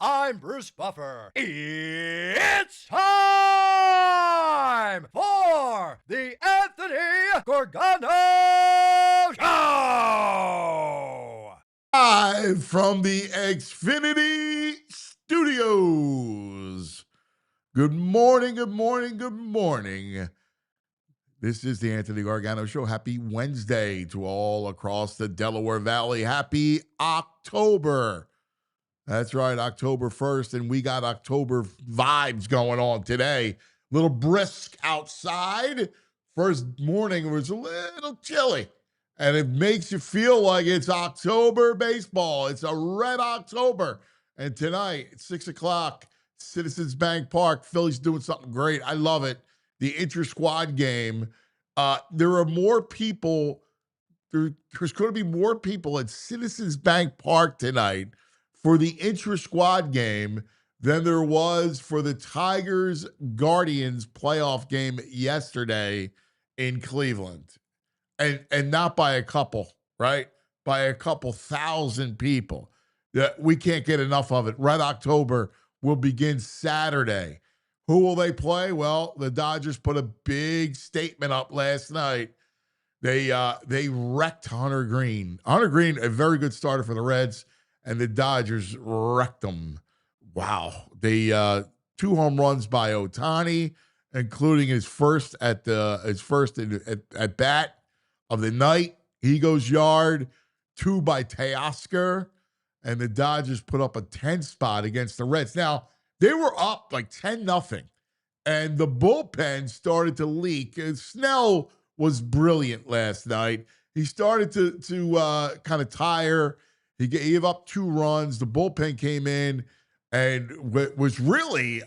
I'm Bruce Buffer. It's time for the Anthony Gorgano Show! Live from the Xfinity Studios. Good morning, good morning, good morning. This is the Anthony Gargano Show. Happy Wednesday to all across the Delaware Valley. Happy October. That's right, October 1st, and we got October vibes going on today. A little brisk outside. First morning was a little chilly, and it makes you feel like it's October baseball. It's a red October. And tonight, at 6 o'clock, Citizens Bank Park, Phillies doing something great. I love it. The inter-squad game. There are more people. There's going to be more people at Citizens Bank Park tonight for the intra-squad game than there was for the Tigers-Guardians playoff game yesterday in Cleveland. And not by a couple, right? By a couple thousand people. We can't get enough of it. Red October will begin Saturday. Who will they play? Well, the Dodgers put a big statement up last night. They wrecked Hunter Green. Hunter Green, a very good starter for the Reds, and the Dodgers wrecked them. Wow. They 2 home runs by Ohtani, including his first at bat of the night. He goes yard. 2 by Teoscar, and the Dodgers put up a 10 spot against the Reds. Now, they were up like 10-0, and the bullpen started to leak. And Snell was brilliant last night. He started to kind of tire. He gave up 2 runs. The bullpen came in and was really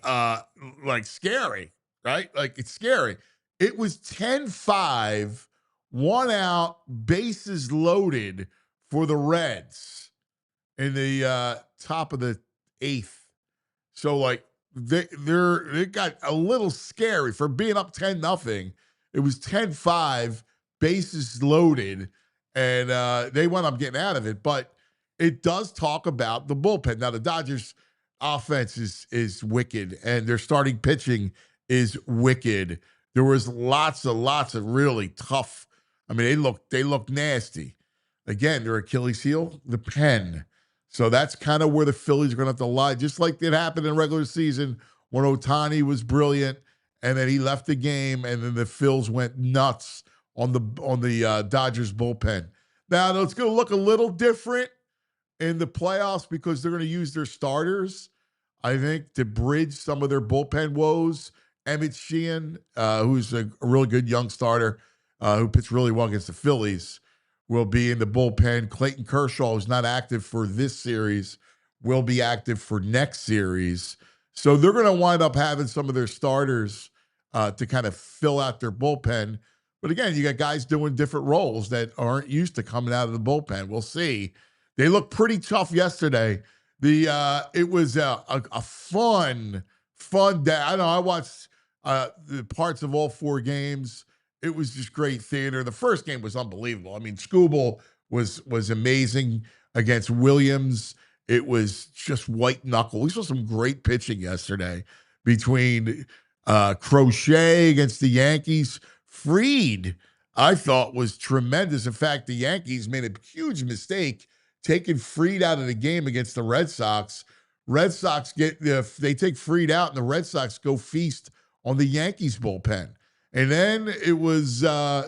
like scary, right? Like it's scary. It was 10-5, 1 out, bases loaded for the Reds in the top of the 8th. So like they got a little scary for being up 10-0. It was 10-5, bases loaded, and they wound up getting out of it. But it does talk about the bullpen. Now, the Dodgers' offense is wicked, and their starting pitching is wicked. There was lots of really tough. I mean, they look nasty. Again, their Achilles heel, the pen. So that's kind of where the Phillies are going to have to lie, just like it happened in regular season when Ohtani was brilliant, and then he left the game, and then the Phils went nuts on the Dodgers bullpen. Now, it's going to look a little different in the playoffs because they're going to use their starters, I think, to bridge some of their bullpen woes. Emmett Sheehan, who's a really good young starter who pitched really well against the Phillies, will be in the bullpen. Clayton Kershaw, who's not active for this series, will be active for next series. So they're going to wind up having some of their starters to kind of fill out their bullpen. But again, you got guys doing different roles that aren't used to coming out of the bullpen. We'll see. They looked pretty tough yesterday. It was a fun day. I know I watched the parts of all 4 games. It was just great theater. The first game was unbelievable. I mean, Skubal was amazing against Williams. It was just white knuckle. We saw some great pitching yesterday between Crochet against the Yankees. Fried, I thought, was tremendous. In fact, the Yankees made a huge mistake taking Fried out of the game against the Red Sox. Red Sox they take Fried out, and the Red Sox go feast on the Yankees bullpen. And then it was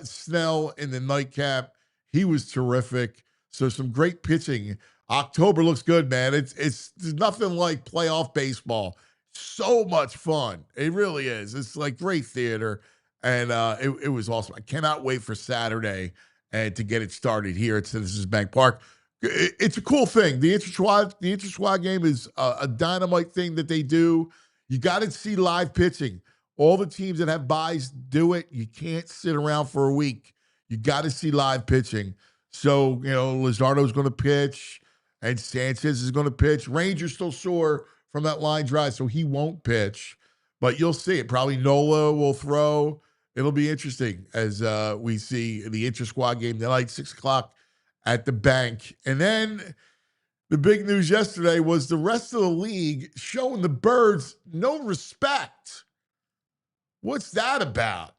Snell in the nightcap. He was terrific. So some great pitching. October looks good, man. It's nothing like playoff baseball. So much fun. It really is. It's like great theater. And it was awesome. I cannot wait for Saturday and to get it started here at Citizens Bank Park. It's a cool thing. The inter-squad game is a dynamite thing that they do. You got to see live pitching. All the teams that have buys do it. You can't sit around for a week. You got to see live pitching. So, Luzardo's going to pitch and Sanchez is going to pitch. Ranger's still sore from that line drive, so he won't pitch. But you'll see it. Probably Nola will throw. It'll be interesting as we see the inter-squad game tonight, 6 o'clock at the bank. And then The big news yesterday was the rest of the league showing the Birds no respect. What's that about?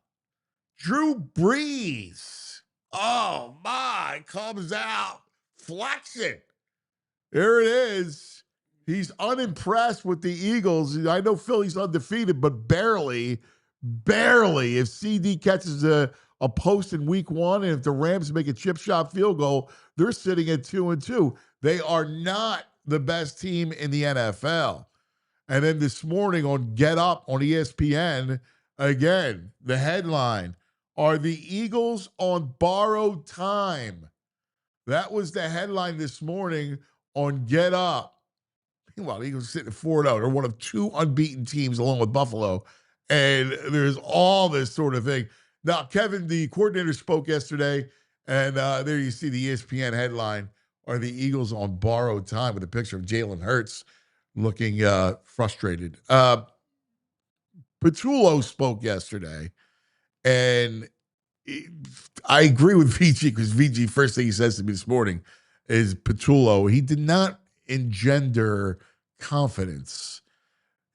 Drew Brees, oh my, comes out flexing. There it is. He's unimpressed with the Eagles. I know Philly's undefeated, but barely. If CD catches a post in week 1, and if the Rams make a chip shot field goal, they're sitting at 2-2. They are not the best team in the NFL. And then this morning on Get Up on ESPN, again, the headline, are the Eagles on borrowed time? That was the headline this morning on Get Up. Meanwhile, the Eagles are sitting at 4-0. They're one of 2 unbeaten teams along with Buffalo. And there's all this sort of thing. Now, Kevin, the coordinator, spoke yesterday, and there you see the ESPN headline, are the Eagles on borrowed time, with a picture of Jalen Hurts looking frustrated. Patullo spoke yesterday, and I agree with VG, because VG, first thing he says to me this morning is Patullo, he did not engender confidence.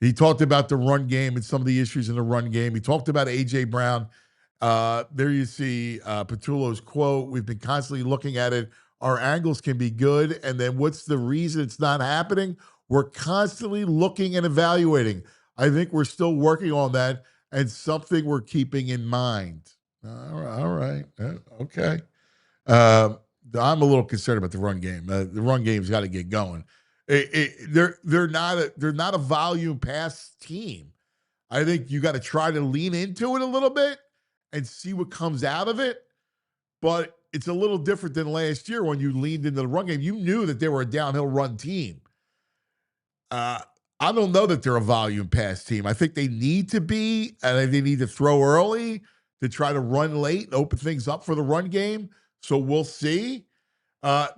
He talked about the run game and some of the issues in the run game. He talked about A.J. Brown. There you see Patullo's quote, we've been constantly looking at it. Our angles can be good. And then what's the reason it's not happening? We're constantly looking and evaluating. I think we're still working on that, and something we're keeping in mind. All right. Okay. I'm a little concerned about the run game. The run game's got to get going. They're not a volume pass team. I think you got to try to lean into it a little bit and see what comes out of it. But it's a little different than last year when you leaned into the run game. You knew that they were a downhill run team. I don't know that they're a volume pass team. I think they need to be, and they need to throw early to try to run late and open things up for the run game. So we'll see.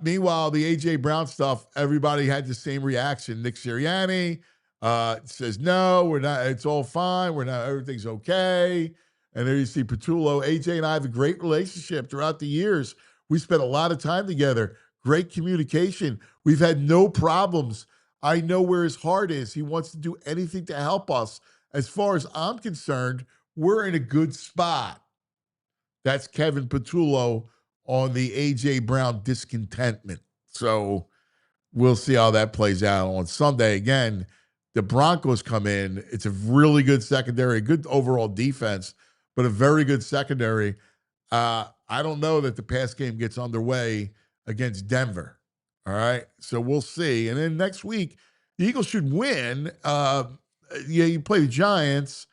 Meanwhile, the A.J. Brown stuff, everybody had the same reaction. Nick Sirianni says, no, we're not. It's all fine. We're not. Everything's okay. And there you see Patullo. A.J. and I have a great relationship throughout the years. We spent a lot of time together. Great communication. We've had no problems. I know where his heart is. He wants to do anything to help us. As far as I'm concerned, we're in a good spot. That's Kevin Patullo on the A.J. Brown discontentment. So we'll see how that plays out on Sunday. Again, the Broncos come in. It's a really good secondary, a good overall defense, but a very good secondary. I don't know that the pass game gets underway against Denver. All right, so we'll see. And then next week, the Eagles should win. You play the Giants,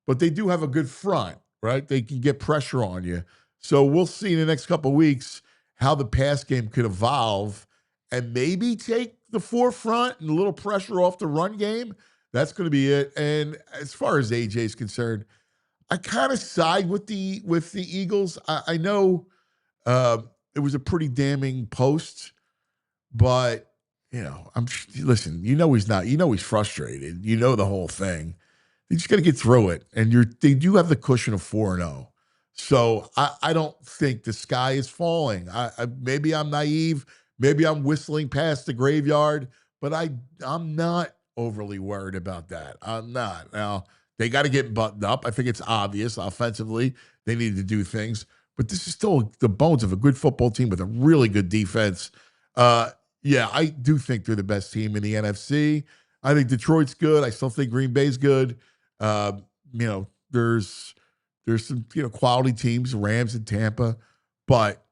but they do have a good front, right? They can get pressure on you. So we'll see in the next couple of weeks how the pass game could evolve and maybe take the forefront and a little pressure off the run game. That's going to be it. And as far as AJ is concerned, I kind of side with the Eagles. I know it was a pretty damning post. But, listen, he's not, he's frustrated. You know the whole thing. You just got to get through it. And they do have the cushion of 4-0. So I don't think the sky is falling. Maybe I'm naive. Maybe I'm whistling past the graveyard. But I'm not overly worried about that. I'm not. Now, they got to get buttoned up. I think it's obvious offensively. They need to do things. But this is still the bones of a good football team with a really good defense. Yeah, I do think they're the best team in the NFC. I think Detroit's good. I still think Green Bay's good. There's some quality teams, Rams and Tampa, but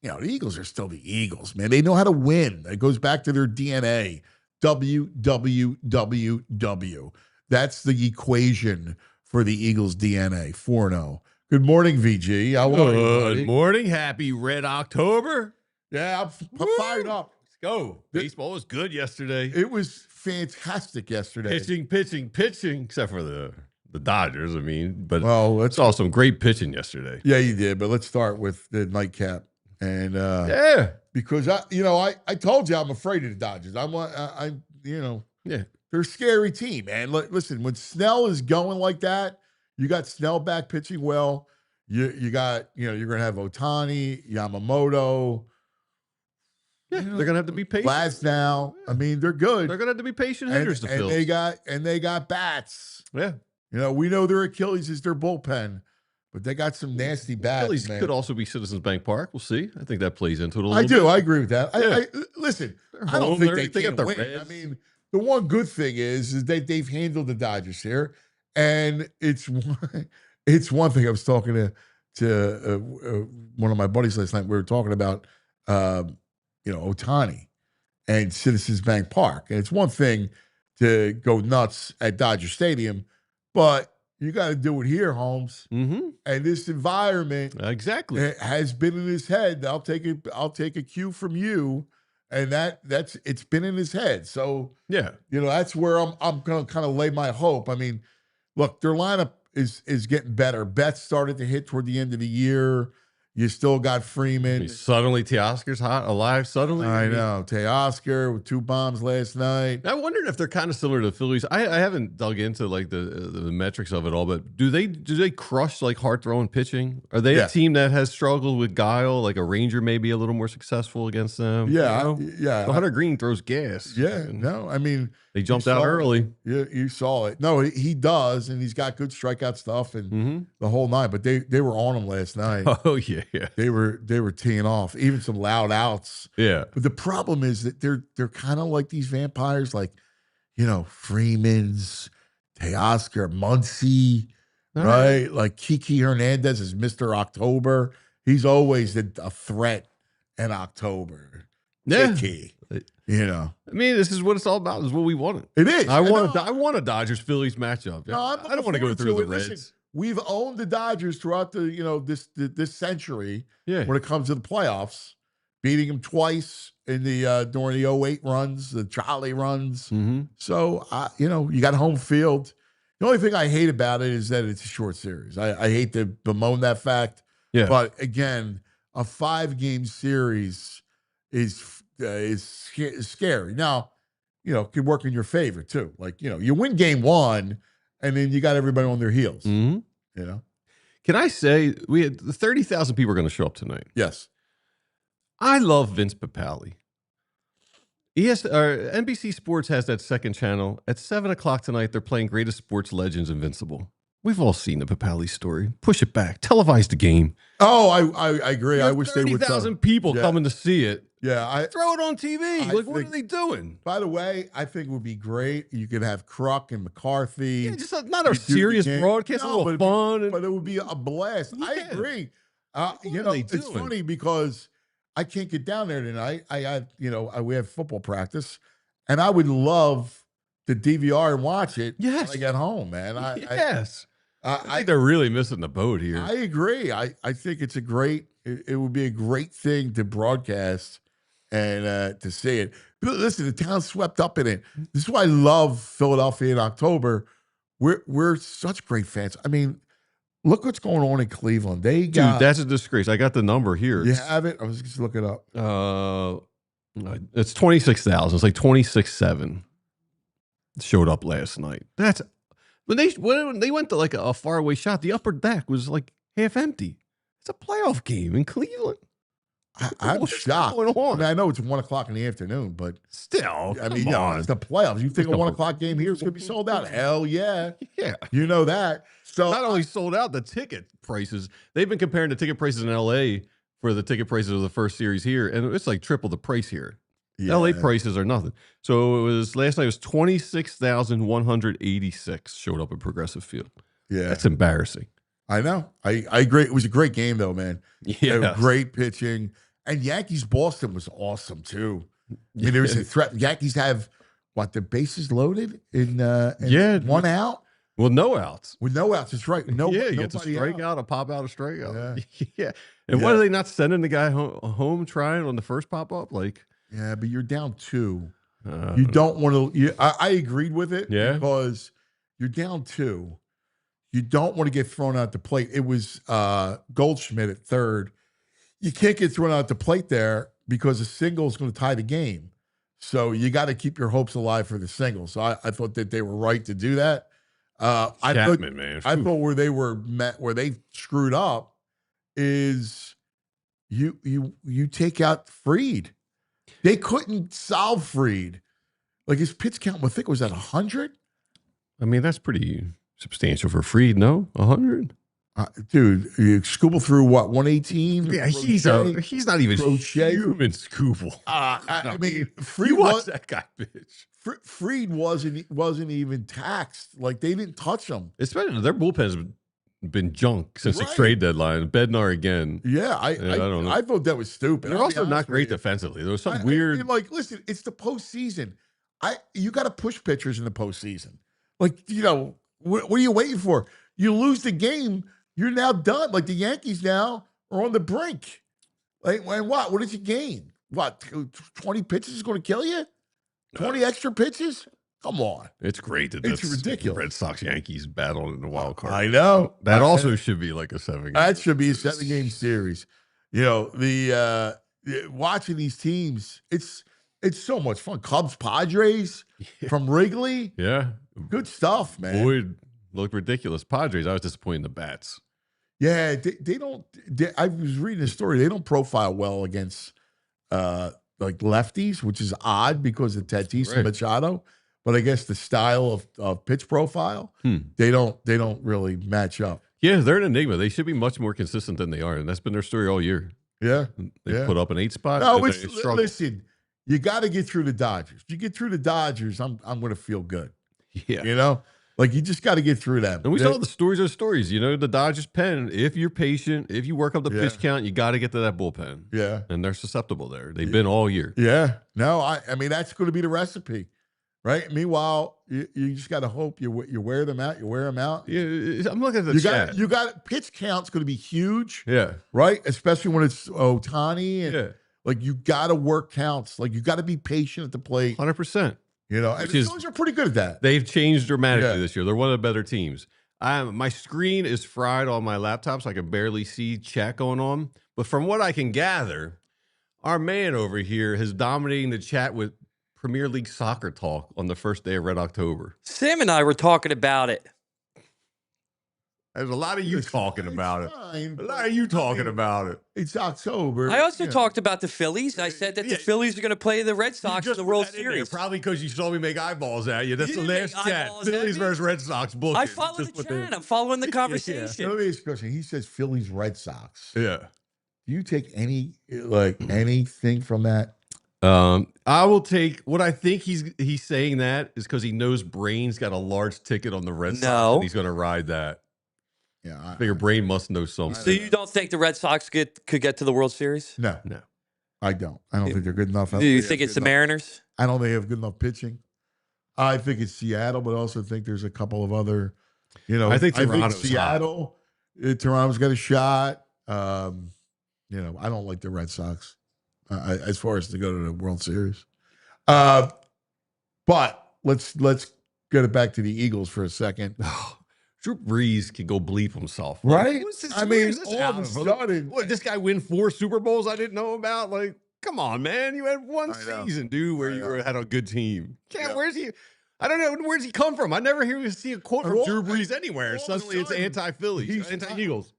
the Eagles are still the Eagles, man. They know how to win. It goes back to their DNA. WWWW. That's the equation for the Eagles' DNA. 4-0. Good morning, VG. How are you, buddy? Good morning. Happy Red October. Yeah, I'm fired up. Go. Baseball was good yesterday. It was fantastic yesterday. Pitching, except for the Dodgers, but let's saw some great pitching yesterday. Yeah, you did, but let's start with the nightcap. And because I told you I'm afraid of the Dodgers. They're a scary team, man. Listen, when Snell is going like that, you got Snell back pitching well. You got, you're going to have Ohtani, Yamamoto. Yeah, they're going to have to be patient. Glasnow. I mean, they're good. They're going to have to be patient hitters to fill. And they got bats. Yeah. You know, we know their Achilles is their bullpen, but they got some nasty bats. Phillies man. could also be Citizens Bank Park. We'll see. I think that plays into it a little bit. I agree with that. Yeah. Listen, They're I don't home, think they got can't the win. Reds. I mean, the one good thing is that they've handled the Dodgers here, and it's one thing. I was talking to one of my buddies last night. We were talking about Ohtani and Citizens Bank Park, and it's one thing to go nuts at Dodger Stadium, but you got to do it here, Holmes. Mm-hmm. And this environment exactly has been in his head. I'll take a cue from you, and it's been in his head. So yeah, that's where I'm gonna kind of lay my hope. I mean, look, their lineup is getting better. Betts started to hit toward the end of the year. You still got Freeman. Suddenly, Teoscar's alive. Suddenly, I know Teoscar with 2 bombs last night. I wondered if they're kind of similar to the Phillies. I haven't dug into like the metrics of it all, but do they crush like hard throwing pitching? Are they a team that has struggled with guile? Like a Ranger may be a little more successful against them. Yeah, yeah. Hunter Green throws gas. Yeah, no, I mean they jumped out early. Yeah, you saw it. No, he does, and he's got good strikeout stuff and the whole night. But they were on him last night. Oh yeah. Yeah. They were teeing off, even some loud outs. Yeah. But the problem is that they're kind of like these vampires, like, Freeman's, Teoscar, Muncy, right? Like Kiki Hernandez is Mr. October. He's always a threat in October. Yeah. Kiki, I mean, this is what it's all about. This is what we want. It is. I want a Dodgers Phillies matchup. No, I don't want to go through the Reds. Listen, we've owned the Dodgers throughout this century. Yeah. When it comes to the playoffs, beating them twice in the during the 08 runs, the Charlie runs. Mm-hmm. So you got home field. The only thing I hate about it is that it's a short series. I hate to bemoan that fact. Yeah. But again, a 5-game series is scary. Now, could work in your favor too. Like, you win game 1 and then you got everybody on their heels. Mm-hmm. Can I say we had 30,000 people are going to show up tonight? Yes. I love Vince Papale. NBC Sports has that second channel. At 7 o'clock tonight, they're playing Greatest Sports Legends Invincible. We've all seen the Papale story. Push it back. Televise the game. Oh, I agree. I wish they would. 30,000 people coming to see it. Yeah, throw it on TV. What are they doing? By the way, I think it would be great. You could have Kruk and McCarthy. Yeah, just not a serious broadcast, a little fun. But it would be a blast. Yeah. I agree. It's funny because I can't get down there tonight. We have football practice, and I would love to DVR and watch it when I get home, man. I think they're really missing the boat here. I agree. I think it's it would be a great thing to broadcast and to see it. But listen, the town's swept up in it. This is why I love Philadelphia in October. We're such great fans. I mean, look what's going on in Cleveland. Dude, that's a disgrace. I got the number here. You have it? I was just looking it up. It's 26,000. It's like 26.7 showed up last night. That's when they went to like a faraway shot. The upper deck was like half empty. It's a playoff game in Cleveland. I'm shocked. Going on? I mean, I know it's 1 o'clock in the afternoon, but still, I mean, it's the playoffs. You think a 1 o'clock game here is going to be sold out? Hell yeah. Yeah. You know that. So not only sold out, the ticket prices, they've been comparing the ticket prices in LA for the ticket prices of the first series here, and it's like triple the price here. Yeah. LA prices are nothing. So it was last night, it was 26,186 showed up at Progressive Field. Yeah. That's embarrassing. I know. I agree. It was a great game, though, man. Yeah. Great pitching. And Yankees-Boston was awesome, too. I mean, there was a threat. Yankees have, the bases loaded in 1 out? Well, no outs. With no outs, that's right. You get a strikeout, a pop out, a strikeout. Yeah. And why are they not sending the guy home trying on the first pop-up? Yeah, but you're down 2. You don't want to. I agreed with it because you're down 2. You don't want to get thrown out the plate. It was Goldschmidt at third. You can't get thrown out the plate there because a single is going to tie the game. So you got to keep your hopes alive for the single. So I thought that they were right to do that. I thought where they screwed up is you take out Fried. They couldn't solve Fried. Like his pitch count, I think, was at 100. I mean, that's pretty substantial for Fried, no? 100? Dude, you Scooble threw what, 118? Yeah, he's not even human Scooble. I mean, Fried You watch that guy, bitch. Fried wasn't even taxed. Like they didn't touch him. Especially their bullpen's been junk since the trade deadline. Bednar again. Yeah, I don't know. I thought that was stupid. They're also not great defensively. There was some weird. I mean, like, listen, it's the postseason. You got to push pitchers in the postseason. Like, what are you waiting for? You lose the game, you're now done. Like the Yankees now are on the brink. Like, and what? What did you gain? What? 20 pitches is going to kill you? 20 extra pitches? Come on. It's great that it's ridiculous. Red Sox Yankees battle in the wild card. I know. That also should be like a 7-game. That should be a 7-game series. The watching these teams, it's so much fun. Cubs, Padres from Wrigley. Yeah. Good stuff, man. Boyd looked ridiculous. Padres, I was disappointed in the bats. Yeah, they don't. I was reading a story. They don't profile well against like lefties, which is odd because of Tatis and Machado. But I guess the style of pitch profile, they don't really match up. Yeah, they're an enigma. They should be much more consistent than they are, and that's been their story all year. Yeah, they put up an 8 spot. No, listen, you got to get through the Dodgers. If you get through the Dodgers, I'm going to feel good. Yeah, like you just got to get through them. And we saw the stories are stories. The Dodgers pen. If you're patient, if you work up the pitch count, you got to get to that bullpen. Yeah, and they're susceptible there. They've been all year. Yeah, no, I mean that's going to be the recipe. Right. Meanwhile, you just got to hope you wear them out. You wear them out. Yeah, I'm looking at the chat. You got pitch count's going to be huge. Yeah. Right. Especially when it's Ohtani. And like you got to work counts. Like you got to be patient at the plate. 100%. And the Phillies are pretty good at that. They've changed dramatically this year. They're one of the better teams. My screen is fried on my laptop, so I can barely see chat going on. But from what I can gather, our man over here is dominating the chat with Premier League soccer talk on the first day of Red October. Sam and I were talking about it. There's a lot of you talking about it. A lot of you talking about it. It's October. I also talked about the Phillies. I said that the Phillies are going to play the Red Sox in the World Series. Probably because you saw me make eyeballs at you. That's the last chat. Phillies versus Red Sox. Bullshit. I follow the chat. I'm following the conversation. Let me ask you a question. He says Phillies Red Sox. Yeah. Do you take anything from that? I will take what I think he's saying that is because he knows Brain's got a large ticket on the Red Sox and he's going to ride that. Yeah, I figure Brain must know something. So you don't think the Red Sox could get to the World Series? No, I don't. I don't think they're good enough. Do you think it's the Mariners? I don't think they have good enough pitching. I think it's Seattle, but I also think there's a couple of other. I think Seattle. Toronto's got a shot. I don't like the Red Sox. As far as to go to the World Series. But let's get it back to the Eagles for a second. Drew Brees can go bleep himself. Right? I mean, all of a sudden. What, this guy win 4 Super Bowls I didn't know about? Like, come on, man. You had one season, dude, where you had a good team. Where's he? I don't know. Where's he come from? I never see a quote from Drew Brees anywhere. Suddenly it's anti-Phillies, anti-Eagles.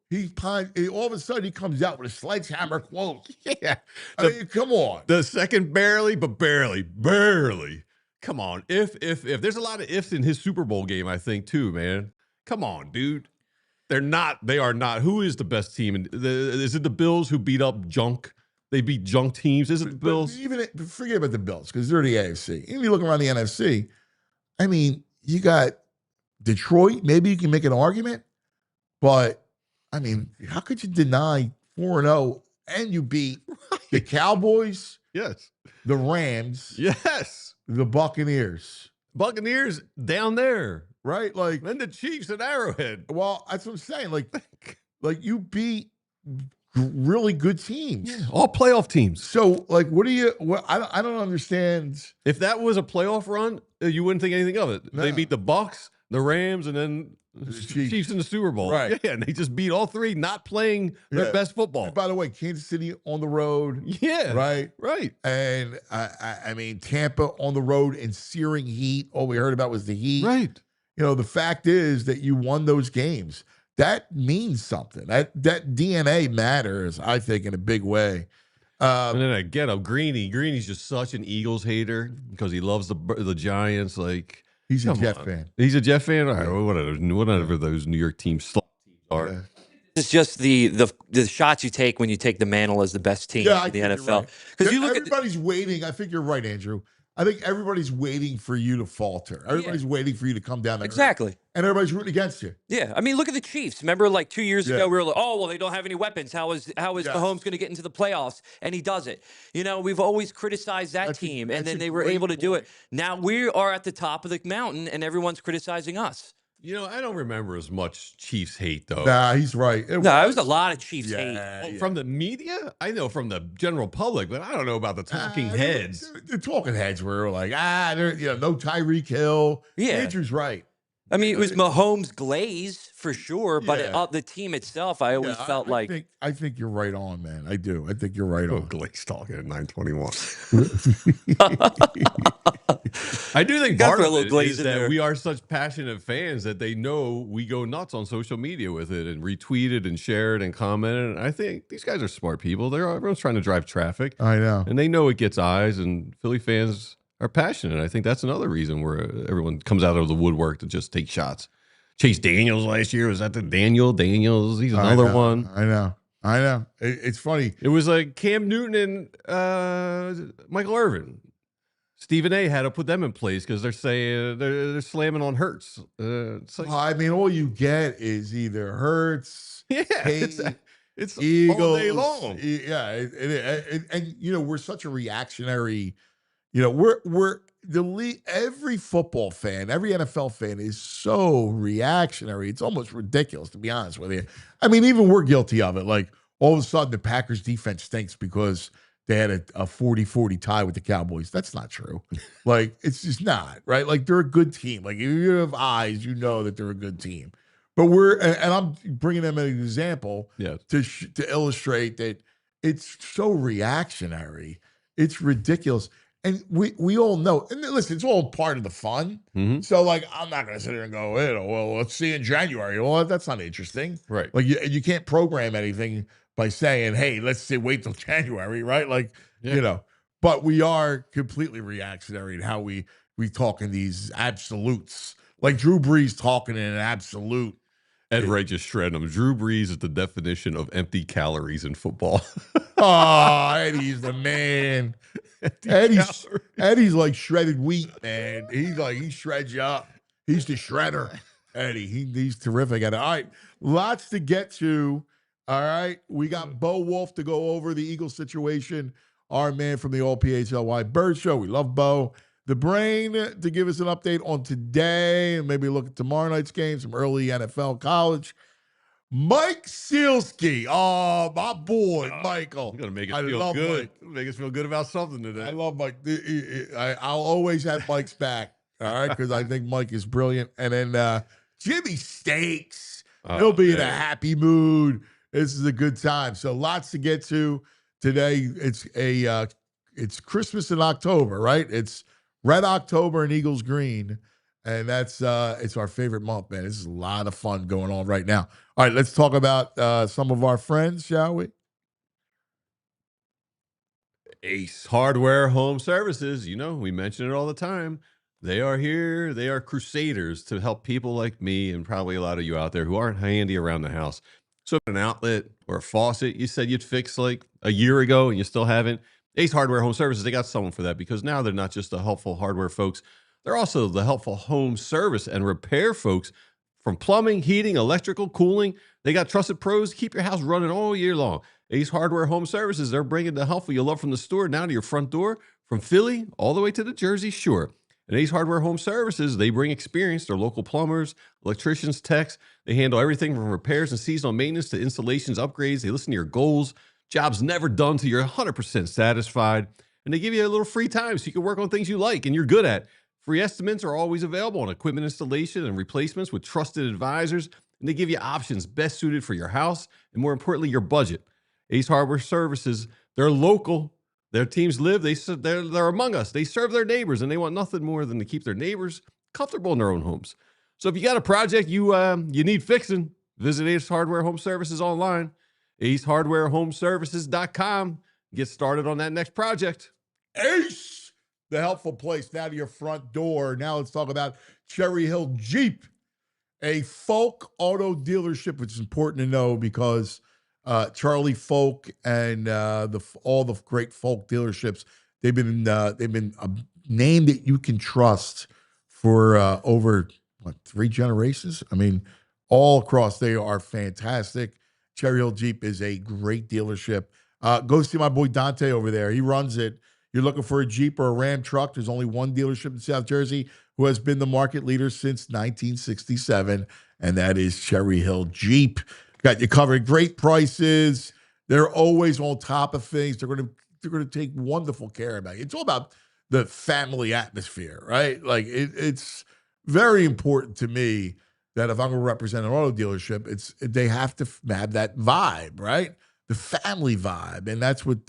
All of a sudden he comes out with a sledgehammer quote. Yeah. I mean, come on. The second barely, but barely. Come on. If there's a lot of ifs in his Super Bowl game, I think, too, man. Come on, dude. They are not. Who is the best team? Is it the Bills who beat up junk? They beat junk teams. Is it the Bills? Forget about the Bills because they're the AFC. Even if you look around the NFC, I mean, you got Detroit. Maybe you can make an argument, but I mean, how could you deny 4-0 and you beat the Cowboys? Yes. The Rams. Yes. The Buccaneers. Buccaneers down there. Right? Like, and the Chiefs at Arrowhead. Well, that's what I'm saying. Like you beat really good teams. Yeah, all playoff teams. So, like, I don't understand. If that was a playoff run, you wouldn't think anything of it. No. They beat the Bucs, the Rams, and then the Chiefs in the Super Bowl. Right. Yeah, and they just beat all 3, not playing their best football. And by the way, Kansas City on the road. Yeah. Right. And I mean, Tampa on the road in searing heat. All we heard about was the heat. Right. The fact is that you won those games. That means something. That DNA matters, I think, in a big way. And then I get him, Greeny. Greeny's just such an Eagles hater because he loves the Giants. Like he's a Jet fan. He's a Jet fan. All right, whatever those New York teams are. Yeah. It's just the shots you take when you take the mantle as the best team in the NFL. Because you look everybody's waiting. I think you're right, Andrew. I think everybody's waiting for you to falter. Everybody's waiting for you to come down there. Exactly. And everybody's rooting against you. Yeah. I mean, look at the Chiefs. Remember, like 2 years ago, we were like, oh, well, they don't have any weapons. How is Mahomes going to get into the playoffs? And he does it. You know, we've always criticized that team, and then they were able to do it. Now we are at the top of the mountain, and everyone's criticizing us. You know, I don't remember as much Chiefs hate, though. Nah, he's right. It was a lot of Chiefs hate. Yeah. From the media? I know from the general public, but I don't know about the talking heads. The talking heads were like, no Tyreek Hill. Yeah. Andrew's right. I mean, it was Mahomes glaze for sure, but the team itself, I always felt like. I think you're right on, man. I do. I think you're right on. Glaze talking at 9:21. I do think part of it is that we are such passionate fans that they know we go nuts on social media with it and retweet it and share it and comment it. And I think these guys are smart people. Everyone's trying to drive traffic. I know. And they know it gets eyes, and Philly fans are passionate. I think that's another reason where everyone comes out of the woodwork to just take shots. Chase Daniels last year, was that the Daniels? He's another one. I know. It's funny. It was like Cam Newton and Michael Irvin. Stephen A. had to put them in place because they're saying they're slamming on Hurts. I mean, all you get is either Hurts, it's Eagles, all day long. Yeah, and you know, we're such a reactionary. You know, we're the league. Every football fan, every NFL fan is so reactionary. It's almost ridiculous, to be honest with you. I mean, even we're guilty of it. Like all of a sudden, the Packers defense stinks because they had a 40-40 tie with the Cowboys. That's not true. Like, it's just not, right? Like, they're a good team. Like, if you have eyes, you know that they're a good team. But and I'm bringing them as an example to illustrate that it's so reactionary. It's ridiculous. And we all know, and listen, it's all part of the fun. Mm-hmm. So, like, I'm not going to sit here and go, well, let's see in January. Well, that's not interesting. Right. Like, you can't program anything by saying, hey, let's wait till January, right? Like, you know, but we are completely reactionary in how we talk in these absolutes. Like Drew Brees talking in an absolute. Ed Wright just shredded him. Drew Brees is the definition of empty calories in football. Oh, Eddie's the man. Eddie's like shredded wheat, man. He shreds you up. He's the shredder. Eddie, he's terrific at it. All right, lots to get to. All right, we got Bo Wulf to go over the Eagles situation. Our man from the All PHLY Bird Show. We love Bo. The Brain to give us an update on today and maybe look at tomorrow night's game, some early NFL college. Mike Sielski. Oh, my boy, Michael. You're going to make us feel good. Make us feel good about something today. I love Mike. I'll always have Mike's back, all right, because I think Mike is brilliant. And then Jimmy Stakes. He'll be in a happy mood. This is a good time. So lots to get to today. It's Christmas in October, right? It's Red October and Eagles Green. And that's it's our favorite month, man. This is a lot of fun going on right now. All right, let's talk about some of our friends, shall we? Ace Hardware Home Services. You know, we mention it all the time. They are here. They are crusaders to help people like me and probably a lot of you out there who aren't handy around the house. So an outlet or a faucet you said you'd fix like a year ago and you still haven't. Ace Hardware Home Services, they got someone for that because now they're not just the helpful hardware folks. They're also the helpful home service and repair folks from plumbing, heating, electrical, cooling. They got trusted pros to keep your house running all year long. Ace Hardware Home Services, they're bringing the helpful you love from the store now to your front door, from Philly all the way to the Jersey Shore. And Ace Hardware Home Services, they bring experience. They're local plumbers, electricians, techs. They handle everything from repairs and seasonal maintenance to installations, upgrades. They listen to your goals. Jobs never done till you're 100% satisfied. And they give you a little free time so you can work on things you like and you're good at. Free estimates are always available on equipment installation and replacements with trusted advisors. And they give you options best suited for your house and, more importantly, your budget. Ace Hardware Services, they're local. Their teams live. They're among us. They serve their neighbors, and they want nothing more than to keep their neighbors comfortable in their own homes. So if you got a project you need fixing, visit Ace Hardware Home Services online, acehardwarehomeservices.com. get started on that next project. Ace, the helpful place now to your front door. Now let's talk about Cherry Hill Jeep, a Folk auto dealership, which is important to know because Charlie Folk and all the great Folk dealerships, they've been a name that you can trust for over 3 generations. I mean, all across, they are fantastic. Cherry Hill Jeep is a great dealership. Go see my boy Dante over there. He runs it. You're looking for a Jeep or a Ram truck, there's only one dealership in South Jersey who has been the market leader since 1967, and that is Cherry Hill Jeep. Got you covered. Great prices. They're always on top of things. They're going to take wonderful care of you. It's all about the family atmosphere, right? Like it's very important to me that if I'm going to represent an auto dealership, they have to have that vibe, right? The family vibe, and that's what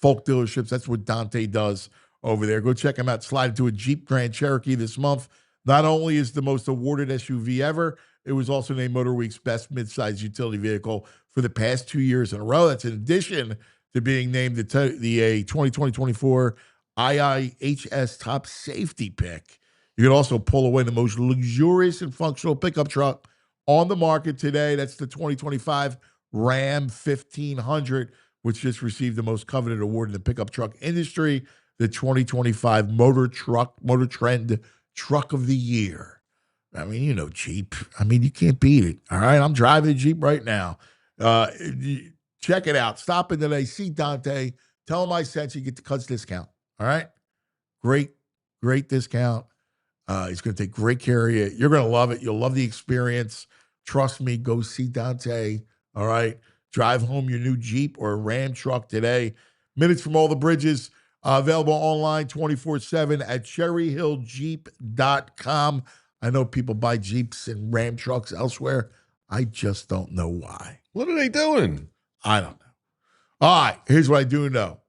Folk dealerships. That's what Dante does over there. Go check him out. Slide into a Jeep Grand Cherokee this month. Not only is the most awarded SUV ever, it was also named MotorWeek's best midsize utility vehicle for the past 2 years in a row. That's in addition to being named the 2020-24 IIHS top safety pick. You can also pull away the most luxurious and functional pickup truck on the market today. That's the 2025 Ram 1500, which just received the most coveted award in the pickup truck industry, the 2025 Motor Trend Truck of the Year. I mean, you know, Jeep. I mean, you can't beat it. All right, I'm driving a Jeep right now. Check it out. Stop in today. See Dante. Tell him I sent you. Get the cuts discount. All right? Great discount. He's going to take great care of you. You're going to love it. You'll love the experience. Trust me. Go see Dante. All right? Drive home your new Jeep or Ram truck today. Minutes from all the bridges. Available online 24/7 at cherryhilljeep.com. I know people buy Jeeps and Ram trucks elsewhere. I just don't know why. What are they doing? I don't know. All right, here's what I do know.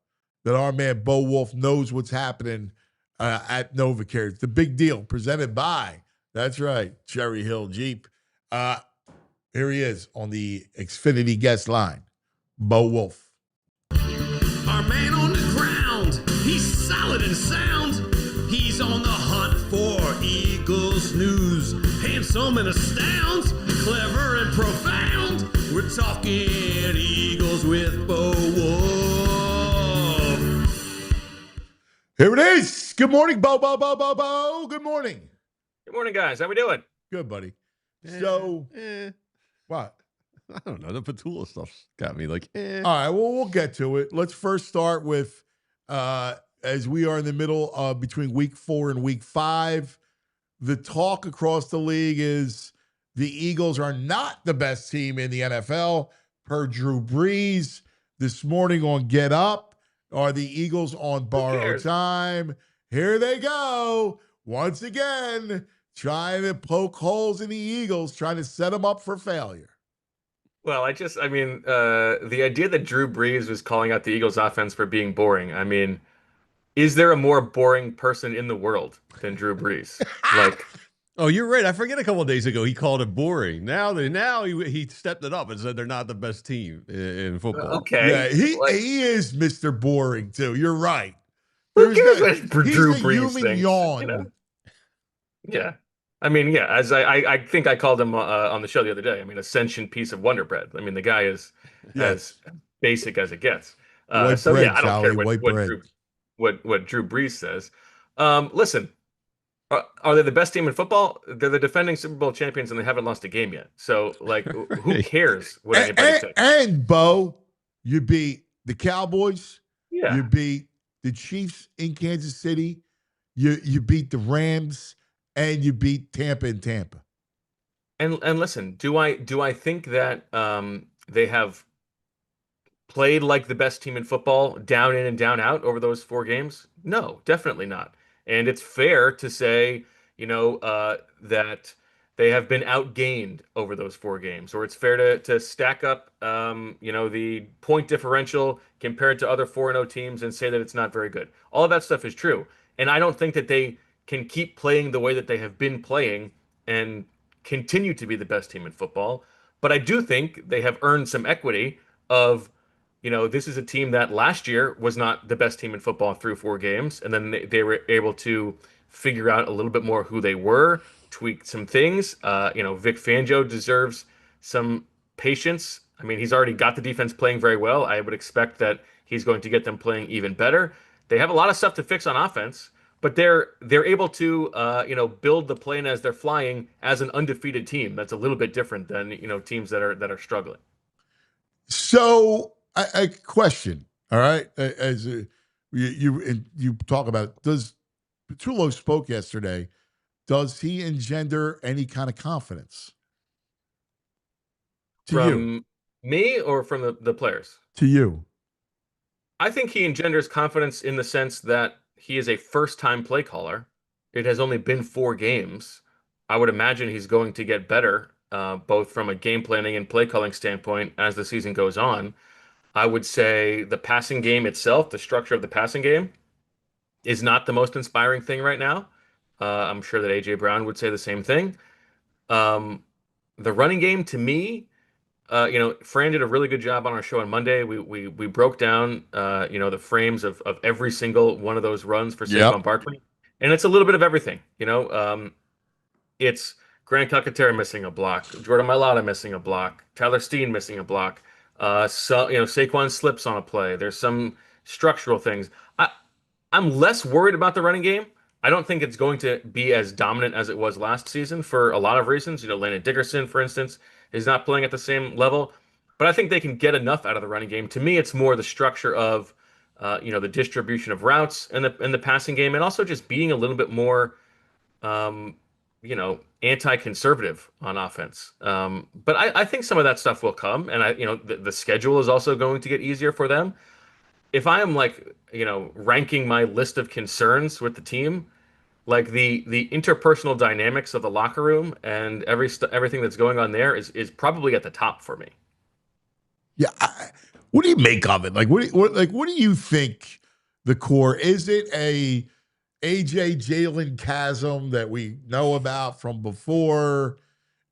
That our man Bo Wulf knows what's happening at NovaCare. It's the big deal presented by, that's right, Cherry Hill Jeep. Here he is on the Xfinity guest line, Bo Wulf. Our man on the ground, he's solid and sound. He's on the hunt for Eagles news. Handsome and astounds, clever and profound. We're talking Eagles with Bo Wulf. Here it is. Good morning, Bo. Good morning. Good morning, guys. How we doing? Good, buddy. What? I don't know. The Petula stuff's got me like, All right, well, we'll get to it. Let's first start with, as we are in the middle of between week 4 and week 5, the talk across the league is the Eagles are not the best team in the NFL, per Drew Brees. This morning on Get Up, are the Eagles on borrowed time? Here they go. Once again, trying to poke holes in the Eagles, trying to set them up for failure. Well, the idea that Drew Brees was calling out the Eagles offense for being boring. I mean, is there a more boring person in the world than Drew Brees? Oh, you're right. I forget a couple of days ago he called it boring. Now he stepped it up and said they're not the best team in football. Okay. Yeah, he is Mr. Boring too. You're right. Who cares what Drew He's Brees human thinks? yawn. You know? Yeah. I mean, yeah, as I think I called him on the show the other day. I mean, a sentient piece of Wonder Bread. I mean, the guy is as basic as it gets. I don't care what Drew Brees says. Listen, are they the best team in football? They're the defending Super Bowl champions, and they haven't lost a game yet. So, who cares what anybody thinks? And Bo, you beat the Cowboys. Yeah. You beat the Chiefs in Kansas City. You beat the Rams. And you beat Tampa in Tampa. And listen, do I think that they have played like the best team in football, down in and down out over those 4 games? No, definitely not. And it's fair to say, that they have been outgained over those 4 games, or it's fair to stack up, the point differential compared to other 4-0 teams and say that it's not very good. All of that stuff is true, and I don't think that they can keep playing the way that they have been playing and continue to be the best team in football. But I do think they have earned some equity of, this is a team that last year was not the best team in football through 4 games, and then they were able to figure out a little bit more who they were, tweak some things. Vic Fangio deserves some patience. I mean, he's already got the defense playing very well. I would expect that he's going to get them playing even better. They have a lot of stuff to fix on offense, but they're able to build the plane as they're flying as an undefeated team. That's a little bit different than teams that are struggling. So, a question, all right? As you talk about, does Petrullo spoke yesterday? Does he engender any kind of confidence from me or from the players? To you. I think he engenders confidence in the sense that he is a first-time play caller. It has only been 4 games. I would imagine he's going to get better, both from a game planning and play calling standpoint as the season goes on. I would say the passing game itself, the structure of the passing game, is not the most inspiring thing right now. I'm sure that A.J. Brown would say the same thing. The running game, to me, Fran did a really good job on our show on Monday. We broke down, the frames of every single one of those runs for Saquon Barkley, and it's a little bit of everything. It's Grant Calcaterra missing a block, Jordan Mailata missing a block, Tyler Steen missing a block. Saquon slips on a play. There's some structural things. I'm less worried about the running game. I don't think it's going to be as dominant as it was last season for a lot of reasons. Landon Dickerson, for instance, is not playing at the same level, but I think they can get enough out of the running game. To me, it's more the structure of, the distribution of routes and the passing game, and also just being a little bit more, anti-conservative on offense. But I think some of that stuff will come, and the schedule is also going to get easier for them. If I am ranking my list of concerns with the team, like the interpersonal dynamics of the locker room and everything that's going on there is probably at the top for me. Yeah, what do you make of it? What do you think the core is? It a AJ Jalen chasm that we know about from before?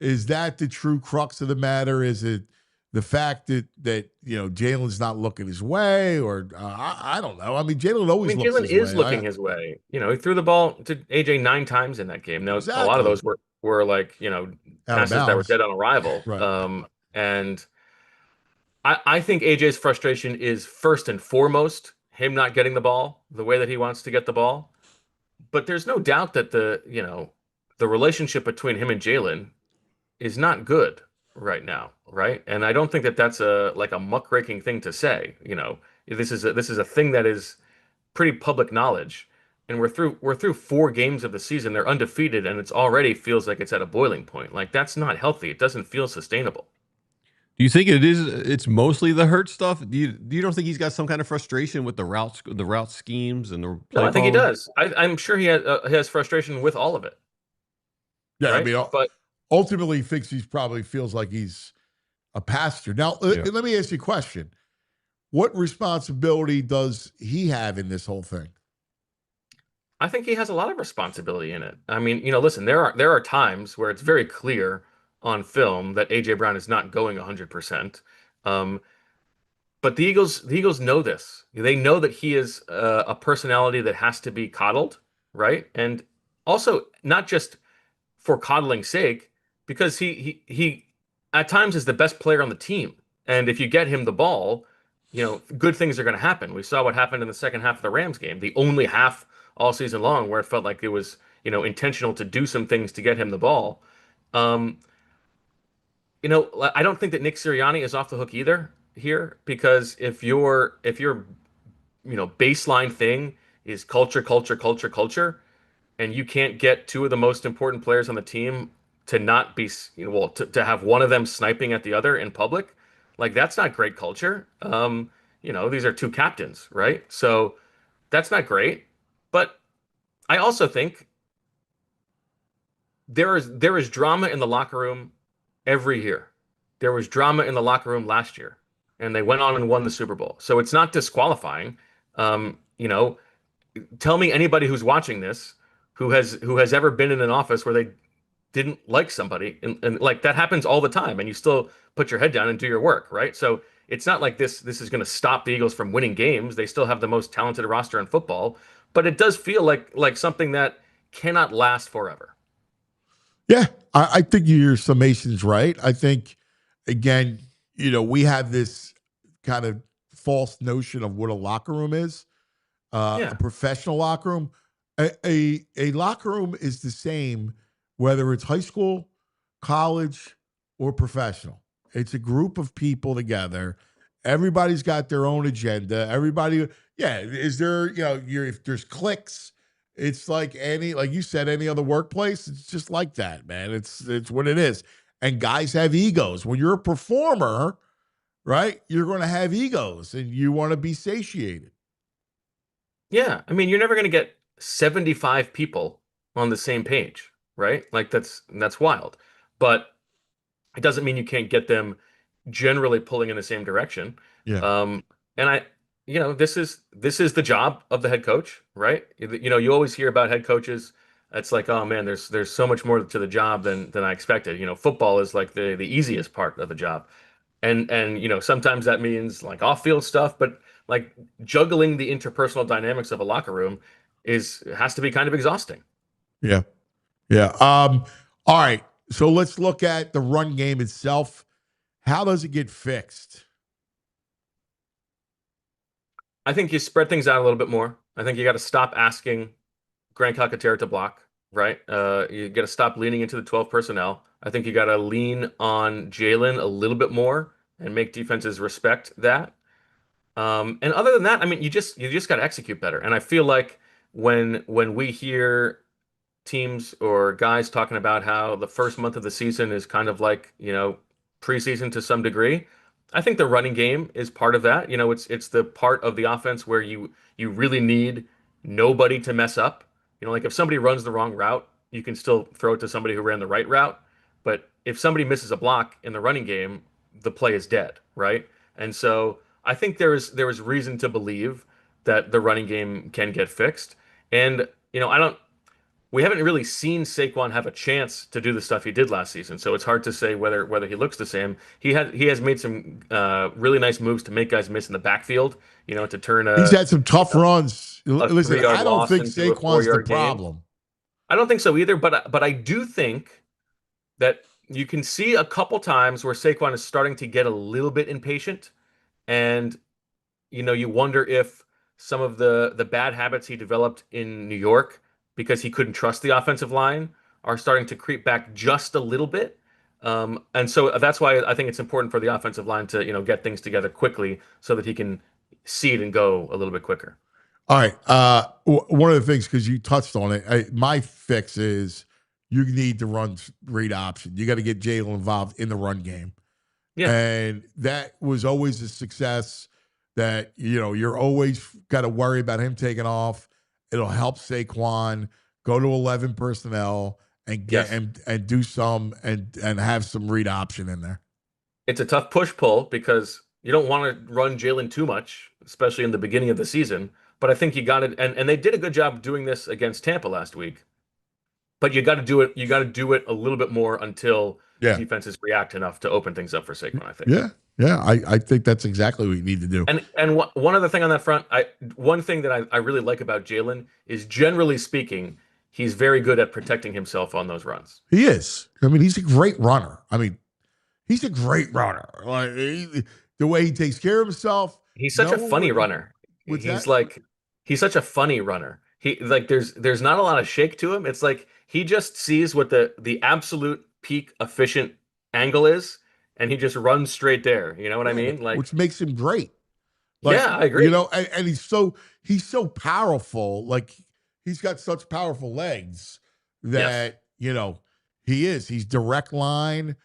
Is that the true crux of the matter? Is it the fact that Jalen's not looking his way, or I don't know. I mean, Jalen always. Jalen is looking his way. He threw the ball to AJ 9 times in that game. Now, exactly. A lot of those were passes that were dead on arrival. Right. And I think AJ's frustration is first and foremost him not getting the ball the way that he wants to get the ball. But there's no doubt that the relationship between him and Jalen is not good right now, right? And I don't think that that's a muckraking thing to say. This is a thing that is pretty public knowledge, and we're through 4 games of the season. They're undefeated, and it's already feels like it's at a boiling point. Like, that's not healthy. It doesn't feel sustainable. Do you think it's mostly the hurt stuff? Do you don't think he's got some kind of frustration with the route schemes and the play No, I think he calling? does. I'm sure he has frustration with all of it. Yeah, right? I mean, but ultimately, he probably feels like he's a pastor. Now, let me ask you a question. What responsibility does he have in this whole thing? I think he has a lot of responsibility in it. I mean, listen, there are times where it's very clear on film that AJ Brown is not going 100%. But the Eagles know this. They know that he is a personality that has to be coddled, right? And also not just for coddling's sake, because he at times is the best player on the team. And if you get him the ball, good things are going to happen. We saw what happened in the second half of the Rams game, the only half all season long where it felt like it was, intentional to do some things to get him the ball. I don't think that Nick Sirianni is off the hook either here, because if your baseline thing is culture, and you can't get 2 of the most important players on the team to not be, to have one of them sniping at the other in public, like, that's not great culture. These are 2 captains, right? So that's not great. But I also think there is drama in the locker room every year. There was drama in the locker room last year, and they went on and won the Super Bowl. So it's not disqualifying. Tell me anybody who's watching this who has ever been in an office where they didn't like somebody, and like, that happens all the time, and you still put your head down and do your work, right? So it's not like this is going to stop the Eagles from winning games. They still have the most talented roster in football, but it does feel like something that cannot last forever. Yeah, I think your summation's right. I think, again, we have this kind of false notion of what a locker room is. A professional locker room. A locker room is the same whether it's high school, college, or professional. It's a group of people together. Everybody's got their own agenda. Everybody, is there, if there's cliques, it's like you said, any other workplace, it's just like that, man. It's what it is. And guys have egos. When you're a performer, right, you're going to have egos and you want to be satiated. Yeah. I mean, you're never going to get 75 people on the same page, right? Like that's wild. But it doesn't mean you can't get them generally pulling in the same direction. Yeah. And this is the job of the head coach, right? You always hear about head coaches. It's like, oh man, there's so much more to the job than I expected. Football is like the easiest part of the job. And sometimes that means like off-field stuff, but like juggling the interpersonal dynamics of a locker room has to be kind of exhausting. Yeah. Yeah. All right. So let's look at the run game itself. How does it get fixed? I think you spread things out a little bit more. I think you got to stop asking Grant Calcaterra to block, right? You got to stop leaning into the 12 personnel. I think you got to lean on Jalen a little bit more and make defenses respect that. And other than that, I mean, you just got to execute better. And I feel like when we hear teams or guys talking about how the first month of the season is kind of like, preseason to some degree, I think the running game is part of that. It's the part of the offense where you really need nobody to mess up. Like if somebody runs the wrong route, you can still throw it to somebody who ran the right route. But if somebody misses a block in the running game, the play is dead, right? And so I think there is reason to believe that the running game can get fixed. And we haven't really seen Saquon have a chance to do the stuff he did last season, so it's hard to say whether he looks the same. He has made some really nice moves to make guys miss in the backfield. To turn he's had some tough runs. Listen, I don't think Saquon's the problem. I don't think so either, but I do think that you can see a couple times where Saquon is starting to get a little bit impatient, and you wonder if some of the bad habits he developed in New York, because he couldn't trust the offensive line, are starting to creep back just a little bit. And so that's why I think it's important for the offensive line to, get things together quickly so that he can see it and go a little bit quicker. All right. One of the things, because you touched on it, my fix is you need to run read option. You got to get Jalen involved in the run game. Yeah. And that was always a success that, you're always got to worry about him taking off. It'll help Saquon go to 11 personnel and get and do some and have some read option in there. It's a tough push-pull because you don't want to run Jalen too much, especially in the beginning of the season. But I think you got it, and they did a good job doing this against Tampa last week. But you got to do it. You got to do it a little bit more until defenses react enough to open things up for Saquon, I think. Yeah, I think that's exactly what you need to do. And one other thing on that front, one thing that I really like about Jalen is, generally speaking, he's very good at protecting himself on those runs. He is. I mean, he's a great runner. Like the way he takes care of himself. He's such a funny runner. He's such a funny runner. There's not a lot of shake to him. It's like he just sees what the absolute peak efficient angle is, and he just runs straight there. You know what I mean? Which makes him great. I agree. And he's so powerful. Like, he's got such powerful legs that, he's direct line,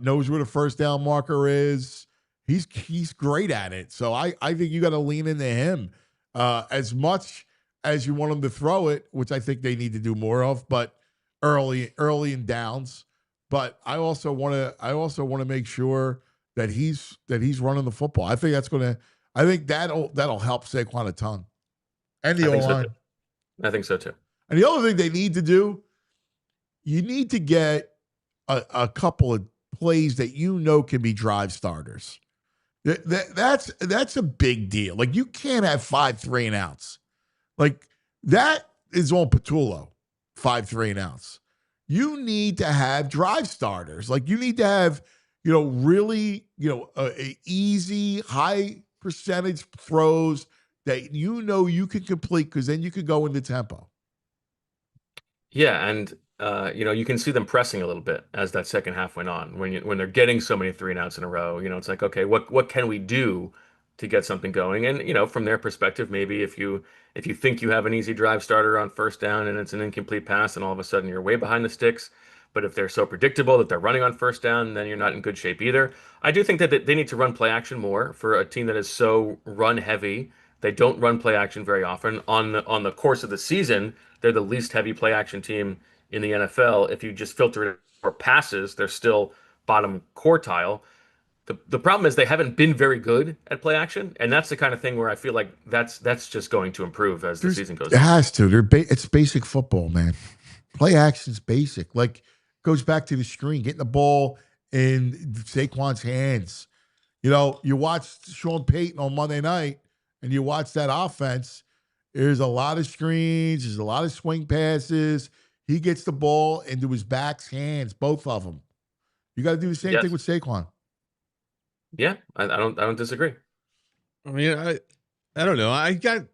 knows where the first down marker is. He's great at it. So I think you got to lean into him as much as you want him to throw it, which I think they need to do more of, but early in downs. But I also want to make sure that he's running the football. I think that'll help Saquon a ton. And the O-line. I think so too. And the other thing they need to do, you need to get a couple of plays that can be drive starters. That's a big deal. Like, you can't have 5 3-and-outs. Like, that is on Patullo, 5 3-and-outs. You need to have drive starters. Like, you need to have, really, a easy, high percentage throws that you can complete, because then you could go into tempo. Yeah, and you can see them pressing a little bit as that second half went on. When they're getting so many 3-and-outs in a row, it's like, okay, what can we do to get something going? And from their perspective, maybe if you think you have an easy drive starter on first down and it's an incomplete pass, and all of a sudden you're way behind the sticks. But if they're so predictable that they're running on first down, then you're not in good shape either. I do think that they need to run play action more for a team that is so run heavy. They don't run play action very often. On the course of the season, they're the least heavy play action team in the NFL. If you just filter it for passes, they're still bottom quartile. The problem is they haven't been very good at play action, and that's the kind of thing where I feel like that's just going to improve as the season goes on. It has to. It's basic football, man. Play action's basic. Like, goes back to the screen, getting the ball in Saquon's hands. You watched Sean Payton on Monday night, and you watch that offense. There's a lot of screens. There's a lot of swing passes. He gets the ball into his back's hands, both of them. You got to do the same thing with Saquon. Yeah, I don't disagree. I mean, I don't know.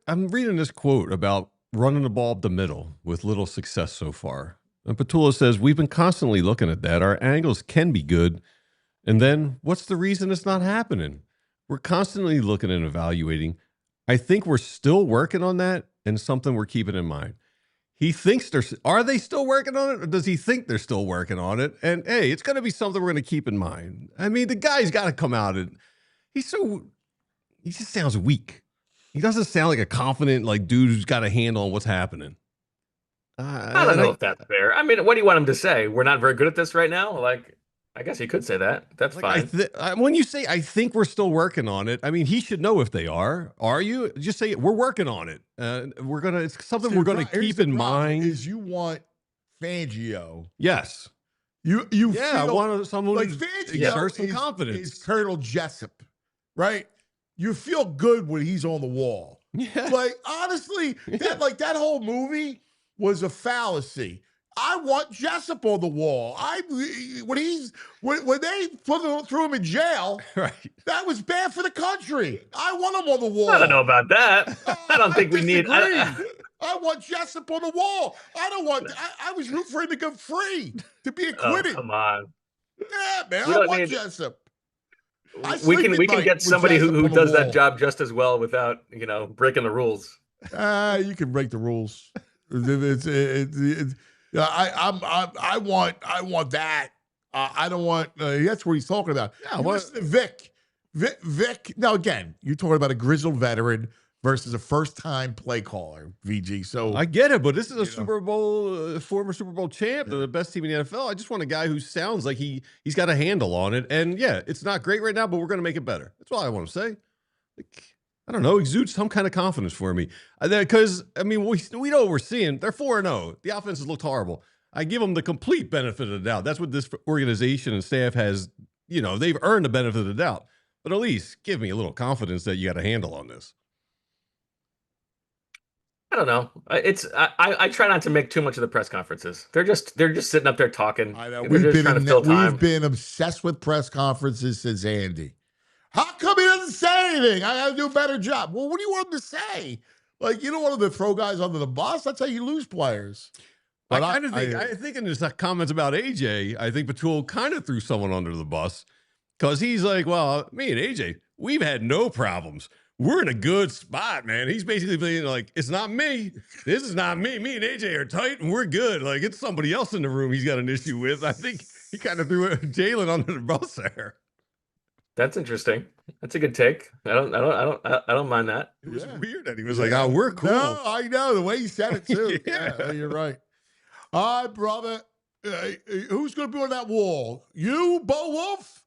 I'm reading this quote about running the ball up the middle with little success so far. And Patullo says, we've been constantly looking at that. Our angles can be good. And then what's the reason it's not happening? We're constantly looking and evaluating. I think we're still working on that, and something we're keeping in mind. He thinks are they still working on it, or does he think they're still working on it? And hey, it's going to be something we're going to keep in mind. I mean, the guy's got to come out and he just sounds weak. He doesn't sound like a confident, dude who's got a handle on what's happening. I don't know if that's fair. I mean, what do you want him to say? We're not very good at this right now? I guess he could say that. That's fine. When you say, I think we're still working on it, I mean, he should know if they are. Are you? Just say, we're working on it. It's something we're going to keep in mind. Is you want Fangio. Yes. You feel I want someone like who Fangio exerts some confidence. Is Colonel Jessup, right? You feel good when he's on the wall. Yeah. Like, honestly, that whole movie was a fallacy. I want Jessup on the wall. When they threw him in jail, right? That was bad for the country. I want him on the wall. I don't know about that. I don't think we need. I want Jessup on the wall. I don't want. I was rooting for him to go free, to be acquitted. Oh, come on. Yeah, man. I want Jessup. We can get somebody who does that job just as well without breaking the rules. You can break the rules. I want that. I don't want. That's what he's talking about. Yeah, listen to Vic. Vic. Now again, you're talking about a grizzled veteran versus a first-time play caller, VG. So I get it, but this is a Super Bowl, former Super Bowl champ, the best team in the NFL. I just want a guy who sounds like he's got a handle on it. And yeah, it's not great right now, but we're going to make it better. That's all I want to say. I don't know, exudes some kind of confidence for me. Because, I mean, we know what we're seeing. They're 4-0. The offenses looked horrible. I give them the complete benefit of the doubt. That's what this organization and staff has, they've earned the benefit of the doubt. But at least give me a little confidence that you got a handle on this. I don't know. I try not to make too much of the press conferences. They're just sitting up there talking. I know. We've been obsessed with press conferences since Andy. How come he doesn't say anything? I got to do a better job. Well, what do you want him to say? You don't want him to throw guys under the bus. That's how you lose players. But I think in his comments about AJ, I think Patullo kind of threw someone under the bus because he's like, well, me and AJ, we've had no problems. We're in a good spot, man. He's basically being like, it's not me. This is not me. Me and AJ are tight and we're good. It's somebody else in the room he's got an issue with. I think he kind of threw Jalen under the bus there. That's interesting. That's a good take. I don't mind that. It was weird that he was like, "Oh, we're cool." No, I know the way he said it too. Yeah, you're right. All right, brother. Who's going to be on that wall? You, Bo Wulf?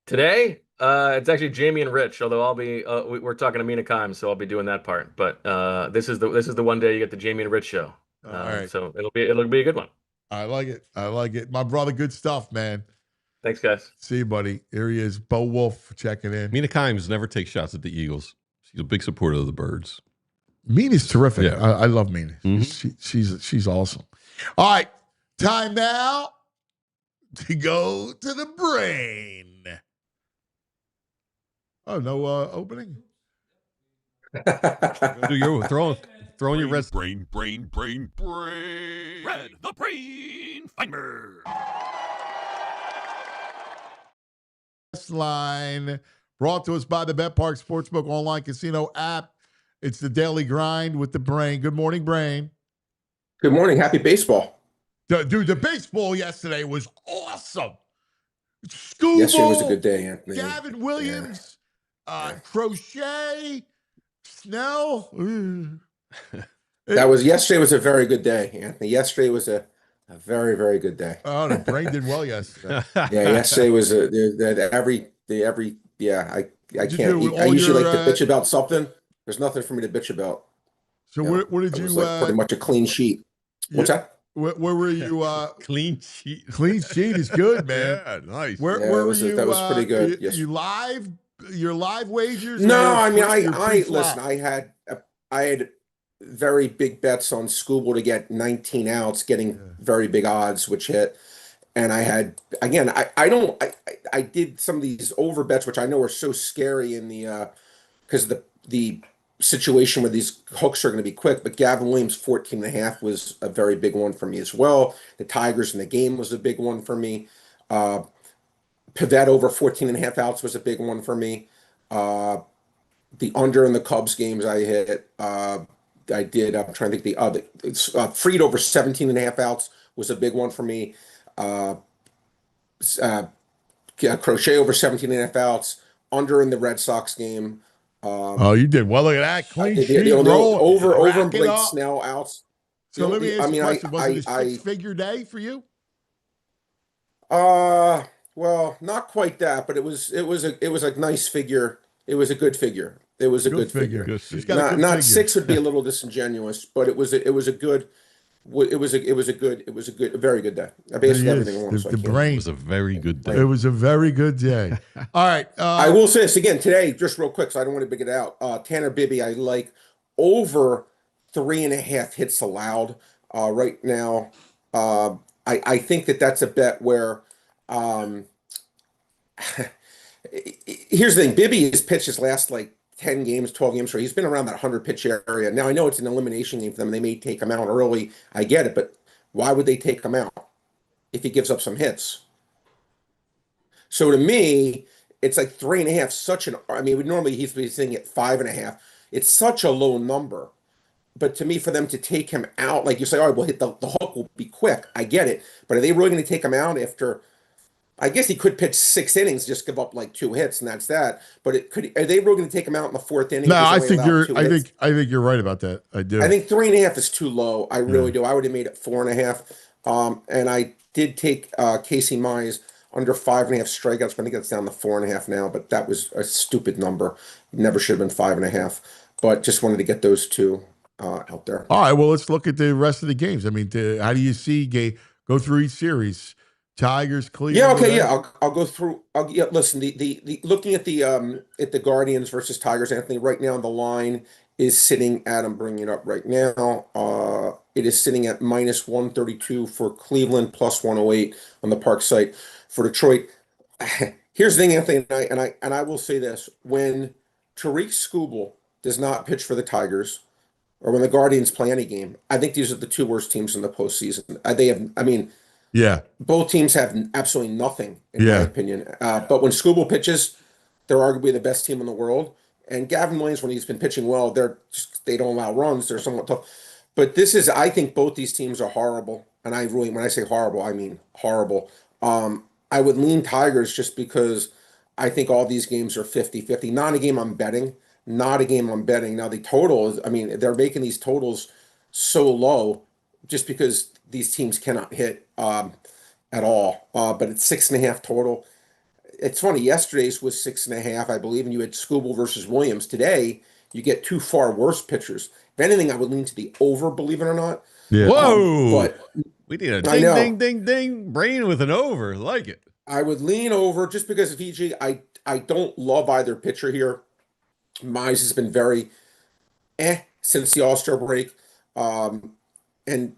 Today, it's actually Jamie and Rich. Although I'll be, we're talking to Mina Kimes, so I'll be doing that part. But this is the one day you get the Jamie and Rich show. All right. So it'll be a good one. I like it. My brother, good stuff, man. Thanks, guys. See you, buddy. Here he is, Bo Wulf checking in. Mina Kimes never takes shots at the Eagles. She's a big supporter of the Birds. Mina's terrific. Yeah. I love Mina. Mm-hmm. She's awesome. All right, time now to go to the brain. Oh, no opening? Do your throwing your red Brain. Red, the brain finder. Line brought to us by the Bet Park Sportsbook online casino app. It's the Daily Grind with the Brain. Good morning, Brain. Good morning. Happy baseball. Dude, the baseball yesterday was awesome. School Yesterday was a ball, good day, Anthony. Gavin Williams, Crochet, Snell. Yesterday was a very good day, Anthony. Yesterday was a very, very good day. Oh, the Brain did well yesterday. Yeah, yesterday was I can't. I usually like to bitch about something. There's nothing for me to bitch about. So what did you? It was like pretty much a clean sheet. What's that? Where were you? clean sheet. Clean sheet is good, man. Yeah, nice. Where were you? That was pretty good. You live? Your live wagers? No, I mean, I listen. I had very big bets on Scooble to get 19 outs, getting very big odds, which hit. And I had, again, I did some of these over bets, which I know are so scary in the, because the situation where these hooks are going to be quick, but Gavin Williams 14.5 was a very big one for me as well. The Tigers in the game was a big one for me. Pivette over 14.5 outs was a big one for me. The under in the Cubs games I hit. I did. I'm trying to think the other. Freed over 17.5 outs was a big one for me. Crochet over 17.5 outs. Under in the Red Sox game. You did well. Look at that clean sheet roll. Over Blake Snell outs. So let me ask you a question. Was it a six-figure day for you? Well, not quite that, but it was a nice figure. It was a good figure. It was a good figure. Not six would be a little disingenuous, but it was a very good day. I basically everything won. The brain was a very good day. It was a very good day. All right. I will say this again today, just real quick, so I don't want to big it out. Tanner Bibby, I like over 3.5 hits allowed right now. I think that's a bet where. Here's the thing. Bibby has pitched his last 10 games, 12 games, so he's been around that 100 pitch area. Now I know it's an elimination game for them. They may take him out early. I get it, but why would they take him out if he gives up some hits? So to me, it's like 3.5. Normally he's sitting at 5.5. It's such a low number. But to me, for them to take him out, like you say, all right, we'll hit the hook will be quick. I get it. But are they really going to take him out after? I guess he could pitch 6 innings, just give up 2 hits, and that's that. But are they really going to take him out in the 4th inning? No, I think you're right about that. I do. I think 3.5 is too low. I really do. I would have made it 4.5. And I did take Casey Mize under 5.5 strikeouts. But I think it's down to 4.5 now. But that was a stupid number. Never should have been 5.5. But just wanted to get those two out there. All right. Well, let's look at the rest of the games. I mean, how do you see go through each series? Tigers, Cleveland. Yeah, okay, yeah. I'll go through. Listen, the looking at the Guardians versus Tigers, Anthony. Right now, the line is sitting at. I'm bringing it up right now. It is sitting at -132 for Cleveland, +108 on the Park site for Detroit. Here's the thing, Anthony, and I will say this: when Tariq Skubal does not pitch for the Tigers, or when the Guardians play any game, I think these are the 2 worst teams in the postseason. Yeah. Both teams have absolutely nothing, in my opinion. But when Skubal pitches, they're arguably the best team in the world. And Gavin Williams, when he's been pitching well, they don't allow runs. They're somewhat tough. But I think both these teams are horrible. And when I say horrible, I mean horrible. I would lean Tigers just because I think all these games are 50-50. Not a game I'm betting. Now the total is, they're making these totals so low just because these teams cannot hit at all. But it's 6.5 total. It's funny. Yesterday's was 6.5, I believe, and you had Skubal versus Williams. Today, you get 2 far worse pitchers. If anything, I would lean to the over, believe it or not. Yeah. Whoa! But we need a ding, ding, ding, ding brain with an over. Like it. I would lean over just because of VG. I don't love either pitcher here. Mize has been very since the All-Star break. And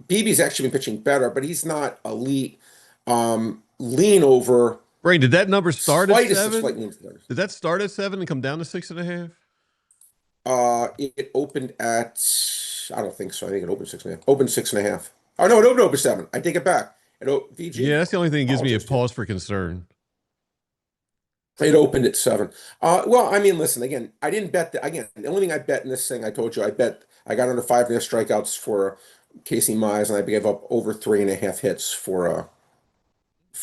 BB's actually been pitching better, but he's not elite. Lean over. Brain, did that number start at 7? Did that start at 7 and come down to 6.5? It opened at, I don't think so. I think it opened 6.5. Opened 6.5. Oh no, it opened over 7. I take it back. VG. Yeah, that's the only thing that gives me a pause for concern. It opened at 7. Well, I mean, listen, again, I didn't bet again, the only thing I bet in this thing, I told you, I got under 5.5 strikeouts for Casey Mize, and I gave up over 3.5 hits for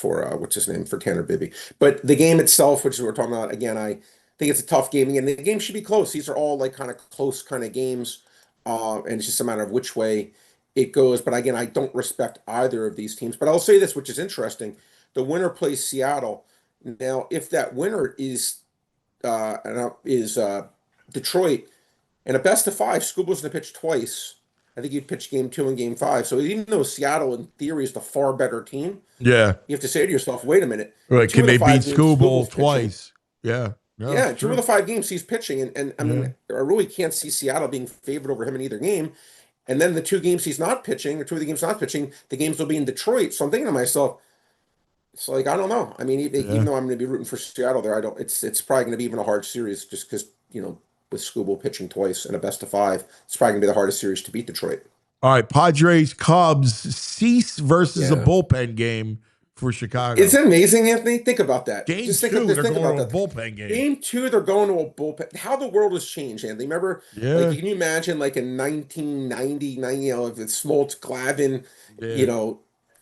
what's his name, for Tanner Bibby. But the game itself, which we're talking about, again, I think it's a tough game, and the game should be close. These are all like kind of close kind of games, and it's just a matter of which way it goes. But again, I don't respect either of these teams. But I'll say this, which is interesting: the winner plays Seattle. Now, if that winner is Detroit, in a best of 5, Scooble's going to pitch twice. I think he'd pitch game 2 and game 5. So even though Seattle, in theory, is the far better team, you have to say to yourself, wait a minute. Right, can they beat Scooble twice? Yeah. No, yeah, 2 of the 5 games he's pitching. And I mean, I really can't see Seattle being favored over him in either game. And then the 2 games he's not pitching, or 2 of the games not pitching, the games will be in Detroit. So I'm thinking to myself, it's like, I don't know. I mean, even though I'm going to be rooting for Seattle there, it's probably going to be even a hard series just because, with Scooble pitching twice in a best of 5, it's probably going to be the hardest series to beat Detroit. All right, Padres, Cubs, Cease versus a bullpen game for Chicago. It's amazing, Anthony. Think about that. Game 2, they're going to a bullpen game. Game 2, they're going to a bullpen. How the world has changed, Anthony. Remember, can you imagine like in 1990, if it's Smoltz, Glavine,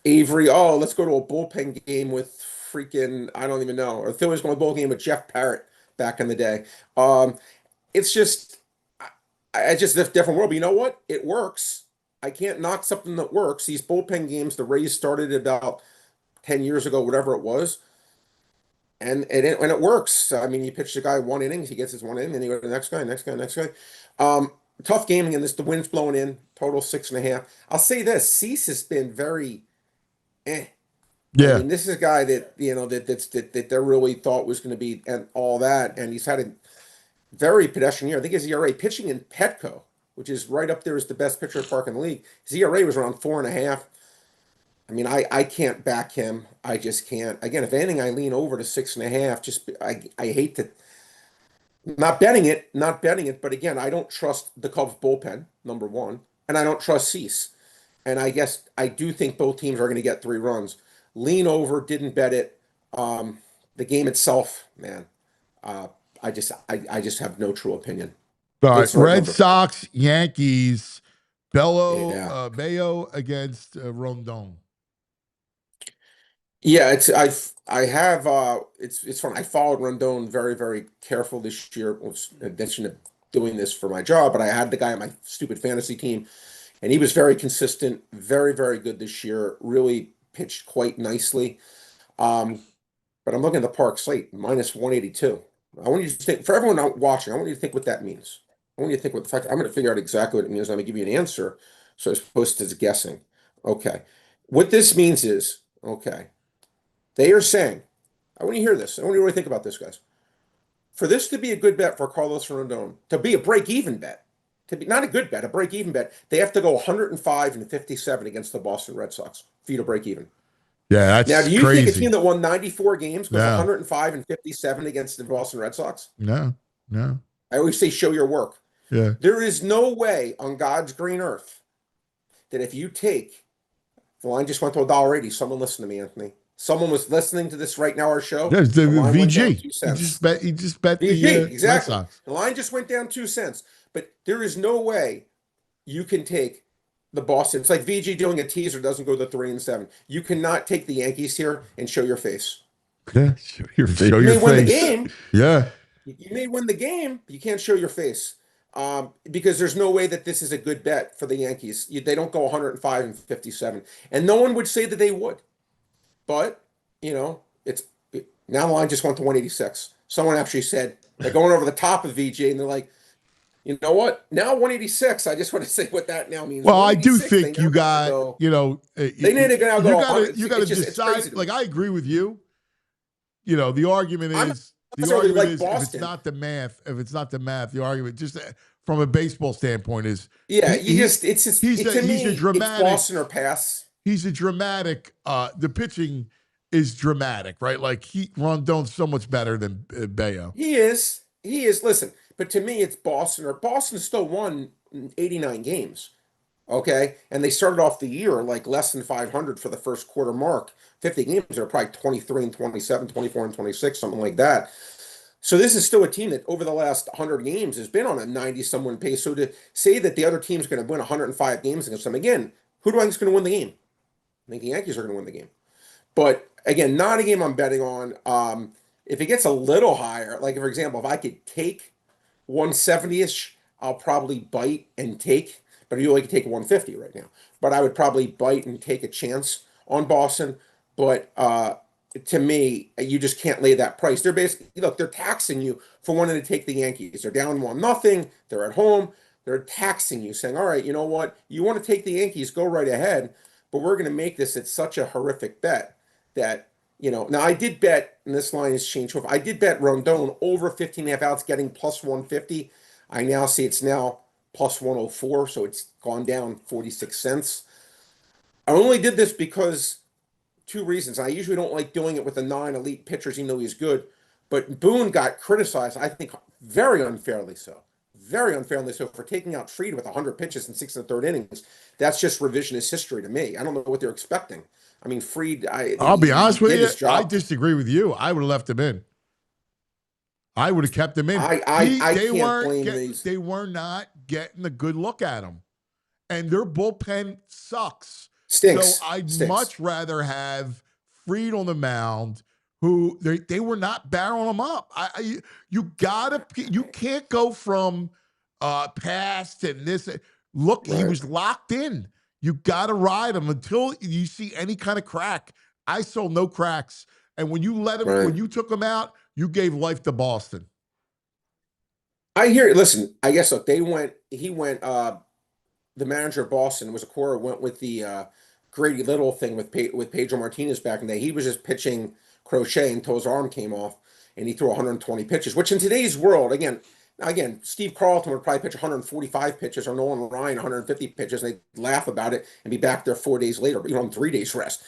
Avery, let's go to a bullpen game with freaking, I don't even know. Or Phillies going to a bullpen game with Jeff Parrott back in the day. It's just, it's just a different world. But you know what? It works. I can't knock something that works. These bullpen games, the Rays started about 10 years ago, whatever it was. And it works. I mean, you pitch the guy 1 inning, he gets his 1 inning, and you go to the next guy. Tough game again. The wind's blowing in, total 6.5. I'll say this, Cease has been very Yeah. I mean, this is a guy that, that they really thought was going to be and all that. And he's had a very pedestrian year. I think his ERA pitching in Petco, which is right up there as the best pitcher park in the league. His ERA was around 4.5. I mean, I can't back him. I just can't. Again, if anything, I lean over to 6.5. I hate to not betting it. But again, I don't trust the Cubs bullpen, number 1, and I don't trust Cease. And I guess I do think both teams are going to get 3 runs. Lean over, didn't bet it. The game itself, man, I just have no true opinion. All right, Red Sox, Yankees, Bayo against Rondon. Yeah, it's fun. I followed Rondon very, very careful this year. In addition to doing this for my job, but I had the guy on my stupid fantasy team, and he was very consistent, very, very good this year. Really pitched quite nicely. But I'm looking at the park slate, -182. I want you to think, for everyone out watching, I want you to think what that means. I want you to think what the fact, I'm going to figure out exactly what it means. I'm going to give you an answer. So as opposed to guessing. Okay. What this means is, they are saying, I want you to hear this. I want you to really think about this, guys. For this to be a good bet for Carlos Rondon, to be a break-even bet, to be not a good bet, a break-even bet, they have to go 105 and 57 against the Boston Red Sox for you to break even. Yeah, that's now. Do you crazy. think a team that won 94 games goes 105 and 57 against the Boston Red Sox? No. I always say, show your work. Yeah. There is no way on God's green earth that if you take, the line just went to $1.80. Someone listen to me, Anthony. Someone was listening to this right now, our show. Yeah, the VG. He just bet VG, the exactly. Red Sox. The line just went down 2 cents. But there is no way you can take the Boston. It's like VG doing a teaser doesn't go to 3 and 7. You cannot take the Yankees here and show your face. Yeah, show your face. You may win the game. Yeah. You may win the game, but you can't show your face. Because there's no way that this is a good bet for the Yankees. They don't go 105 and 57. And no one would say that they would. But, now the line just went to 186. Someone actually said, they're going over the top of VJ, and they're like, you know what? Now 186. I just want to say what that now means. Well, I do think you got, they need to now go. You got to decide. Like, I agree with you. the argument I'm is not necessarily like if it's Boston. not the math, the argument just from a baseball standpoint is Yeah, he's to me, a dramatic. it's Boston or pass. He's a dramatic. The pitching is dramatic, right? Like Rondon's so much better than Bayo. He is. Listen, but to me, it's Boston or Boston still won 89 games. Okay, and they started off the year like less than 500 for the first quarter mark. 50 games, they're probably 23 and 27, 24 and 26, something like that. So this is still a team that over the last 100 games has been on a 90-some pace. So to say that the other team's going to win 105 games against them, again, who do I think is going to win the game? I think the Yankees are going to win the game. But again, not a game I'm betting on. If it gets a little higher, like for example, if I could take 170-ish, I'll probably bite and take. But you only can take 150 right now. But I would probably bite and take a chance on Boston. But to me, you just can't lay that price. They're basically, they're taxing you for wanting to take the Yankees. They're down 1-0. They're at home. They're taxing you, saying, all right, you know what? You want to take the Yankees, go right ahead. But we're going to make this at such a horrific bet that, now I did bet, and this line has changed. I did bet Rondon over 15.5 outs getting plus 150. I now see it's now plus 104, so it's gone down 46 cents. I only did this because two reasons. I usually don't like doing it with the non-elite pitchers, even though he's good. But Boone got criticized, I think, very unfairly so. Very unfairly so for taking out Fried with 100 pitches in 6 and 3rd innings. That's just revisionist history to me. I don't know what they're expecting. I mean, Fried, I'll be honest with you, I disagree with you. I would have left him in. I would have kept him in. I can't blame these. They were not getting a good look at him. And their bullpen sucks. Stinks. So I'd much rather have Fried on the mound, who they were not barreling him up. You can't go from past and this. Look, right. He was locked in. You got to ride him until you see any kind of crack. I saw no cracks. And when you let him, when you took him out, you gave life to Boston. I hear it. Listen, I guess look, he went, the manager of Boston was Cora, went with the Grady Little thing with Pedro Martinez back in the day. He was just pitching crochet until his arm came off, and he threw 120 pitches, which in today's world, again, Steve Carlton would probably pitch 145 pitches or Nolan Ryan 150 pitches, and they'd laugh about it and be back there 4 days later, on 3 days rest.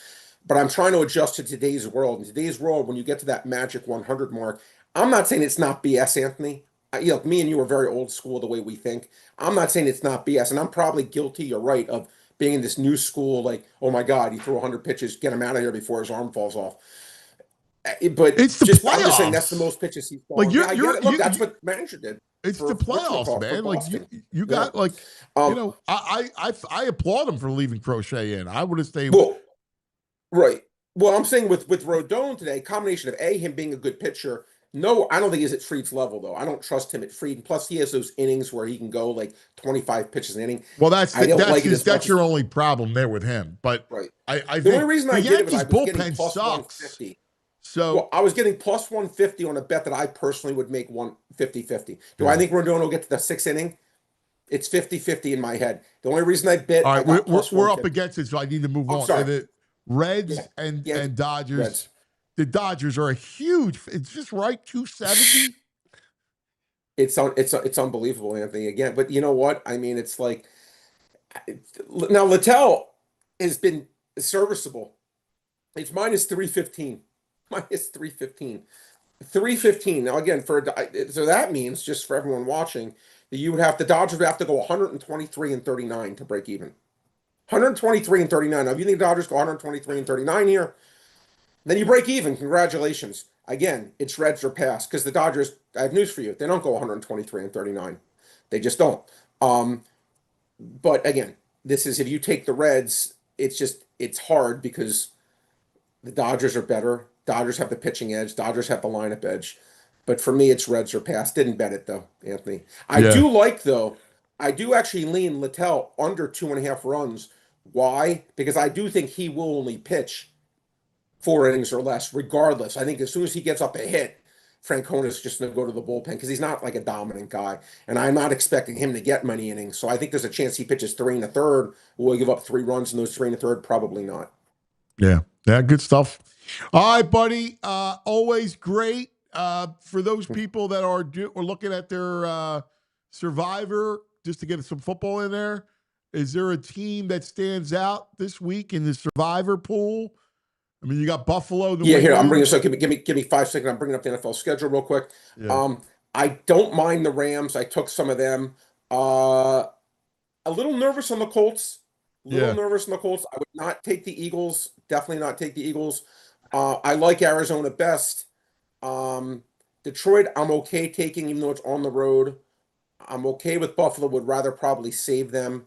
But I'm trying to adjust to today's world. In today's world, when you get to that magic 100 mark, I'm not saying it's not BS, Anthony. Me and you are very old school the way we think. I'm not saying it's not BS, and I'm probably guilty, you're right, of being in this new school, like, oh my God, he threw 100 pitches, get him out of here before his arm falls off. But it's the playoffs. I'm just saying that's the most pitches he's thrown. Look, that's what manager did. It's the playoffs, man. Like you got I applaud him for leaving Crochet in. I would have stayed. Well, right. Well, I'm saying with Rodon today, combination of him being a good pitcher. No, I don't think he's at Fried's level though. I don't trust him at Fried. Plus, he has those innings where he can go like 25 pitches an inning. Well, that's your only problem there with him. But right. I the think only reason I did it was I was bullpen getting plus sucks. 150. So I was getting plus 150 on a bet that I personally would make 150-50. Do I think Rodon will get to the 6th inning? It's 50-50 in my head. The only reason I bet. All right, we're up against it, so I need to move on. Sorry. The Reds and Dodgers. Reds. The Dodgers are a huge. It's just right 270. It's unbelievable, Anthony. Again, but you know what? I mean, it's like now Littell has been serviceable. It's minus 315. Minus 315. 315. Now again, so that means, just for everyone watching, that the Dodgers would have to go 123 and 39 to break even. 123 and 39. Now, if you think the Dodgers go 123 and 39 here, then you break even. Congratulations. Again, it's Reds or pass, because the Dodgers, I have news for you, they don't go 123 and 39. They just don't. But again, this is, if you take the Reds, it's hard because the Dodgers are better. Dodgers have the pitching edge. Dodgers have the lineup edge. But for me, it's Reds or pass. Didn't bet it, though, Anthony. I do actually lean Littell under 2.5 runs. Why? Because I do think he will only pitch 4 innings or less, regardless. I think as soon as he gets up a hit, Francona's just going to go to the bullpen because he's not like a dominant guy. And I'm not expecting him to get many innings. So I think there's a chance he pitches 3 1/3. Will he give up 3 runs in those 3 1/3? Probably not. Yeah. Yeah, good stuff. All right, buddy. Always great. For those people that are looking at their Survivor just to get some football in there, is there a team that stands out this week in the Survivor pool? I mean, you got Buffalo. Here I'm bringing. So give me 5 seconds. I'm bringing up the NFL schedule real quick. Yeah. I don't mind the Rams. I took some of them. A little nervous on the Colts. I would not take the Eagles. Definitely not take the Eagles. I like Arizona best. Detroit, I'm okay taking, even though it's on the road. I'm okay with Buffalo. Would rather probably save them.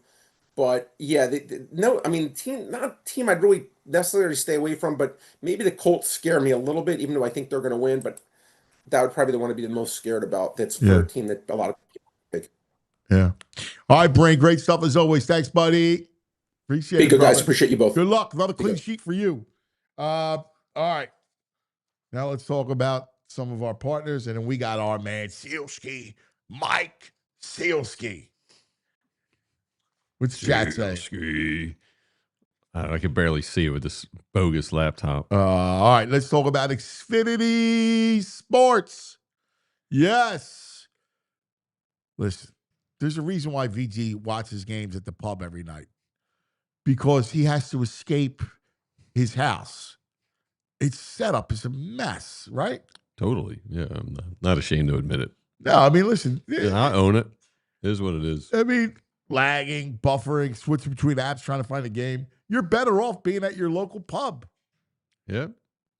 But yeah, not a team I'd really necessarily stay away from. But maybe the Colts scare me a little bit, even though I think they're going to win. But that would probably be the one to be the most scared about. That's for a team that a lot of people pick. Yeah. All right, Brain. Great stuff as always. Thanks, buddy. Appreciate it. Good guys. Appreciate you both. Good luck. Another clean sheet for you. All right. Now let's talk about some of our partners, and then we got our man Sielski, Mike Sielski. What's chat say? I can barely see it with this bogus laptop. All right, let's talk about Xfinity Sports. Yes. Listen, there's a reason why VG watches games at the pub every night. Because he has to escape his house. Its setup is a mess, right? Totally. Yeah, I'm not ashamed to admit it. No, I mean, listen. Yeah, I own it. It is what it is. I mean, lagging, buffering, switching between apps, trying to find a game. You're better off being at your local pub. Yeah.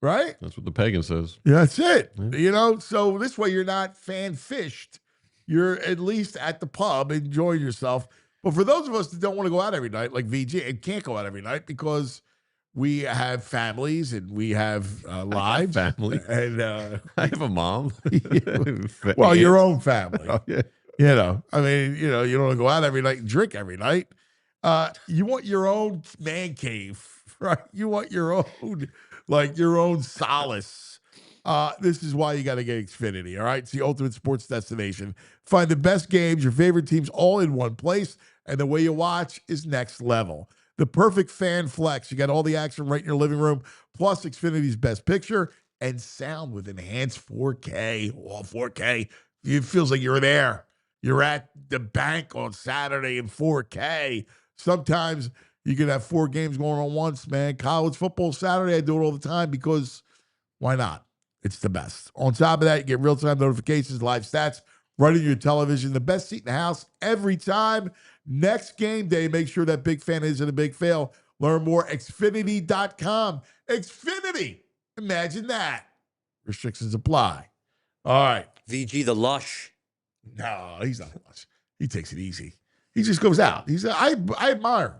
Right? That's what the pagan says. Yeah, that's it. Yeah. So this way you're not fan-fished. You're at least at the pub enjoying yourself. But for those of us that don't want to go out every night, like VG, and can't go out every night because we have families and we have lives. Family. And I have a mom. Well, your own family. Oh, yeah. You don't want to go out every night and drink every night. You want your own man cave, right? You want your own solace. This is why you got to get Xfinity, all right? It's the ultimate sports destination. Find the best games, your favorite teams, all in one place, and the way you watch is next level. The perfect fan flex. You got all the action right in your living room, plus Xfinity's best picture and sound with enhanced 4K. Oh, 4K. It feels like you're there. You're at the bank on Saturday in 4K. Sometimes you can have 4 games going on once, man. College football Saturday, I do it all the time because why not? It's the best. On top of that, you get real-time notifications, live stats, right on your television. The best seat in the house every time. Next game day, make sure that big fan isn't a big fail. Learn more, Xfinity.com. Xfinity. Imagine that. Restrictions apply. All right. VG the Lush. No, he's not lush. He takes it easy. He just goes out. I admire him.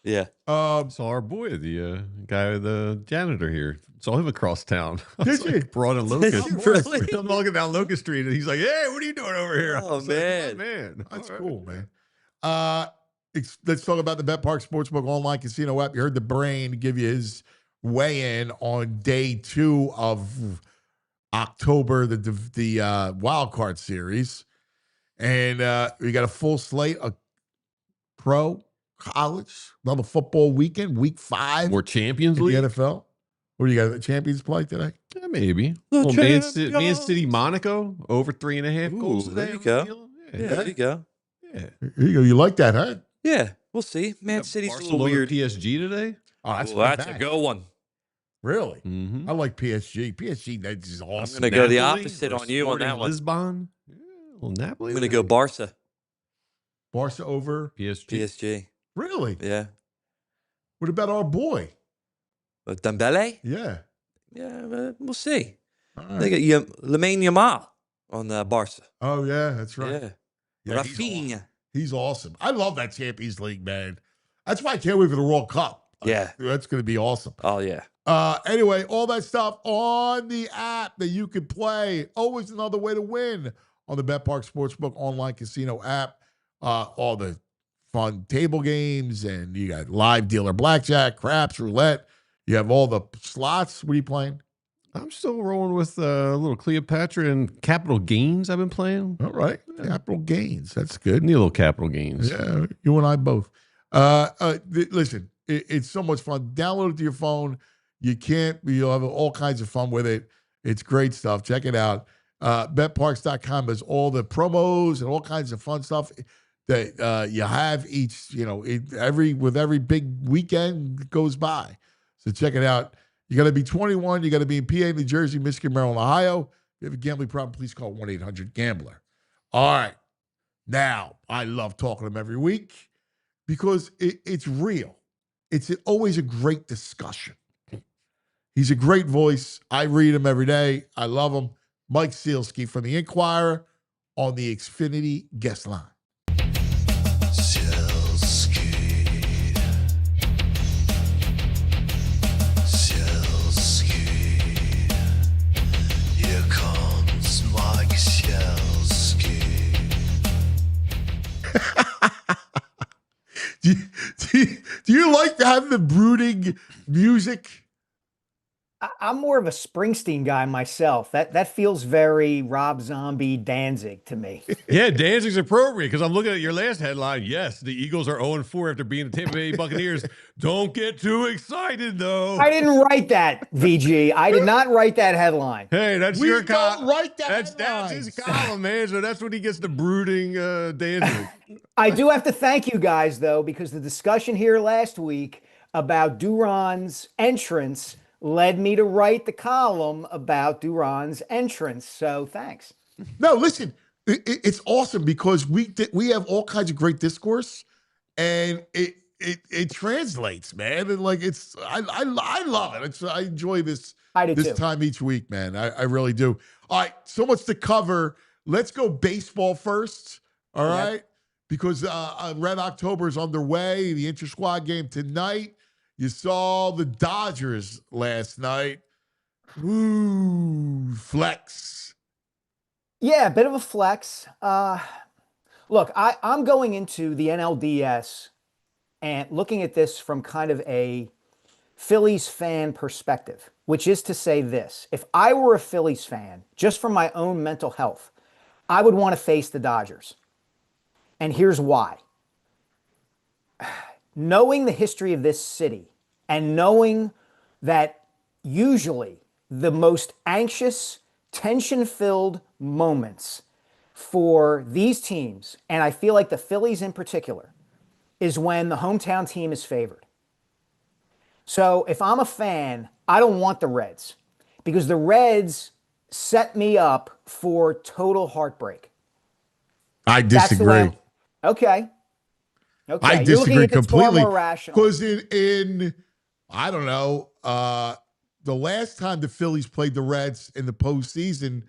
Yeah. Saw our boy, the guy, the janitor here. Saw him across town. Did you? Brought in Locust. Really? I'm walking down Locust Street, and he's like, "Hey, what are you doing over here?" Oh, man. Man, That's cool, man. Let's talk about the Bet Park Sportsbook online casino app. You heard the brain give you his weigh-in on day 2 of October, the wild card series. And we got a full slate of pro, college, another football weekend, week 5. More Champions in the League. NFL. What do you got? The Champions play today? Yeah, maybe. The Well, Man champions. City, Monaco, over 3.5 goals Ooh, today. there you go. Yeah, There you go. yeah. Here you go. You like that, huh? Yeah, we'll see. Man City's a little Barcelona, weird. PSG today. Oh, that's, Well, that's a fantastic. good one. Really? Mm-hmm. I like PSG. PSG, that's just I'm awesome. going to go the opposite on you on Sporting that one. Lisbon. Yeah, well, Napoli. I'm going to go Barca. Barca over. PSG. PSG. Really? Yeah. What about our boy? Dembele? Yeah. Yeah, we'll see. All They right. got Lamine Yamal on Barca. Oh, yeah, that's right. Yeah. Yeah, he's awesome. Rafinha. He's awesome. I love that Champions League, man. That's why I can't wait for the World Cup. Yeah. That's going to be awesome. Oh, yeah. Anyway, all that stuff on the app that you could play. Always another way to win on the Bet Park Sportsbook online casino app. All the fun table games, and you got live dealer blackjack, craps, roulette. You have all the slots. What are you playing? I'm still rolling with a little Cleopatra and Capital Gains I've been playing. All right. Capital gains. That's good. Need a little Capital Gains. Yeah, you and I both. Listen, It's so much fun. Download it to your phone. You'll have all kinds of fun with it. It's great stuff. Check it out. betparks.com has all the promos and all kinds of fun stuff that you have with every big weekend that goes by. So check it out. You got to be 21. You got to be in PA, New Jersey, Michigan, Maryland, Ohio. If you have a gambling problem, please call 1-800-GAMBLER. All right. Now, I love talking to him every week because it's real. It's always a great discussion. He's a great voice. I read him every day. I love him. Mike Sielski from the Inquirer on the Xfinity guest line. Sielski. Here comes Mike Sielski. Do you like to have the brooding music? I'm more of a Springsteen guy myself. That feels very Rob Zombie Danzig to me. Yeah, Danzig's appropriate because I'm looking at your last headline. Yes, the Eagles are 0-4 after being the Tampa Bay Buccaneers. Don't get too excited, though. I didn't write that, VG. I did not write that headline. Hey, that's We your don't write that That's his column, man. So that's when he gets the brooding Danzig. I do have to thank you guys, though, because the discussion here last week about Duran's entrance led me to write the column about Duran's entrance. So thanks. No, listen, it's awesome because we have all kinds of great discourse, and it translates, man. And like I love it. I enjoy this. I do this too. time each week, man. I really do. All right, so much to cover. Let's go baseball first. All right, because Red October is underway. The inter-squad game tonight. You saw the Dodgers last night. Ooh, flex. Yeah, a bit of a flex. Look, I'm going into the NLDS and looking at this from kind of a Phillies fan perspective, which is to say this. If I were a Phillies fan, just for my own mental health, I would want to face the Dodgers. And here's why. Knowing the history of this city and knowing that usually the most anxious, tension-filled moments for these teams, and I feel like the Phillies in particular, is when the hometown team is favored. So if I'm a fan, I don't want the Reds because the Reds set me up for total heartbreak. I disagree. Okay. I disagree completely. Because in I don't know, the last time the Phillies played the Reds in the postseason,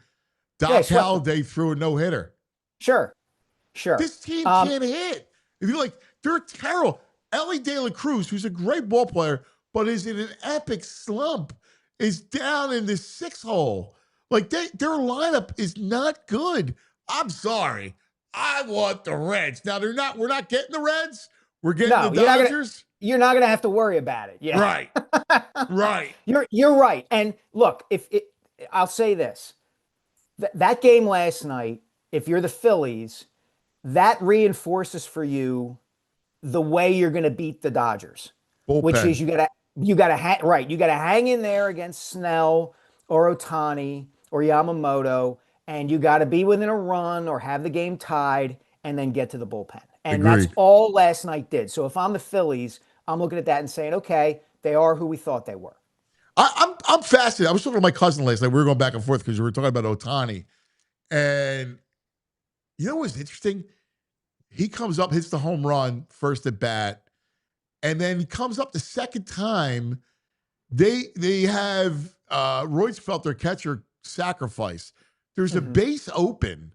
Doc Halladay threw a no-hitter. Sure. This team can't hit. If you're like, they're terrible. Ellie De La Cruz, who's a great ball player, but is in an epic slump, is down in the 6 hole. Like, their lineup is not good. I'm sorry. I want the Reds. Now we're not getting the Reds. We're getting the Dodgers. You're not going to have to worry about it. Yeah. Right. Right. You're right. And look, I'll say this. That game last night, if you're the Phillies, that reinforces for you the way you're going to beat the Dodgers. Bullpen. Which is you got to hang in there against Snell or Ohtani or Yamamoto. And you got to be within a run or have the game tied and then get to the bullpen. And Agreed. That's all last night did. So if I'm the Phillies, I'm looking at that and saying, okay, they are who we thought they were. I'm fascinated. I was talking to my cousin last night. We were going back and forth because we were talking about Ohtani. And you know what's interesting? He comes up, hits the home run first at bat. And then he comes up the second time. They have Royce their catcher sacrifice. There's a base open,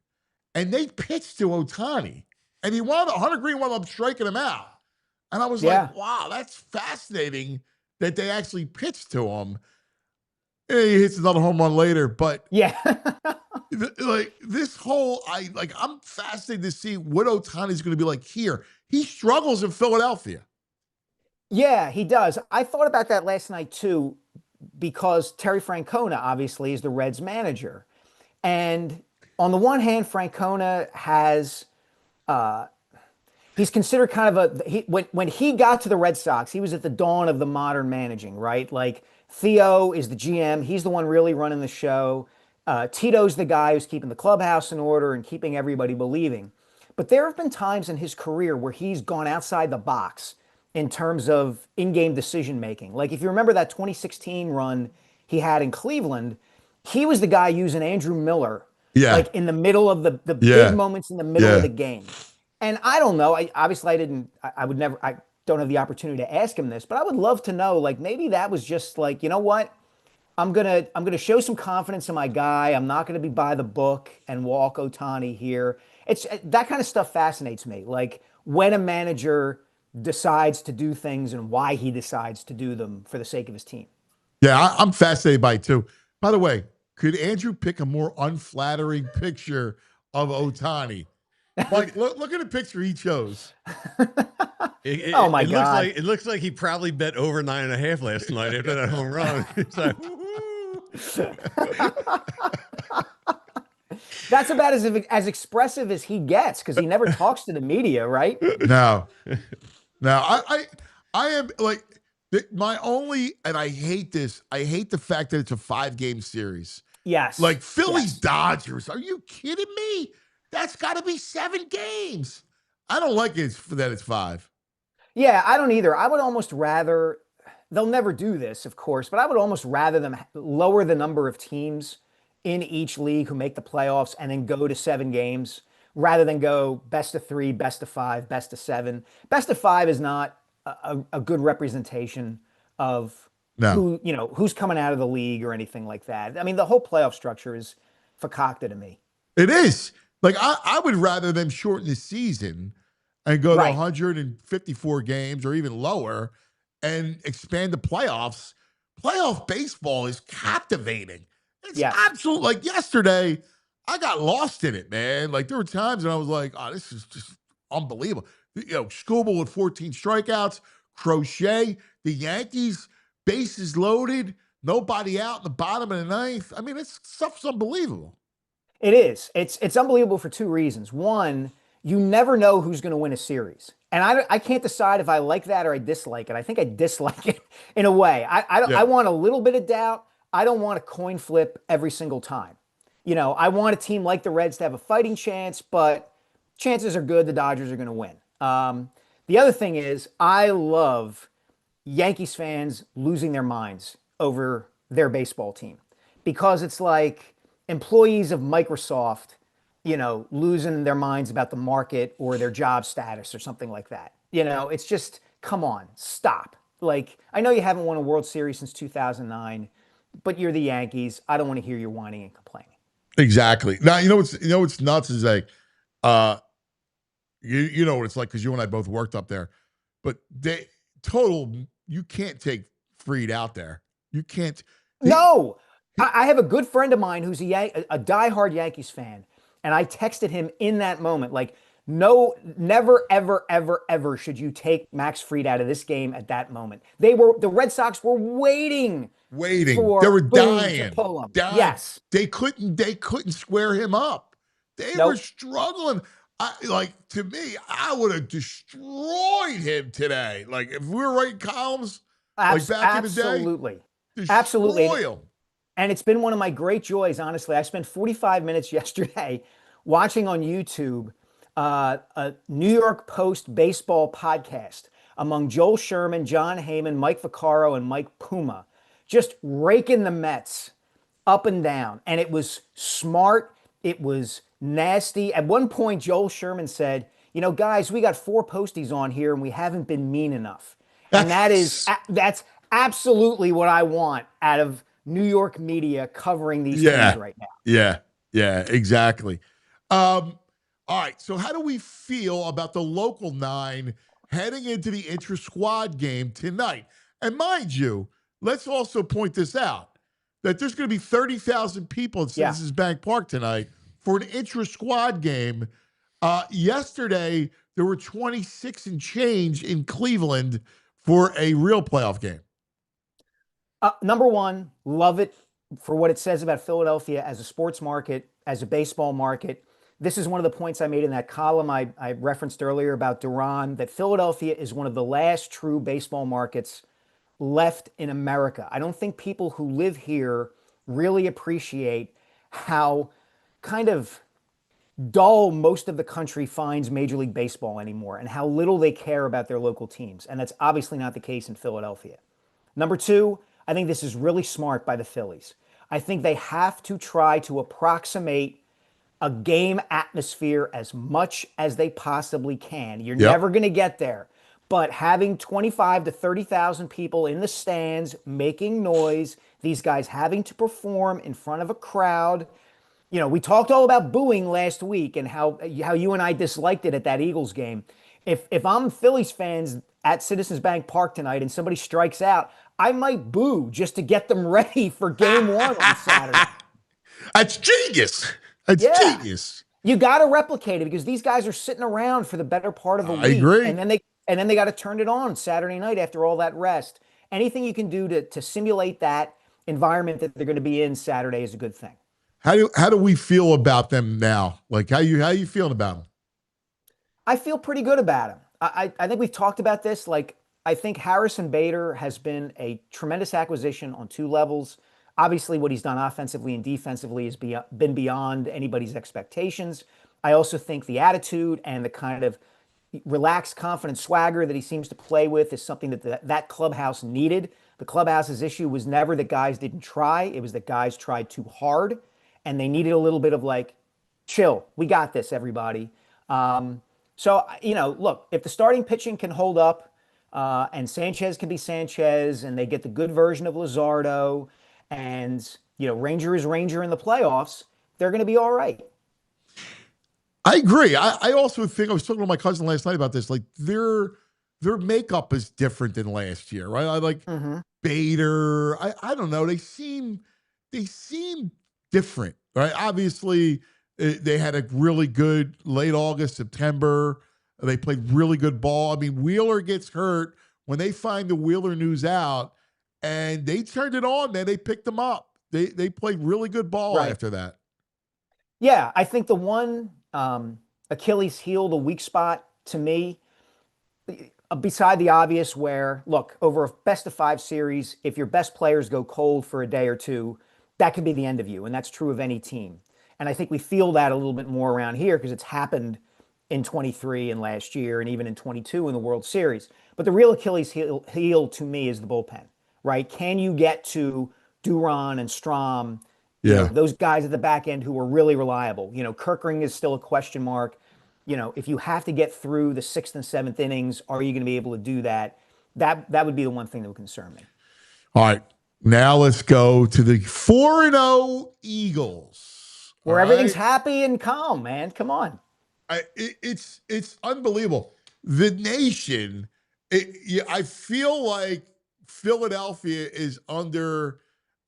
and they pitched to Ohtani, and he wound up 100 Green wound up striking him out. And I was like, wow, that's fascinating that they actually pitched to him. And he hits another home run later, but like this whole, I'm fascinated to see what Ohtani's going to be like here. He struggles in Philadelphia. Yeah, he does. I thought about that last night too, because Terry Francona obviously is the Reds manager. And on the one hand, Francona has He's considered kind of when he got to the Red Sox, he was at the dawn of the modern managing, right? Like Theo is the GM, he's the one really running the show. Tito's the guy who's keeping the clubhouse in order and keeping everybody believing. But there have been times in his career where he's gone outside the box in terms of in-game decision making. Like if you remember that 2016 run he had in Cleveland, he was the guy using Andrew Miller, like in the middle of the big moments in the middle of the game. And I don't know. I would never. I don't have the opportunity to ask him this, but I would love to know. Like maybe that was just like, you know what? I'm gonna show some confidence in my guy. I'm not gonna be by the book and walk Ohtani here. It's that kind of stuff fascinates me. Like when a manager decides to do things and why he decides to do them for the sake of his team. Yeah, I'm fascinated by it too. By the way, could Andrew pick a more unflattering picture of Ohtani? Like, look at the picture he chose. Oh my God! It looks like he probably bet over 9.5 last night after that home run. It's like, that's about as expressive as he gets because he never talks to the media, right? No. I am like my only, and I hate this. I hate the fact that it's a 5-game series. Yes. Like Phillies Dodgers. Are you kidding me? That's got to be 7 games. I don't like it that it's 5. Yeah, I don't either. I would almost rather, they'll never do this, of course, but I would almost rather them lower the number of teams in each league who make the playoffs and then go to 7 games rather than go best of 3, best of 5, best of 7. Best of 5 is not a good representation of who's coming out of the league or anything like that. I mean, the whole playoff structure is fakakta to me. It is. Like, I would rather them shorten the season and go to 154 games or even lower and expand the playoffs. Playoff baseball is captivating. It's absolute. Like yesterday, I got lost in it, man. Like there were times when I was like, oh, this is just unbelievable. You know, Scooble with 14 strikeouts, Crochet, the Yankees, bases loaded, nobody out in the bottom of the 9th. I mean, stuff's unbelievable. It is. It's unbelievable for 2 reasons. One, you never know who's going to win a series. And I can't decide if I like that or I dislike it. I think I dislike it in a way. I want a little bit of doubt. I don't want a coin flip every single time. You know, I want a team like the Reds to have a fighting chance, but chances are good the Dodgers are going to win. The other thing is I love Yankees fans losing their minds over their baseball team because it's like employees of Microsoft, you know, losing their minds about the market or their job status or something like that. You know, it's just, come on, stop. Like, I know you haven't won a World Series since 2009, but you're the Yankees. I don't want to hear your whining and complaining. Exactly. Now, you know what's nuts is like, you know what it's like because you and I both worked up there, but you can't take Fried out there. You can't. No. I have a good friend of mine who's a diehard Yankees fan, and I texted him in that moment, like, no, never, ever, ever, ever should you take Max Fried out of this game at that moment. The Red Sox were waiting. They were dying. To pull him. Yes. They couldn't square him up. They were struggling. To me, I would have destroyed him today. Like, if we were writing columns like back in the day. Absolutely. And it's been one of my great joys, honestly. I spent 45 minutes yesterday watching on YouTube a New York Post baseball podcast among Joel Sherman, John Heyman, Mike Vaccaro, and Mike Puma, just raking the Mets up and down. And it was smart. It was nasty. At one point, Joel Sherman said, you know, guys, we got 4 posties on here and we haven't been mean enough. And that's absolutely what I want out of New York media covering these things right now. Yeah, exactly. All right, so how do we feel about the local 9 heading into the intra-squad game tonight? And mind you, let's also point this out, that there's going to be 30,000 people at Citizens Bank Park tonight for an intra-squad game. Yesterday, there were 26 and change in Cleveland for a real playoff game. Number one, love it for what it says about Philadelphia as a sports market, as a baseball market. this is one of the points I made in that column I referenced earlier about Duran, that Philadelphia is one of the last true baseball markets left in America. I don't think people who live here really appreciate how kind of dull most of the country finds Major League Baseball anymore, and how little they care about their local teams. And that's obviously not the case in Philadelphia. Number two, I think this is really smart by the Phillies. I think they have to try to approximate a game atmosphere as much as they possibly can. You're never going to get there, but having 25 to 30,000 people in the stands making noise, these guys having to perform in front of a crowd. You know, we talked all about booing last week and how you and I disliked it at that Eagles game. If I'm Phillies fans at Citizens Bank Park tonight and somebody strikes out, I might boo just to get them ready for game one on Saturday. That's genius. That's genius. You got to replicate it, because these guys are sitting around for the better part of the week. I agree. And then they got to turn it on Saturday night after all that rest. Anything you can do to simulate that environment that they're going to be in Saturday is a good thing. How do we feel about them now? Like, how you feeling about them? I feel pretty good about them. I think we've talked about this. Like, I think Harrison Bader has been a tremendous acquisition on two levels. Obviously, what he's done offensively and defensively has been beyond anybody's expectations. I also think the attitude and the kind of relaxed, confident swagger that he seems to play with is something that clubhouse needed. The clubhouse's issue was never that guys didn't try. It was that guys tried too hard, and they needed a little bit of like, chill. We got this, everybody. So, you know, look, if the starting pitching can hold up and Sanchez can be Sanchez and they get the good version of Luzardo and, you know, Ranger is Ranger in the playoffs, they're going to be all right. I agree. I also think, I was talking to my cousin last night about this, like their makeup is different than last year, right? I like Bader. I don't know. They seem different, right? Obviously, they had a really good late August, September. They played really good ball. I mean, Wheeler gets hurt. When they find the Wheeler news out, and they turned it on, man, they picked them up. They played really good ball after that. Yeah, I think the one Achilles heel, the weak spot to me, beside the obvious where, look, over a best-of-5 series, if your best players go cold for a day or two, that could be the end of you, and that's true of any team. And I think we feel that a little bit more around here because it's happened in 23 and last year and even in 22 in the World Series. But the real Achilles heel to me is the bullpen, right? Can you get to Duran and Strom, you know, those guys at the back end who are really reliable? You know, Kirkring is still a question mark. You know, if you have to get through the 6th and 7th innings, are you going to be able to do that? That would be the one thing that would concern me. All right. Now let's go to the 4-0 Eagles. Where everything's happy and calm, man. Come on. It's unbelievable. The nation, I feel like Philadelphia is under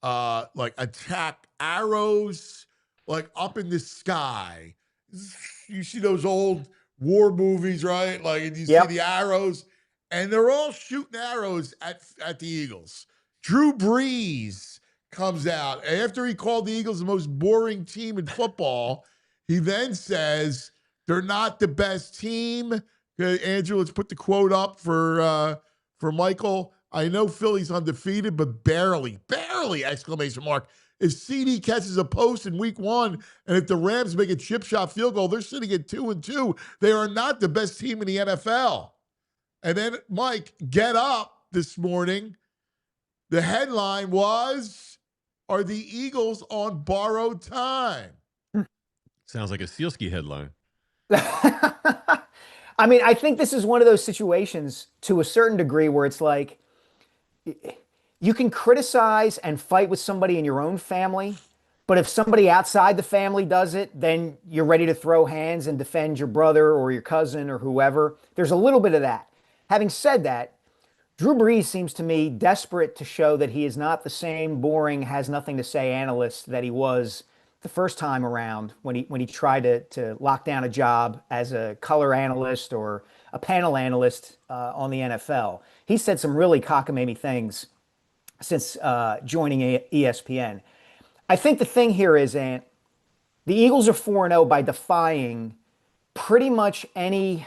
like attack, arrows like up in the sky. You see those old war movies, right? Like, and you see the arrows, and they're all shooting arrows at the Eagles. Drew Brees comes out after he called the Eagles the most boring team in football. He then says they're not the best team. Okay, Andrew, let's put the quote up for Michael. I know Philly's undefeated, but barely, exclamation mark. If CD catches a post in week 1, and if the Rams make a chip shot field goal, they're sitting at 2-2. They are not the best team in the NFL. And then, Mike, Get Up this morning. The headline was, are the Eagles on borrowed time? Sounds like a Sielski headline. I mean, I think this is one of those situations to a certain degree where it's like, you can criticize and fight with somebody in your own family, but if somebody outside the family does it, then you're ready to throw hands and defend your brother or your cousin or whoever. There's a little bit of that. Having said that, Drew Brees seems to me desperate to show that he is not the same boring, has nothing to say analyst that he was the first time around when he tried to lock down a job as a color analyst or a panel analyst on the NFL. He said some really cockamamie things since joining ESPN. I think the thing here is, Ant, the Eagles are 4-0 by defying pretty much any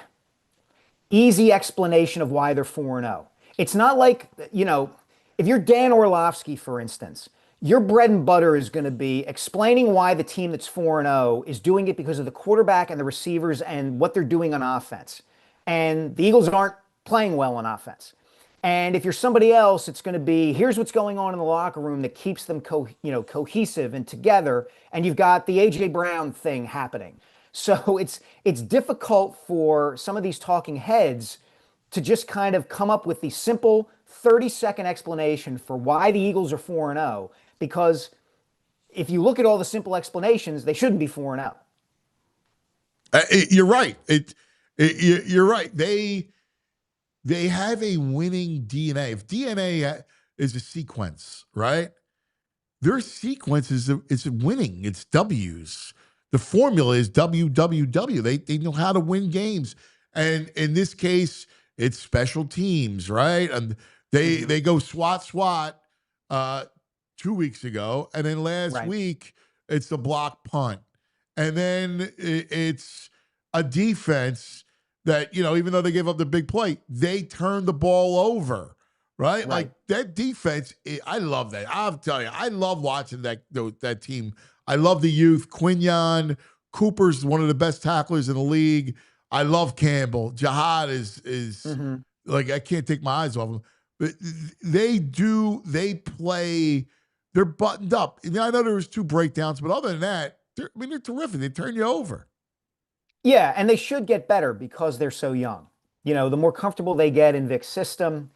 easy explanation of why they're 4-0. It's not like, if you're Dan Orlovsky, for instance, your bread and butter is going to be explaining why the team that's 4-0 is doing it because of the quarterback and the receivers and what they're doing on offense. And the Eagles aren't playing well on offense. And if you're somebody else, it's going to be, here's what's going on in the locker room that keeps them cohesive and together. And you've got the A.J. Brown thing happening. So it's difficult for some of these talking heads to just kind of come up with the simple 30-second explanation for why the Eagles are 4-0, because if you look at all the simple explanations, they shouldn't be 4-0. You're right. You're right. They have a winning DNA. If DNA is a sequence, right? Their sequence is winning. It's W's. The formula is WWW. They know how to win games. And in this case, it's special teams, right? And they go SWAT 2 weeks ago. And then last week, it's the block punt. And then it's a defense that, even though they gave up the big play, they turned the ball over, right? Like that defense, I love that. I'll tell you, I love watching that team. I love the youth. Quinyon, Cooper's one of the best tacklers in the league. I love Campbell. Jihad is like, I can't take my eyes off him. But they play, they're buttoned up. I know there was 2 breakdowns, but other than that, they're terrific. They turn you over. Yeah, and they should get better because they're so young. The more comfortable they get in Vic's system.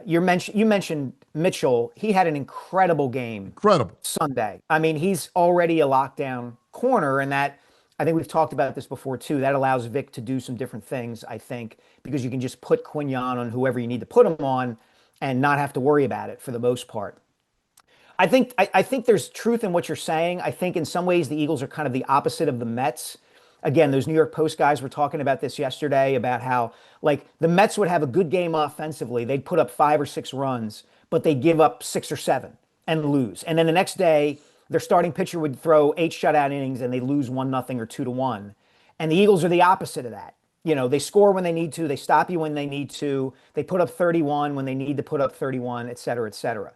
You mentioned Mitchell. He had an incredible game. Incredible. Sunday. I mean, he's already a lockdown corner, and that, I think we've talked about this before too, that allows Vic to do some different things, I think, because you can just put Quinyon on whoever you need to put him on and not have to worry about it for the most part. I think there's truth in what you're saying. I think in some ways the Eagles are kind of the opposite of the Mets. Again, those New York Post guys were talking about this yesterday, about how, like, the Mets would have a good game offensively. They'd put up 5 or 6 runs, but they'd give up 6 or 7 and lose. And then the next day, their starting pitcher would throw 8 shutout innings and they lose 1-0 or 2-1. And the Eagles are the opposite of that. They score when they need to. They stop you when they need to. They put up 31 when they need to put up 31, et cetera, et cetera.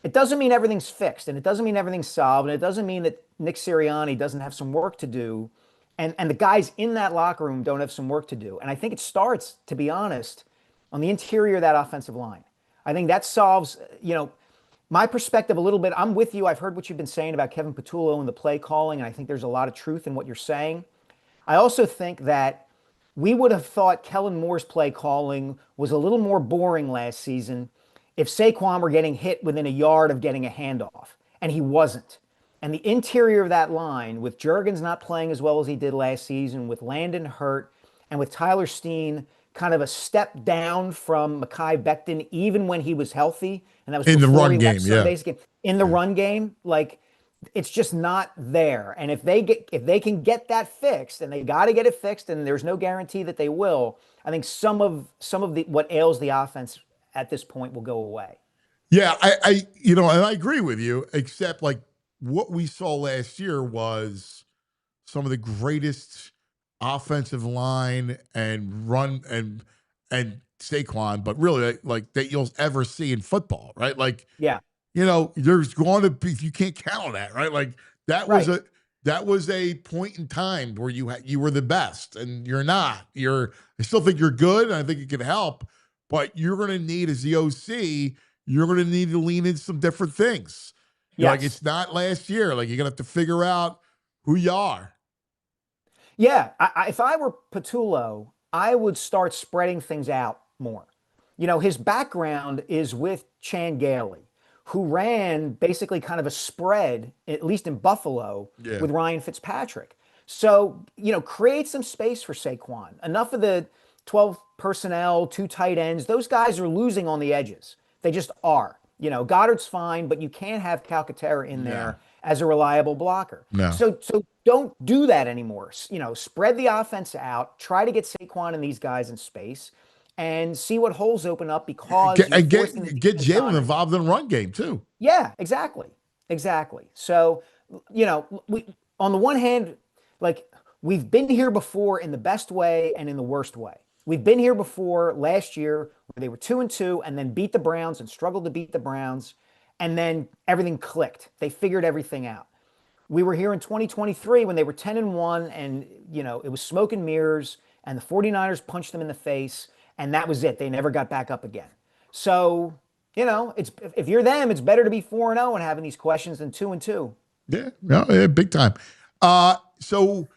It doesn't mean everything's fixed, and it doesn't mean everything's solved, and it doesn't mean that Nick Sirianni doesn't have some work to do. And the guys in that locker room don't have some work to do. And I think it starts, to be honest, on the interior of that offensive line. I think that solves, my perspective a little bit. I'm with you. I've heard what you've been saying about Kevin Patullo and the play calling, and I think there's a lot of truth in what you're saying. I also think that we would have thought Kellen Moore's play calling was a little more boring last season if Saquon were getting hit within a yard of getting a handoff, and he wasn't. And the interior of that line, with Juergens not playing as well as he did last season, with Landon hurt, and with Tyler Steen kind of a step down from Mekhi Becton, even when he was healthy, and that was in the run game, game. In the run game, like, it's just not there. And if they can get that fixed, and they got to get it fixed, and there's no guarantee that they will, I think some of what ails the offense at this point will go away. Yeah, and I agree with you, except like what we saw last year was some of the greatest offensive line and run and Saquon, but really like that you'll ever see in football, right? Like, yeah, there's going to be, you can't count on that, right? Like that was a point in time where you were the best, and you're not. I still think you're good, and I think it can help, but you're going to need, as the OC, you're going to need to lean into some different things. Yes. Like, it's not last year. Like, you're going to have to figure out who you are. Yeah. If I were Patullo, I would start spreading things out more. His background is with Chan Gailey, who ran basically kind of a spread, at least in Buffalo, with Ryan Fitzpatrick. So, create some space for Saquon. Enough of the 12 personnel, 2 tight ends. Those guys are losing on the edges. They just are. Goddard's fine, but you can't have Calcaterra in there as a reliable blocker. No. So don't do that anymore. Spread the offense out. Try to get Saquon and these guys in space, and see what holes open up, because get Jalen involved in the run game too. Yeah, exactly. So, on the one hand, like we've been here before in the best way and in the worst way. We've been here before last year where they were 2-2 and then beat the Browns and struggled to beat the Browns. And then everything clicked. They figured everything out. We were here in 2023 when they were 10-1 and, it was smoke and mirrors and the 49ers punched them in the face and that was it. They never got back up again. So, it's if you're them, it's better to be 4-0 and having these questions than 2-2. Yeah, big time. So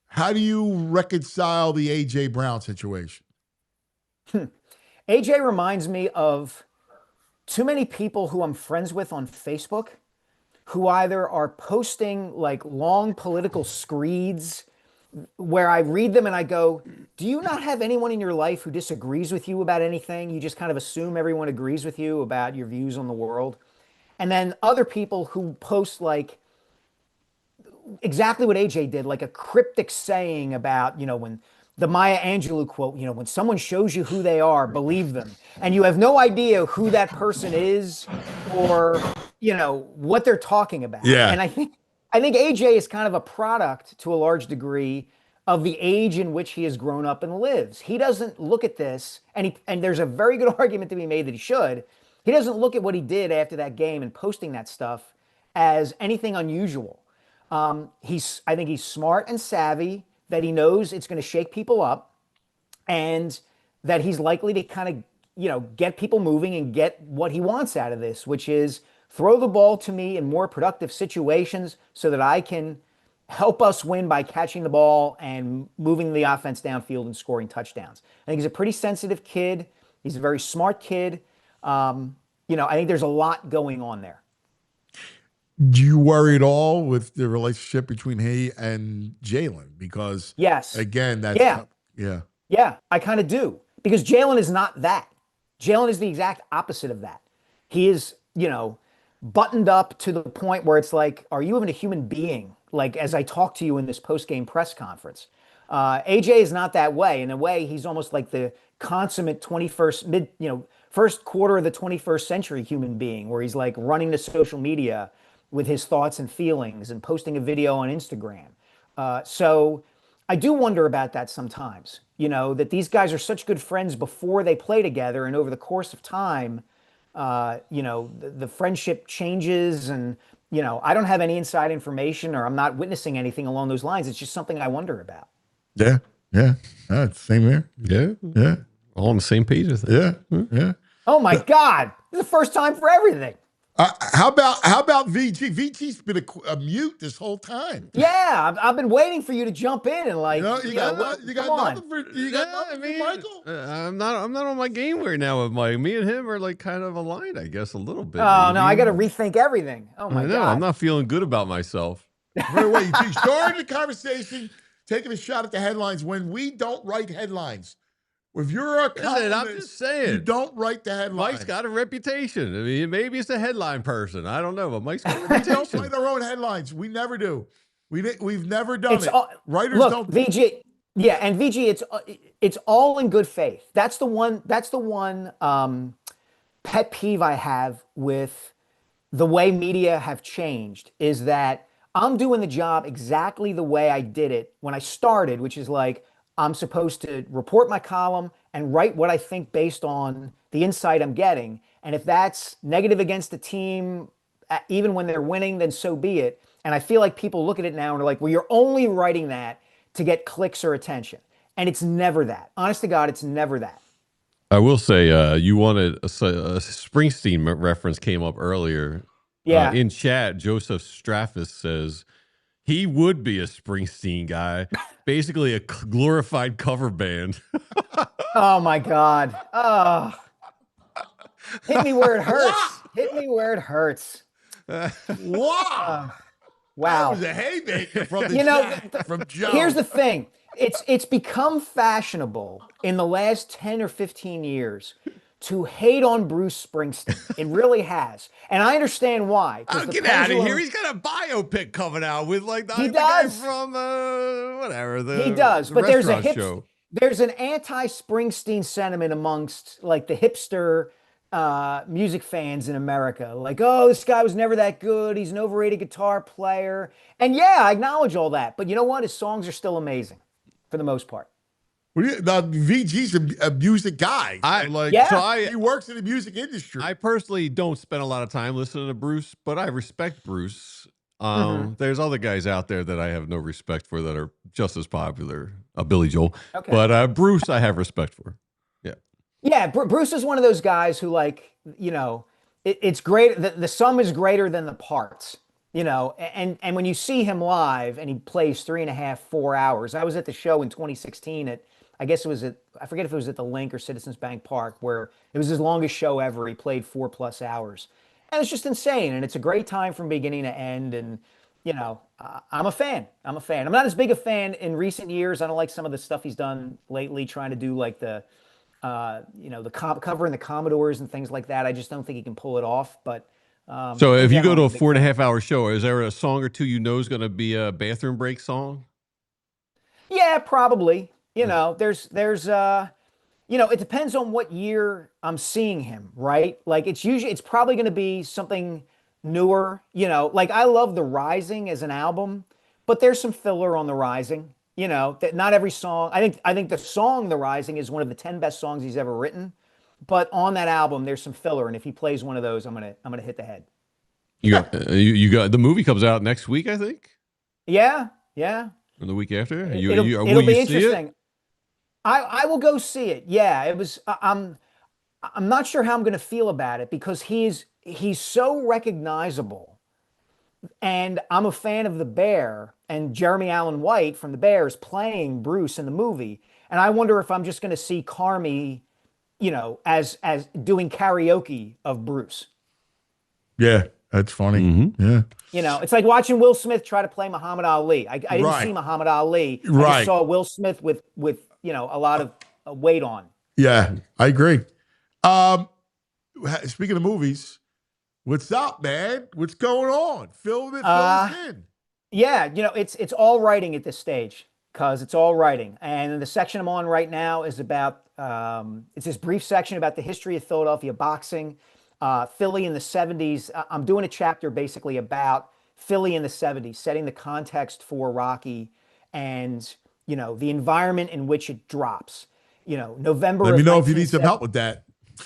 how do you reconcile the A.J. Brown situation? A.J. reminds me of too many people who I'm friends with on Facebook who either are posting like long political screeds where I read them and I go, do you not have anyone in your life who disagrees with you about anything? You just kind of assume everyone agrees with you about your views on the world. And then other people who post like exactly what AJ did, like a cryptic saying about, when the Maya Angelou quote, when someone shows you who they are, believe them. And you have no idea who that person is or, what they're talking about. Yeah. And I think AJ is kind of a product to a large degree of the age in which he has grown up and lives. He doesn't look at this, and there's a very good argument to be made that he should. He doesn't look at what he did after that game and posting that stuff as anything unusual. I think he's smart and savvy, that he knows it's going to shake people up, and that he's likely to kind of, get people moving and get what he wants out of this, which is throw the ball to me in more productive situations so that I can help us win by catching the ball and moving the offense downfield and scoring touchdowns. I think he's a pretty sensitive kid. He's a very smart kid. I think there's a lot going on there. Do you worry at all with the relationship between he and Jalen? Because yes, again, that's yeah, I kind of do, because Jalen is not that. Jalen is the exact opposite of that. He is, buttoned up to the point where it's like, are you even a human being? Like, as I talk to you in this post-game press conference, AJ is not that way. In a way, he's almost like the consummate first quarter of the 21st century human being, where he's like running the social media with his thoughts and feelings and posting a video on Instagram. So I do wonder about that sometimes, that these guys are such good friends before they play together. And over the course of time, the friendship changes and, I don't have any inside information or I'm not witnessing anything along those lines. It's just something I wonder about. Yeah. Same here. Yeah. All on the same page, I think. Yeah. Oh my God. This is the first time for everything. How about VG? VG's been a mute this whole time. Yeah, I've been waiting for you to jump in and like. You got nothing for Michael? I'm not on my game right now with Mike. Me and him are like kind of aligned, I guess, a little bit. Oh maybe. no, I got to rethink everything. Oh my God, I'm not feeling good about myself. Wait, you started the conversation taking a shot at the headlines when we don't write headlines. If you're a columnist, I'm just saying, you don't write the headlines. Mike's got a reputation. I mean, maybe it's a headline person. I don't know, but Mike's got a reputation. We don't write our own headlines. We never do. We've never done it. Writers look, don't. VG, yeah, and VG, it's all in good faith. That's the one pet peeve I have with the way media have changed, is that I'm doing the job exactly the way I did it when I started, which is like, I'm supposed to report my column and write what I think based on the insight I'm getting. And if that's negative against the team, even when they're winning, then so be it. And I feel like people look at it now and are like, well, you're only writing that to get clicks or attention. And it's never that. Honest to God, it's never that. I will say, you wanted a Springsteen reference came up earlier. Yeah. In chat, Joseph Straffus says, he would be a Springsteen guy, basically a glorified cover band. Oh my God. Oh. Hit me where it hurts. Hit me where it hurts. Wow. Wow. That was a haymaker from the chat, from Joe. Here's the thing. It's become fashionable in the last 10 or 15 years to hate on Bruce Springsteen. It really has. And I understand why. Oh, get out of here. He's got a biopic coming out with like the guy from whatever. He does. But there's show. There's an anti-Springsteen sentiment amongst like the hipster music fans in America. Like, oh, this guy was never that good. He's an overrated guitar player. And yeah, I acknowledge all that. But you know what? His songs are still amazing for the most part. Now, VG's a music guy. He works in the music industry. I personally don't spend a lot of time listening to Bruce, but I respect Bruce. There's other guys out there that I have no respect for that are just as popular. Billy Joel. Okay. But Bruce, I have respect for. Yeah. Yeah, Bruce is one of those guys who, like, you know, it's great. The sum is greater than the parts. You know, and when you see him live and he plays 3.5, 4 hours. I was at the show in 2016 at, I guess it was I forget if it was at the Link or Citizens Bank Park, where it was his longest show ever. He played 4+ hours. And it's just insane. And it's a great time from beginning to end. And, you know, I'm a fan. I'm not as big a fan in recent years. I don't like some of the stuff he's done lately, trying to do like the, you know, the covering the Commodores and things like that. I just don't think he can pull it off. But so if you go to a 4.5-hour show, is there a song or two you know is going to be a bathroom break song? Yeah, probably. You know, there's you know, it depends on what year I'm seeing him, right? Like it's probably going to be something newer, you know, like I love The Rising as an album, but there's some filler on The Rising, you know, that not every song, I think the song The Rising is one of the 10 best songs he's ever written, but on that album there's some filler, and if he plays one of those, I'm going to hit the head. You got the movie comes out next week, I think. Yeah. Or the week after. It'll be interesting. I will go see it. Yeah, it was. I'm not sure how I'm going to feel about it, because he's so recognizable, and I'm a fan of the Bear, and Jeremy Allen White from the Bears playing Bruce in the movie, and I wonder if I'm just going to see Carmy, you know, as doing karaoke of Bruce. Yeah, that's funny. Mm-hmm. Yeah. You know, it's like watching Will Smith try to play Muhammad Ali. I didn't see Muhammad Ali. I just saw Will Smith with you know, a lot of weight on. Yeah, I agree. Speaking of movies, what's up, man? What's going on? Fill us in. Yeah, you know, it's all writing at this stage, because it's all writing. And the section I'm on right now is about, it's this brief section about the history of Philadelphia boxing, Philly in the 70s. I'm doing a chapter basically about Philly in the 70s, setting the context for Rocky and, you know, the environment in which it drops. You know, November. Let me know if you need some help with that.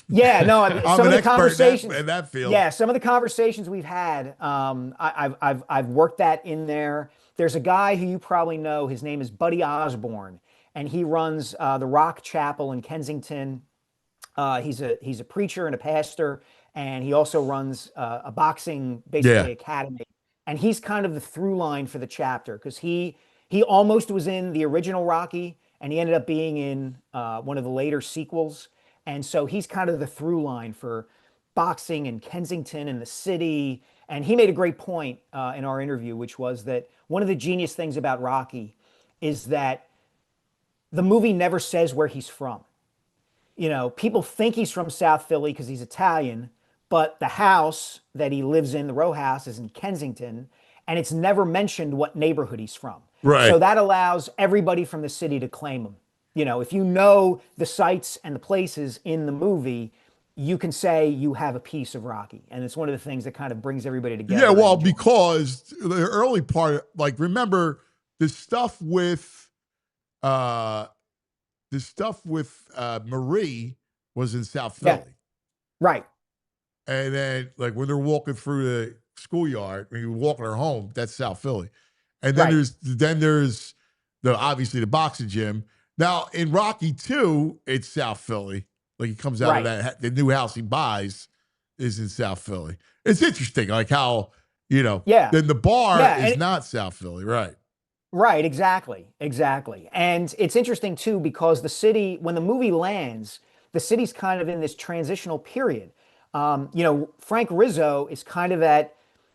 Yeah, no. Some of the conversations in that field. Yeah, some of the conversations we've had, I've worked that in there. There's a guy who you probably know. His name is Buddy Osborne, and he runs the Rock Chapel in Kensington. He's a preacher and a pastor, and he also runs a boxing academy. And he's kind of the through line for the chapter, because he almost was in the original Rocky, and he ended up being in one of the later sequels. And so he's kind of the through line for boxing in Kensington and the city. And he made a great point in our interview, which was that one of the genius things about Rocky is that the movie never says where he's from. You know, people think he's from South Philly because he's Italian, but the house that he lives in, the row house, is in Kensington, and it's never mentioned what neighborhood he's from. Right. So that allows everybody from the city to claim him. You know, if you know the sites and the places in the movie, you can say you have a piece of Rocky. And it's one of the things that kind of brings everybody together. Yeah, well, because the early part, like, remember the stuff with Marie was in South Philly. Yeah. Right. And then, like, when they're walking through the schoolyard, when you're walking her home, that's South Philly. And then there's obviously the boxing gym. Now in Rocky 2, it's South Philly. Like, he comes out of that, the new house he buys is in South Philly. It's interesting, like how, you know, then the bar is not South Philly, right? Right, exactly. And it's interesting too, because the city, when the movie lands, the city's kind of in this transitional period. You know, Frank Rizzo is kind of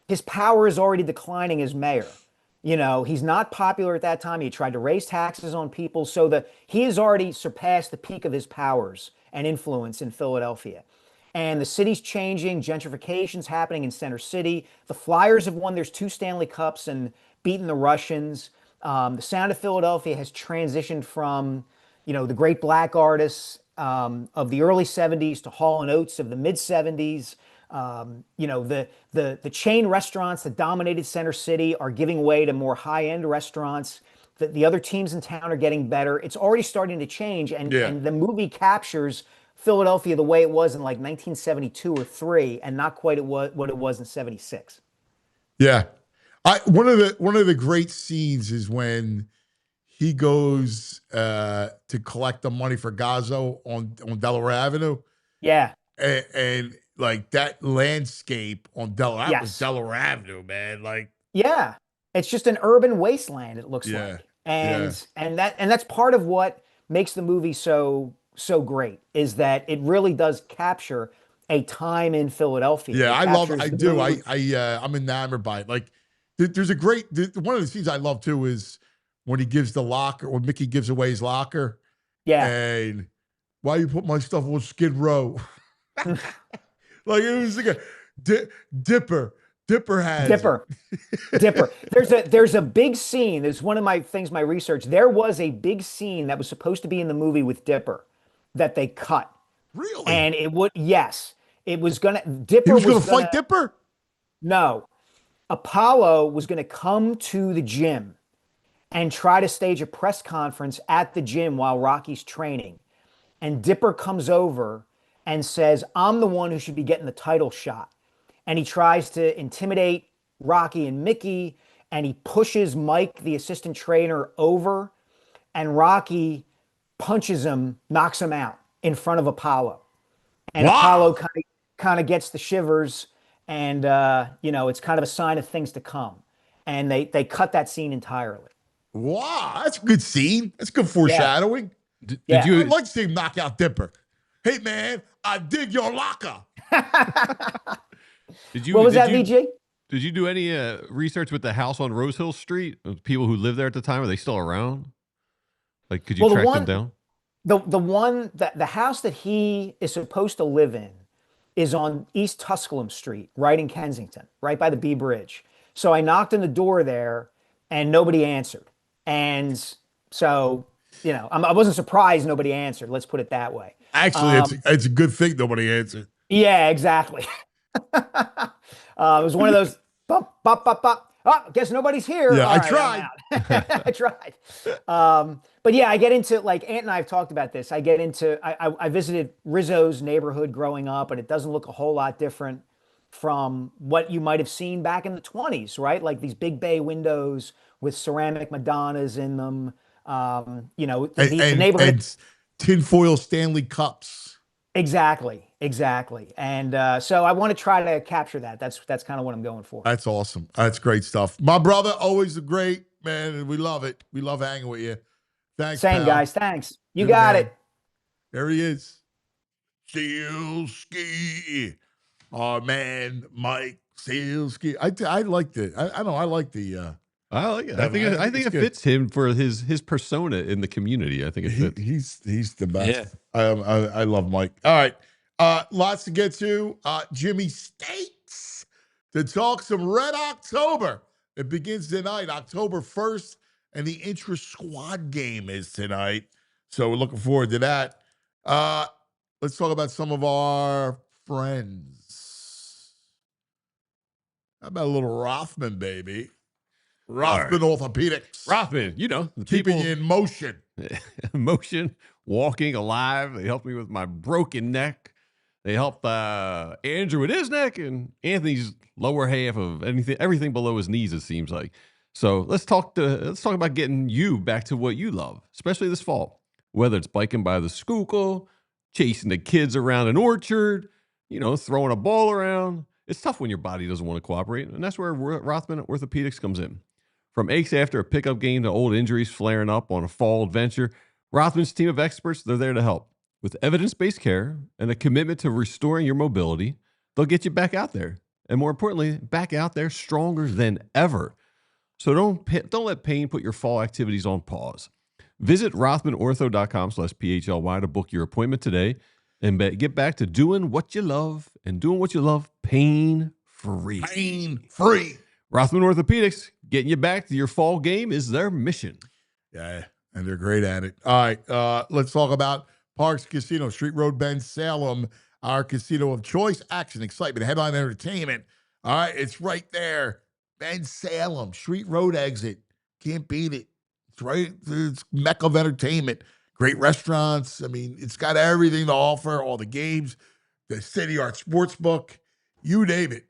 his power is already declining as mayor. You know, he's not popular at that time. He tried to raise taxes on people, so he has already surpassed the peak of his powers and influence in Philadelphia. And the city's changing, gentrification's happening in Center City. The Flyers have won their 2 Stanley Cups and beaten the Russians. The sound of Philadelphia has transitioned from, you know, the great black artists of the early 70s to Hall and Oates of the mid 70s. The chain restaurants that dominated Center City are giving way to more high-end restaurants. The other teams in town are getting better. It's already starting to change, and the movie captures Philadelphia the way it was in like 1972 or 3, and not quite what it was in 76. Yeah, one of the great scenes is when he goes to collect the money for Gazzo on Delaware Avenue. Yeah, and like that landscape on Delaware Avenue, man. Like, yeah, it's just an urban wasteland. It looks like. And that's part of what makes the movie so great, is that it really does capture a time in Philadelphia. Yeah, I'm enamored by it. Like, there's one of the scenes I love too is when he gives the locker, or Mickey gives away his locker. Yeah. And why you put my stuff on Skid Row? Like, it was like a Dipper. Dipper. There's a big scene. There's one of my things, my research. There was a big scene that was supposed to be in the movie with Dipper that they cut. Really? And it was gonna fight Dipper? No. Apollo was gonna come to the gym and try to stage a press conference at the gym while Rocky's training. And Dipper comes over and says, I'm the one who should be getting the title shot. And he tries to intimidate Rocky and Mickey, and he pushes Mike, the assistant trainer, over, and Rocky punches him, knocks him out in front of Apollo. And Apollo kind of gets the shivers, and it's kind of a sign of things to come. And they cut that scene entirely. Wow, that's a good scene. That's good foreshadowing. Yeah. I'd like to see him knock out Dipper. Hey, man, I dig your locker. What was that, VG? Did you do any research with the house on Rose Hill Street? People who lived there at the time, are they still around? Like, could you track them down? The house that he is supposed to live in is on East Tusculum Street, right in Kensington, right by the B Bridge. So I knocked on the door there, and nobody answered. And so, I wasn't surprised nobody answered. Let's put it that way. Actually, it's a good thing nobody answered. Yeah, exactly. It was one of those bop, bop, bop, bop. Oh, guess nobody's here. Yeah, I tried. I tried. But yeah, I get into, like, Ant and I have talked about this. I visited Rizzo's neighborhood growing up, and it doesn't look a whole lot different from what you might have seen back in the 20s, right? Like these big bay windows with ceramic Madonnas in them. The neighborhood. And tinfoil Stanley cups. Exactly. And so I want to try to capture that. That's kind of what I'm going for. That's awesome. That's great stuff. My brother, always a great man, and we love it. We love hanging with you. Thanks, Same, pal. guys. Thanks. You got it. There he is. Sielski. Our man, Mike Sielski. I liked it. I like the... I like it. I think it fits him for his persona in the community. I think it fits. He's the best. Yeah. I love Mike. All right. Lots to get to. Jimmy States to talk some Red October. It begins tonight, October 1st, and the intra-squad game is tonight. So we're looking forward to that. Let's talk about some of our friends. How about a little Rothman, baby? Rothman Orthopedics. Rothman, keeping you in motion. Motion, walking, alive. They helped me with my broken neck. They helped Andrew with his neck and Anthony's lower half of everything below his knees, it seems like. So let's talk about getting you back to what you love, especially this fall. Whether it's biking by the Schuylkill, chasing the kids around an orchard, throwing a ball around. It's tough when your body doesn't want to cooperate, and that's where Rothman Orthopedics comes in. From aches after a pickup game to old injuries flaring up on a fall adventure, Rothman's team of experts, they're there to help. With evidence-based care and a commitment to restoring your mobility, they'll get you back out there. And more importantly, back out there stronger than ever. So don't let pain put your fall activities on pause. Visit rothmanortho.com/PHLY to book your appointment today and get back to doing what you love, and doing what you love pain-free. Pain-free. Rothman Orthopedics, getting you back to your fall game is their mission. Yeah, and they're great at it. All right, let's talk about Parks Casino, Street Road, Bend, Salem, our casino of choice. Action, excitement, headline entertainment. All right, it's right there. Bend, Salem, Street Road exit. Can't beat it. It's right. It's mecca of entertainment. Great restaurants. I mean, it's got everything to offer. All the games, the City Art Sportsbook, you name it.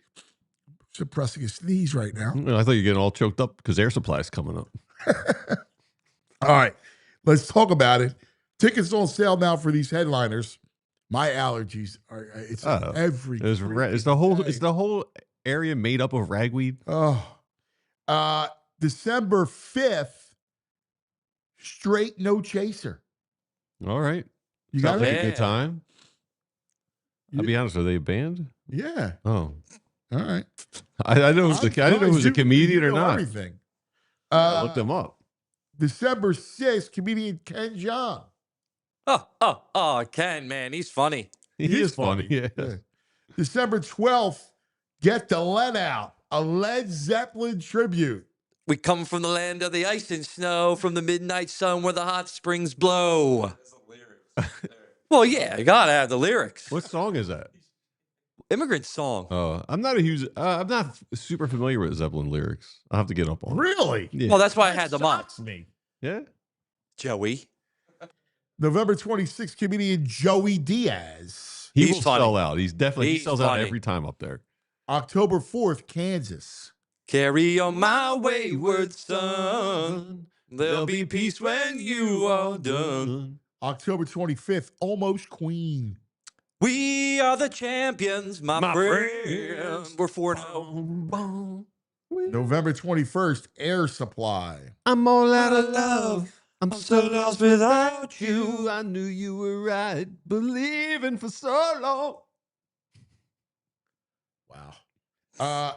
Suppressing a sneeze right now. I thought you were getting all choked up because air supply's coming up. All right, let's talk about it. Tickets on sale now for these headliners. My allergies are it's every. Is the whole area made up of ragweed? Oh, December 5th. Straight no chaser. All right, You got a good time. I'll be honest. Are they a band? Yeah. Oh, all right. I didn't know it was a comedian or not. Everything. Look them up. December 6th, comedian Ken Jeong. Ken, man, he's funny. He is funny. Yeah. December 12th, Get the Lead Out, a Led Zeppelin tribute. We come from the land of the ice and snow, from the midnight sun where the hot springs blow. Well, yeah, you gotta have the lyrics. What song is that? Immigrant song. Oh, I'm not super familiar with Zeppelin lyrics. I'll have to get up on it. Really? Yeah. Well, that's why I had them on. Me. Yeah. Joey. November 26th, comedian Joey Diaz. He He's will funny. sell out. He sells out funny. every time up there. October 4th, Kansas. Carry on my wayward son. There'll be peace when you are done. October 25th, Almost Queen. We are the champions, my friend. We're 4-0. November 21st, Air Supply. I'm all out of love. I'm so lost without you. I knew you were right, believing for so long. Wow.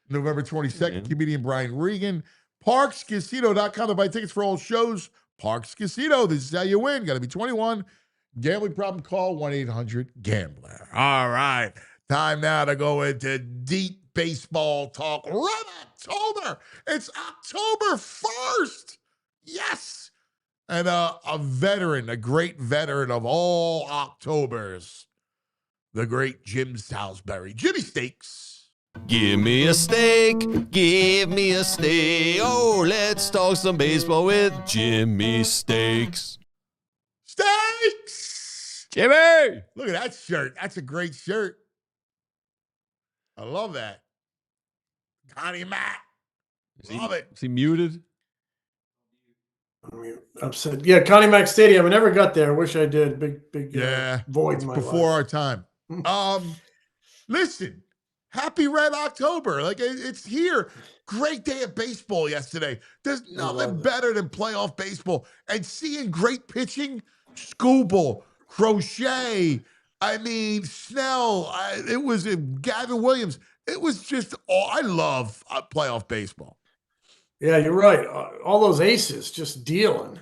November 22nd, comedian Brian Regan. ParksCasino.com to buy tickets for all shows. Parks Casino. This is how you win. Got to be 21. Gambling problem, call 1-800-GAMBLER. All right. Time now to go into deep baseball talk. Red October. It's October 1st. Yes. And a veteran, a great veteran of all Octobers, the great Jim Salisbury. Jimmy Steaks. Give me a steak, give me a steak. Oh, let's talk some baseball with Jimmy Steaks. Steaks! Jimmy! Look at that shirt. That's a great shirt. I love that. Connie Mack. Love it. Is he muted? Upset. Yeah, Connie Mack Stadium. I never got there. Wish I did. Big void in my before life. our time. Listen, happy Red October. Like, it's here. Great day of baseball yesterday. There's nothing better than playoff baseball. And seeing great pitching, Scooble, Crochet, Snell, it was Gavin Williams. It was just, I love playoff baseball. Yeah, you're right. All those aces just dealing.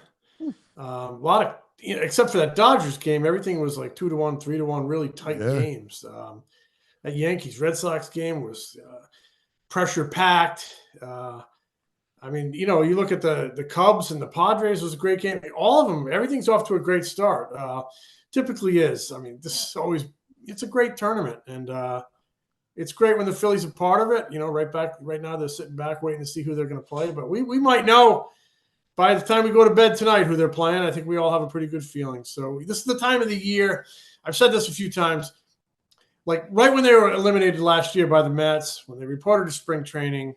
A lot of, except for that Dodgers game, everything was like 2-1, 3-1, really tight games. That Yankees Red Sox game was pressure packed. You look at the Cubs and the Padres, was a great game. All of them, everything's off to a great start. Typically is. It's a great tournament, and it's great when the Phillies are part of it. Right now they're sitting back waiting to see who they're going to play. But we might know by the time we go to bed tonight who they're playing. I think we all have a pretty good feeling. So this is the time of the year. I've said this a few times. Like right when they were eliminated last year by the Mets, when they reported to spring training,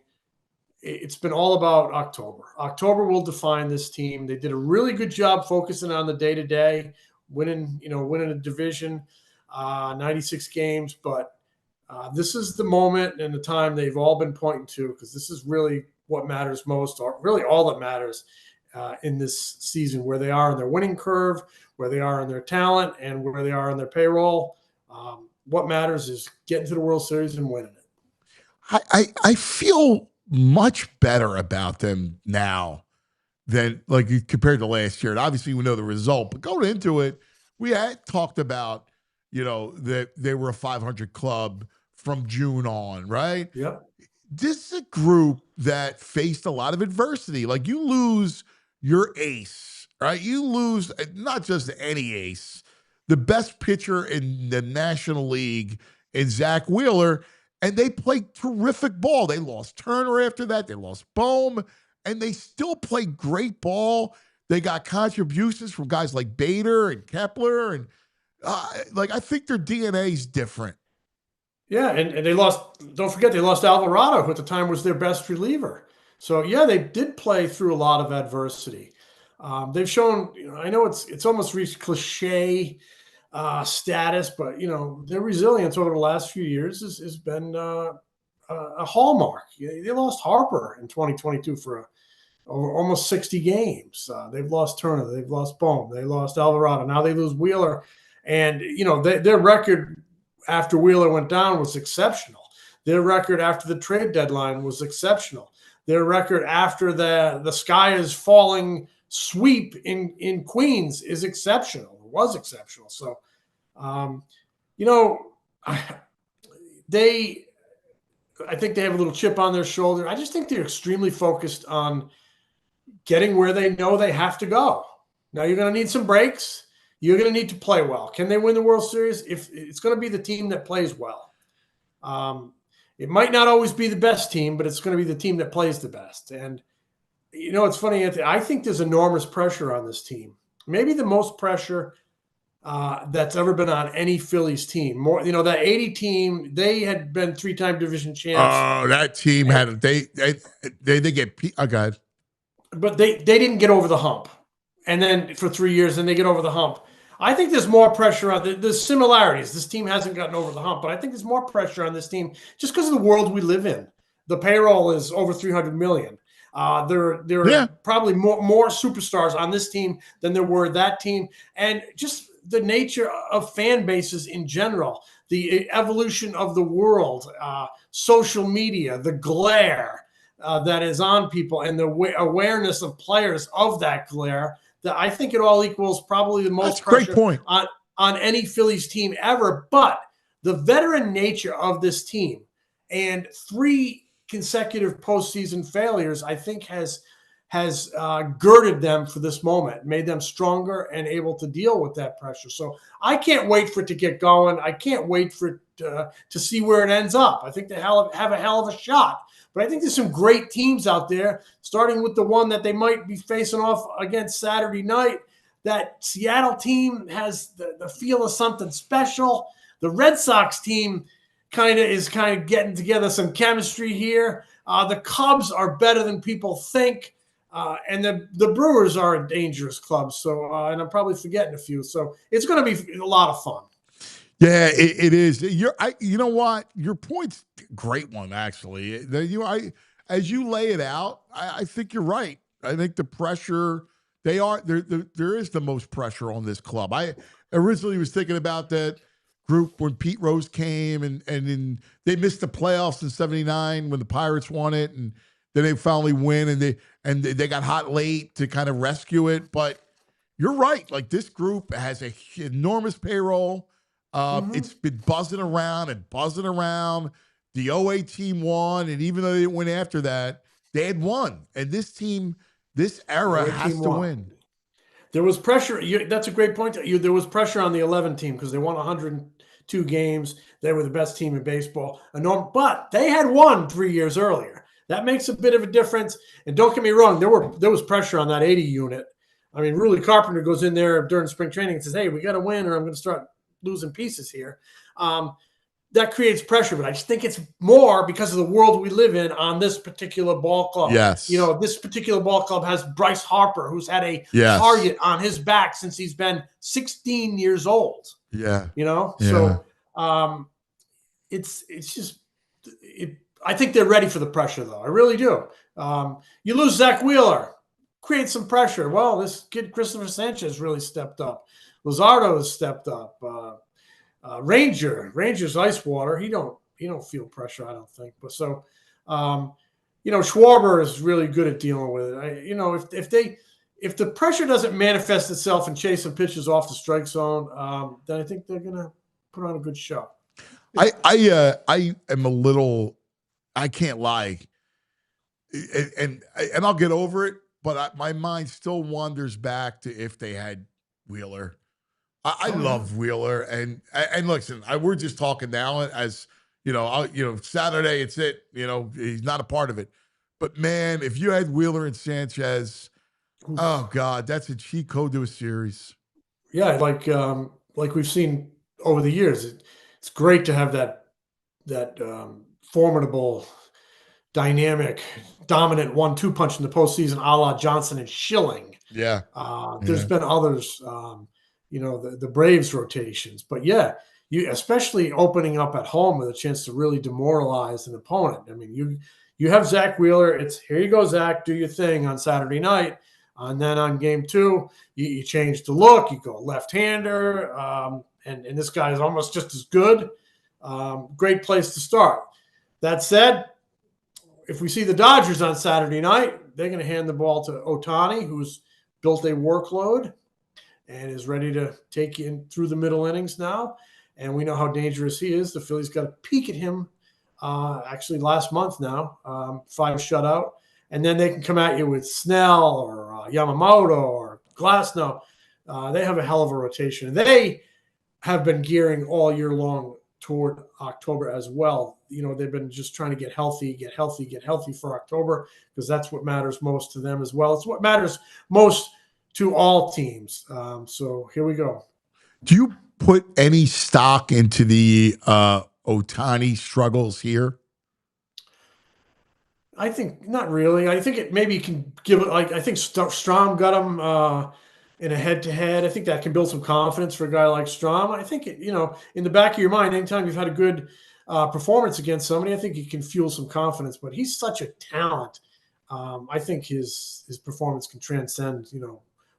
it's been all about October. October will define this team. They did a really good job focusing on the day-to-day, winning a division, 96 games. But this is the moment and the time they've all been pointing to, because this is really what matters most, or really all that matters in this season, where they are in their winning curve, where they are in their talent, and where they are in their payroll. What matters is getting to the World Series and winning it. I feel much better about them now than compared to last year. And obviously we know the result, but going into it, we had talked about, that they were a 500 club from June on, right? Yep. This is a group that faced a lot of adversity. Like, you lose your ace, right? You lose not just any ace, the best pitcher in the National League in Zach Wheeler, and they played terrific ball. They lost Turner after that. They lost Bohm, and they still play great ball. They got contributions from guys like Bader and Kepler, and I think their DNA is different. Yeah, and they lost. Don't forget they lost Alvarado, who at the time was their best reliever. So yeah, they did play through a lot of adversity. They've shown. I know it's almost reached cliche status, but their resilience over the last few years has been a hallmark. They lost Harper in 2022 for over almost 60 games. They've lost Turner, they've lost Bohm, they lost Alvarado. Now they lose Wheeler, and their record after Wheeler went down was exceptional. Their record after the trade deadline was exceptional. Their record after the sky is falling sweep in Queens is exceptional. It was exceptional. So, I think they have a little chip on their shoulder. I just think they're extremely focused on getting where they know they have to go. Now you're going to need some breaks. You're going to need to play well. Can they win the World Series? If it's going to be the team that plays well. It might not always be the best team, but it's going to be the team that plays the best. And it's funny, Anthony, I think there's enormous pressure on this team. Maybe the most pressure that's ever been on any Phillies team. More, that 80 team, they had been 3-time division champs. Oh, that team had they get God. But they didn't get over the hump. And then for 3 years, then they get over the hump. I think there's more pressure on the similarities. This team hasn't gotten over the hump, but I think there's more pressure on this team just because of the world we live in. The payroll is over $300 million. There are probably more superstars on this team than there were that team, and just the nature of fan bases in general, the evolution of the world, social media, the glare that is on people, and the awareness of players of that glare. That I think it all equals probably the most pressure on any Phillies team ever. But the veteran nature of this team and 3 consecutive postseason failures, I think has girded them for this moment, made them stronger and able to deal with that pressure. So I can't wait for it to get going. I can't wait for it to see where it ends up. I think they have a hell of a shot. But I think there's some great teams out there, starting with the one that they might be facing off against Saturday night. That Seattle team has the feel of something special. The Red Sox team is getting together some chemistry here. The Cubs are better than people think. And the Brewers are a dangerous club. So, and I'm probably forgetting a few. So it's going to be a lot of fun. Yeah, it is. You know what? Your point's a great one, actually. As you lay it out, I think you're right. I think the pressure, there is the most pressure on this club. I originally was thinking about that group when Pete Rose came and they missed the playoffs in '79 when the Pirates won it, and then they finally win, and they got hot late to kind of rescue it. But you're right. Like, this group has an enormous payroll. It's been buzzing around. The 08 team won, and even though they didn't win after that, they had won. And this team, this era has to win. There was pressure. That's a great point. There was pressure on the 11 team because they won 102 games. They were the best team in baseball. But they had won 3 years earlier. That makes a bit of a difference. And don't get me wrong, there was pressure on that 80 unit. I mean, Rudy Carpenter goes in there during spring training and says, hey, we got to win or I'm going to start losing pieces here. That creates pressure, but I just think it's more because of the world we live in on this particular ball club. Yes. This particular ball club has Bryce Harper, who's had a target on his back since he's been 16 years old. Yeah. So it's just I think they're ready for the pressure, though. I really do. You lose Zach Wheeler, create some pressure. Well, this kid Christopher Sanchez really stepped up. Luzardo has stepped up. Ranger's ice water. He don't feel pressure, I don't think. But so, Schwarber is really good at dealing with it. If the pressure doesn't manifest itself and chasing pitches off the strike zone, then I think they're gonna put on a good show. I am a little. I can't lie, and I'll get over it. But my mind still wanders back to if they had Wheeler. I love Wheeler, and listen, we're just talking now as Saturday. It's it. He's not a part of it, but man, if you had Wheeler and Sanchez, oh God, that's a cheat code to a series. Yeah, like we've seen over the years, it's great to have that formidable, dynamic, dominant 1-2 punch in the postseason, a la Johnson and Schilling. Yeah. There's been others, the Braves rotations, but yeah, you especially opening up at home with a chance to really demoralize an opponent. I mean, you have Zach Wheeler. It's here you go, Zach, do your thing on Saturday night. And then on game 2, you change the look. You go left-hander, and this guy is almost just as good. Great place to start. That said, if we see the Dodgers on Saturday night, they're going to hand the ball to Ohtani, who's built a workload and is ready to take you in through the middle innings now. And we know how dangerous he is. The Phillies got a peek at him actually last month now, 5 shutout. And then they can come at you with Snell or Yamamoto or Glasnow. They have a hell of a rotation. They have been gearing all year long toward October as well. They've been just trying to get healthy for October, because that's what matters most to them as well. It's what matters most to all teams. So here we go. Do you put any stock into the Ohtani struggles here? I think not really. I think it maybe can give it, I think Strom got him in a head-to-head. I think that can build some confidence for a guy like Strom. I think, in the back of your mind, anytime you've had a good performance against somebody, I think he can fuel some confidence. But he's such a talent. I think his performance can transcend,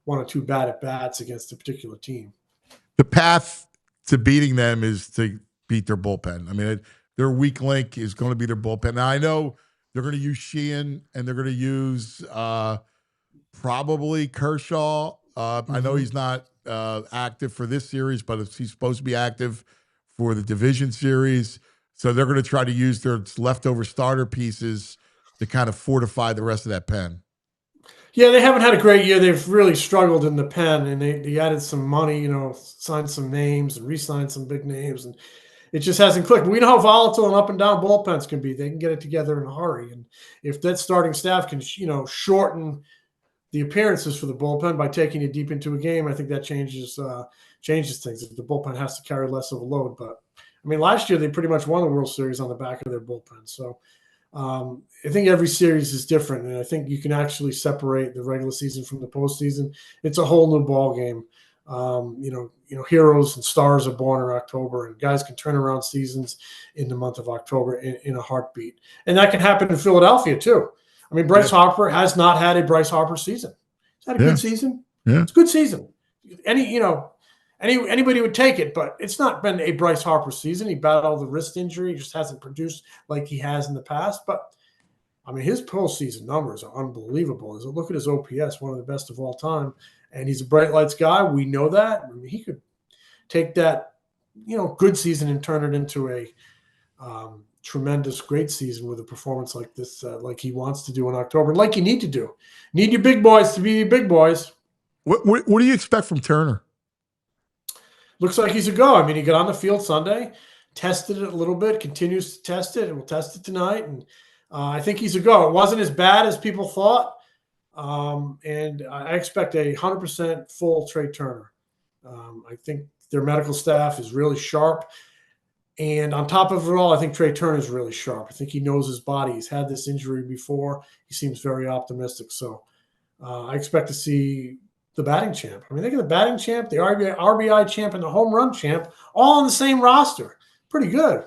1 or 2 bad at-bats against a particular team. The path to beating them is to beat their bullpen. I mean, their weak link is going to be their bullpen. Now, I know they're going to use Sheehan, and they're going to use probably Kershaw. I know he's not active for this series, but he's supposed to be active for the division series. So they're going to try to use their leftover starter pieces to kind of fortify the rest of that pen. Yeah, they haven't had a great year. They've really struggled in the pen, and they added some money, signed some names and re-signed some big names, and it just hasn't clicked. But we know how volatile and up and down bullpens can be. They can get it together in a hurry. And if that starting staff can, shorten the appearances for the bullpen by taking it deep into a game, I think that changes things. If the bullpen has to carry less of a load. But, I mean, last year they pretty much won the World Series on the back of their bullpen. So I think every series is different, and I think you can actually separate the regular season from the postseason. It's a whole new ball game. Heroes and stars are born in October, and guys can turn around seasons in the month of October in a heartbeat. And that can happen in Philadelphia too. I mean, Bryce Harper has not had a Bryce Harper season. He's had a good season. Yeah. It's a good season. Anybody would take it, but it's not been a Bryce Harper season. He battled the wrist injury. He just hasn't produced like he has in the past. But, I mean, his postseason numbers are unbelievable. Look at his OPS, one of the best of all time. And he's a bright lights guy. We know that. I mean, he could take that, good season and turn it into a tremendous, great season with a performance like this, like he wants to do in October, and like you need to do. Need your big boys to be your big boys. What do you expect from Turner? Looks like he's a go. I mean, he got on the field Sunday, tested it a little bit, continues to test it, and will test it tonight. And I think he's a go. It wasn't as bad as people thought. And I expect 100% full Trey Turner. I think their medical staff is really sharp. And on top of it all, I think Trey Turner is really sharp. I think he knows his body. He's had this injury before. He seems very optimistic. So I expect to see the batting champ. I mean, think of the batting champ, the RBI champ, and the home run champ all on the same roster. Pretty good.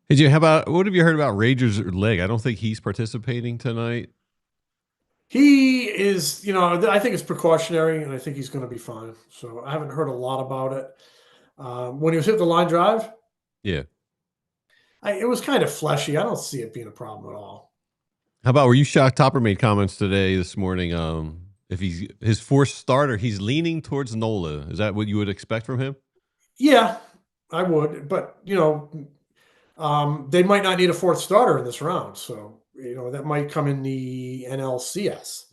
What have you heard about Rager's leg? I don't think he's participating tonight. He is, I think it's precautionary, and I think he's going to be fine. So I haven't heard a lot about it. When he was hit the line drive, yeah, it was kind of fleshy. I don't see it being a problem at all. How about, were you shocked? Topper made comments this morning. If he's his fourth starter, he's leaning towards Nola. Is that what you would expect from him? Yeah, I would. But, they might not need a fourth starter in this round. So, that might come in the NLCS.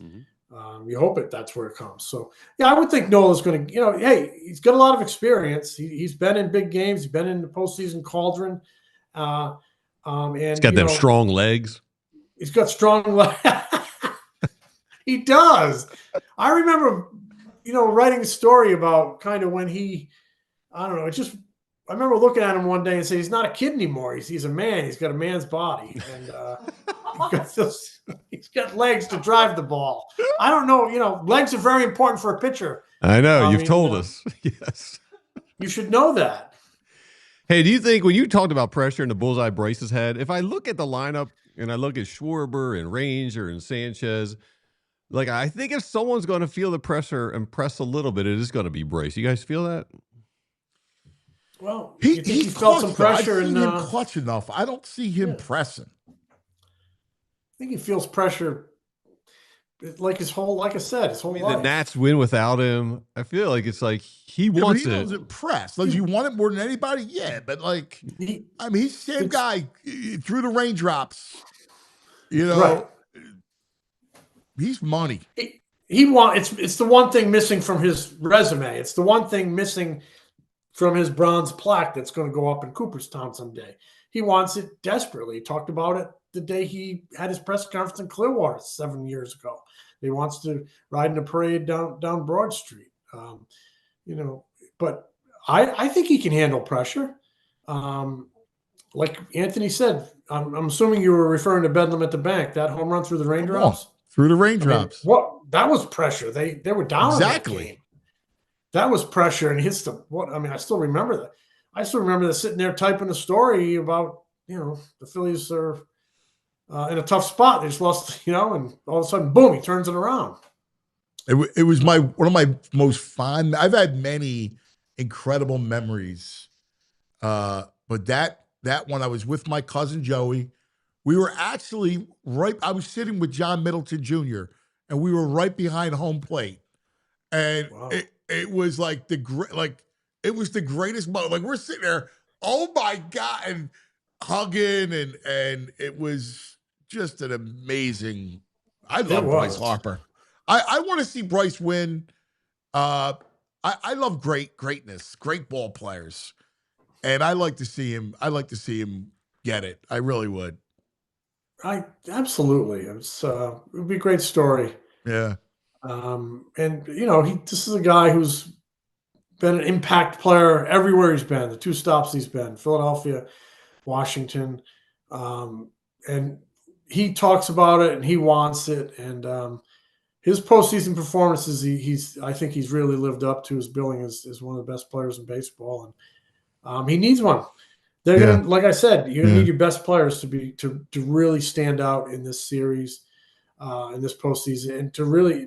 You hope that's where it comes. So, yeah, I would think Nola's going to, hey, he's got a lot of experience. He's been in big games. He's been in the postseason cauldron. And He's got them strong legs. He's got strong legs. He does. I remember, writing a story about kind of when I don't know, I remember looking at him one day and saying, he's not a kid anymore. He's a man. He's got a man's body. And he's got legs to drive the ball. I don't know. Legs are very important for a pitcher. I know. You've told us. Yes. You should know that. Hey, do you think when you talked about pressure and the bullseye Bryce's had, if I look at the lineup and I look at Schwarber and Ranger and Sanchez, I think if someone's going to feel the pressure and press a little bit, it is going to be Bryce. You guys feel that? Well, he felt some pressure. I've seen him clutch enough. I don't see him pressing. I think he feels pressure like his whole life. The Nats win without him. I feel like it's like he wants it. He doesn't press. You want it more than anybody? Yeah, but he's the same guy through the raindrops. Right. He's money. It's the one thing missing from his resume. It's the one thing missing from his bronze plaque that's going to go up in Cooperstown someday. He wants it desperately. He talked about it the day he had his press conference in Clearwater 7 years ago. He wants to ride in a parade down Broad Street. But I think he can handle pressure. Like Anthony said, I'm assuming you were referring to Bedlam at the Bank, that home run through the raindrops. Through the raindrops. That was pressure. They were down. Exactly. In that game. That was pressure, and he hits I still remember that. I still remember that sitting there typing a story about, the Phillies are in a tough spot. They just lost, and all of a sudden, boom, he turns it around. It was one of my most fond. I've had many incredible memories, but that one, I was with my cousin Joey. We were actually I was sitting with John Middleton Jr., and we were right behind home plate. And wow. It was it was the greatest moment. We're sitting there, oh my God, and hugging, and it was just an amazing. I love Bryce Harper. I want to see Bryce win. I love greatness, great ball players, and I like to see him. I like to see him get it. I really would. Absolutely. It would be a great story. Yeah. This is a guy who's been an impact player everywhere he's been. The two stops he's been, Philadelphia, Washington, and he talks about it and he wants it. And his postseason performances, I think he's really lived up to his billing as one of the best players in baseball, and he needs one. They're gonna, like I said, you're gonna need your best players to really stand out in this series. In this postseason, and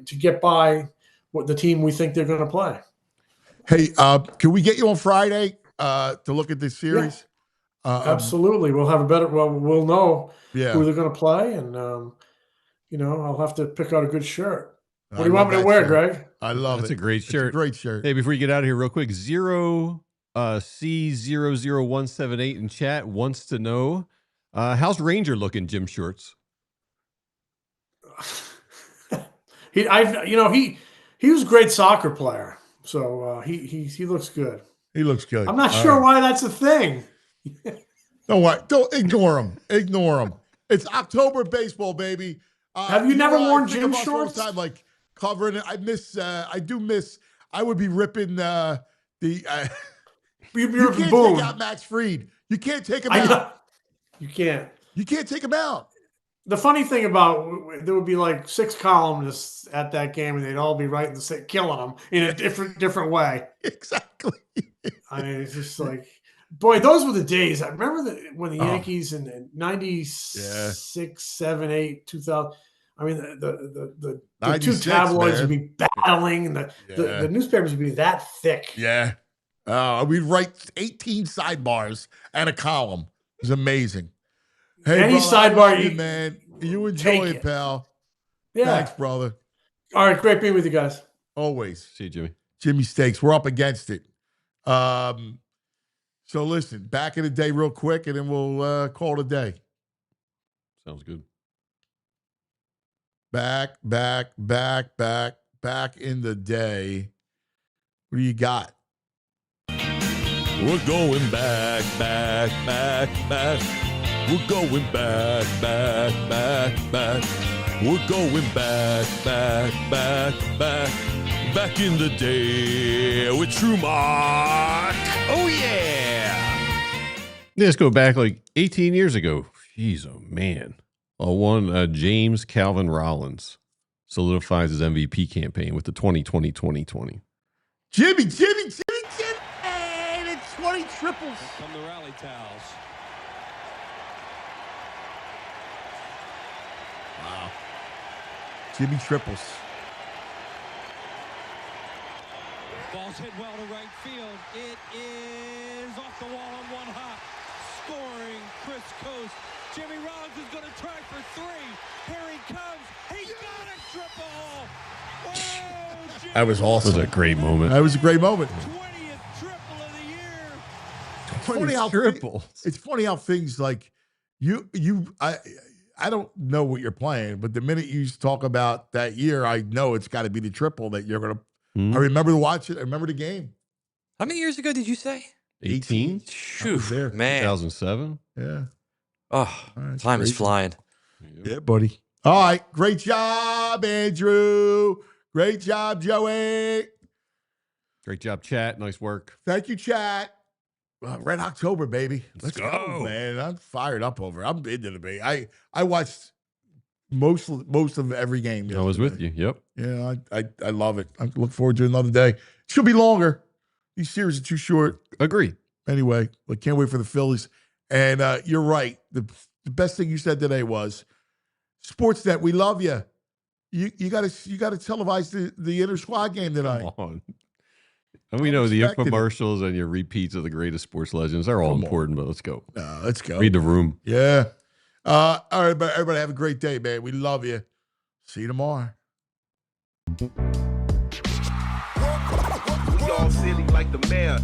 to get by what the team we think they're going to play. Hey, can we get you on Friday to look at this series? Yeah. Absolutely. We'll have we'll know who they're going to play, and I'll have to pick out a good shirt. What do you want me to wear, Greg? I love it. That's a great shirt. It's a great shirt. Hey, before you get out of here, real quick, C00178 in chat wants to know how's Ranger looking, Jim Shorts? He was a great soccer player, so he looks good. He looks good. I'm not sure why that's a thing. Don't ignore him. Ignore him. It's October baseball, baby. Have you never worn gym shorts? Time, covering it. I do miss. I would be ripping the. You can't take out Max Fried. You can't take him out. You can't. You can't take him out. The funny thing about there would be 6 columnists at that game, and they'd all be writing killing them in a different way. Exactly. I mean, it's just boy, those were the days. I remember when the Yankees in 96, 7, 8, 2000. I mean, the two tabloids would be battling, and the newspapers would be that thick. Yeah. We'd write 18 sidebars and a column. It was amazing. Hey, any brother, sidebar, man. You enjoy it, pal. Yeah. Thanks, brother. All right, great being with you guys. Always. See you, Jimmy. Jimmy Steaks. We're up against it. So listen, back in the day real quick, and then we'll call it a day. Sounds good. Back in the day. What do you got? We're going back. We're going back. We're going back in the day with True Mark. Oh, yeah. Let's go back like 18 years ago. Jeez, oh, man. One James Calvin Rollins solidifies his MVP campaign with the 2020. Jimmy. And it's 20 triples. Come the rally towels. Wow. Jimmy triples. Ball's hit well to right field. It is off the wall on one hop. Scoring Chris Coast. Jimmy Rollins is going to try for three. Here he comes. He got a triple. Whoa, Jimmy. That was awesome. That was a great moment. That was a great moment. 20th triple of the year. It's funny how things like I don't know what you're playing, but the minute you talk about that year, I know it's got to be the triple that you're going to. I remember to watch it. I remember the game. How many years ago did you say? 18? Phew, there. man. 2007? Yeah. Oh, Right, time is crazy. flying. Yeah, buddy. All right. Great job, Andrew. Great job, Joey. Great job, chat. Nice work. Thank you, chat. Red October, baby. Let's go. Man. I'm fired up over it. I'm into the baby. I watched most of every game. I was with yesterday. you. Yep. Yeah, I love it. I look forward to another day. Should be longer. These series are too short. Agree. Anyway, I can't wait for the Phillies. And you're right. The best thing you said today was, Sportsnet, we love you. You got to televise the inter squad game tonight. Come on. And we know the infomercials and your repeats of the greatest sports legends. They're all important, but let's go. Let's go. Read the room. Yeah. All right, everybody have a great day, man. We love you. See you tomorrow. We all silly like the mayor.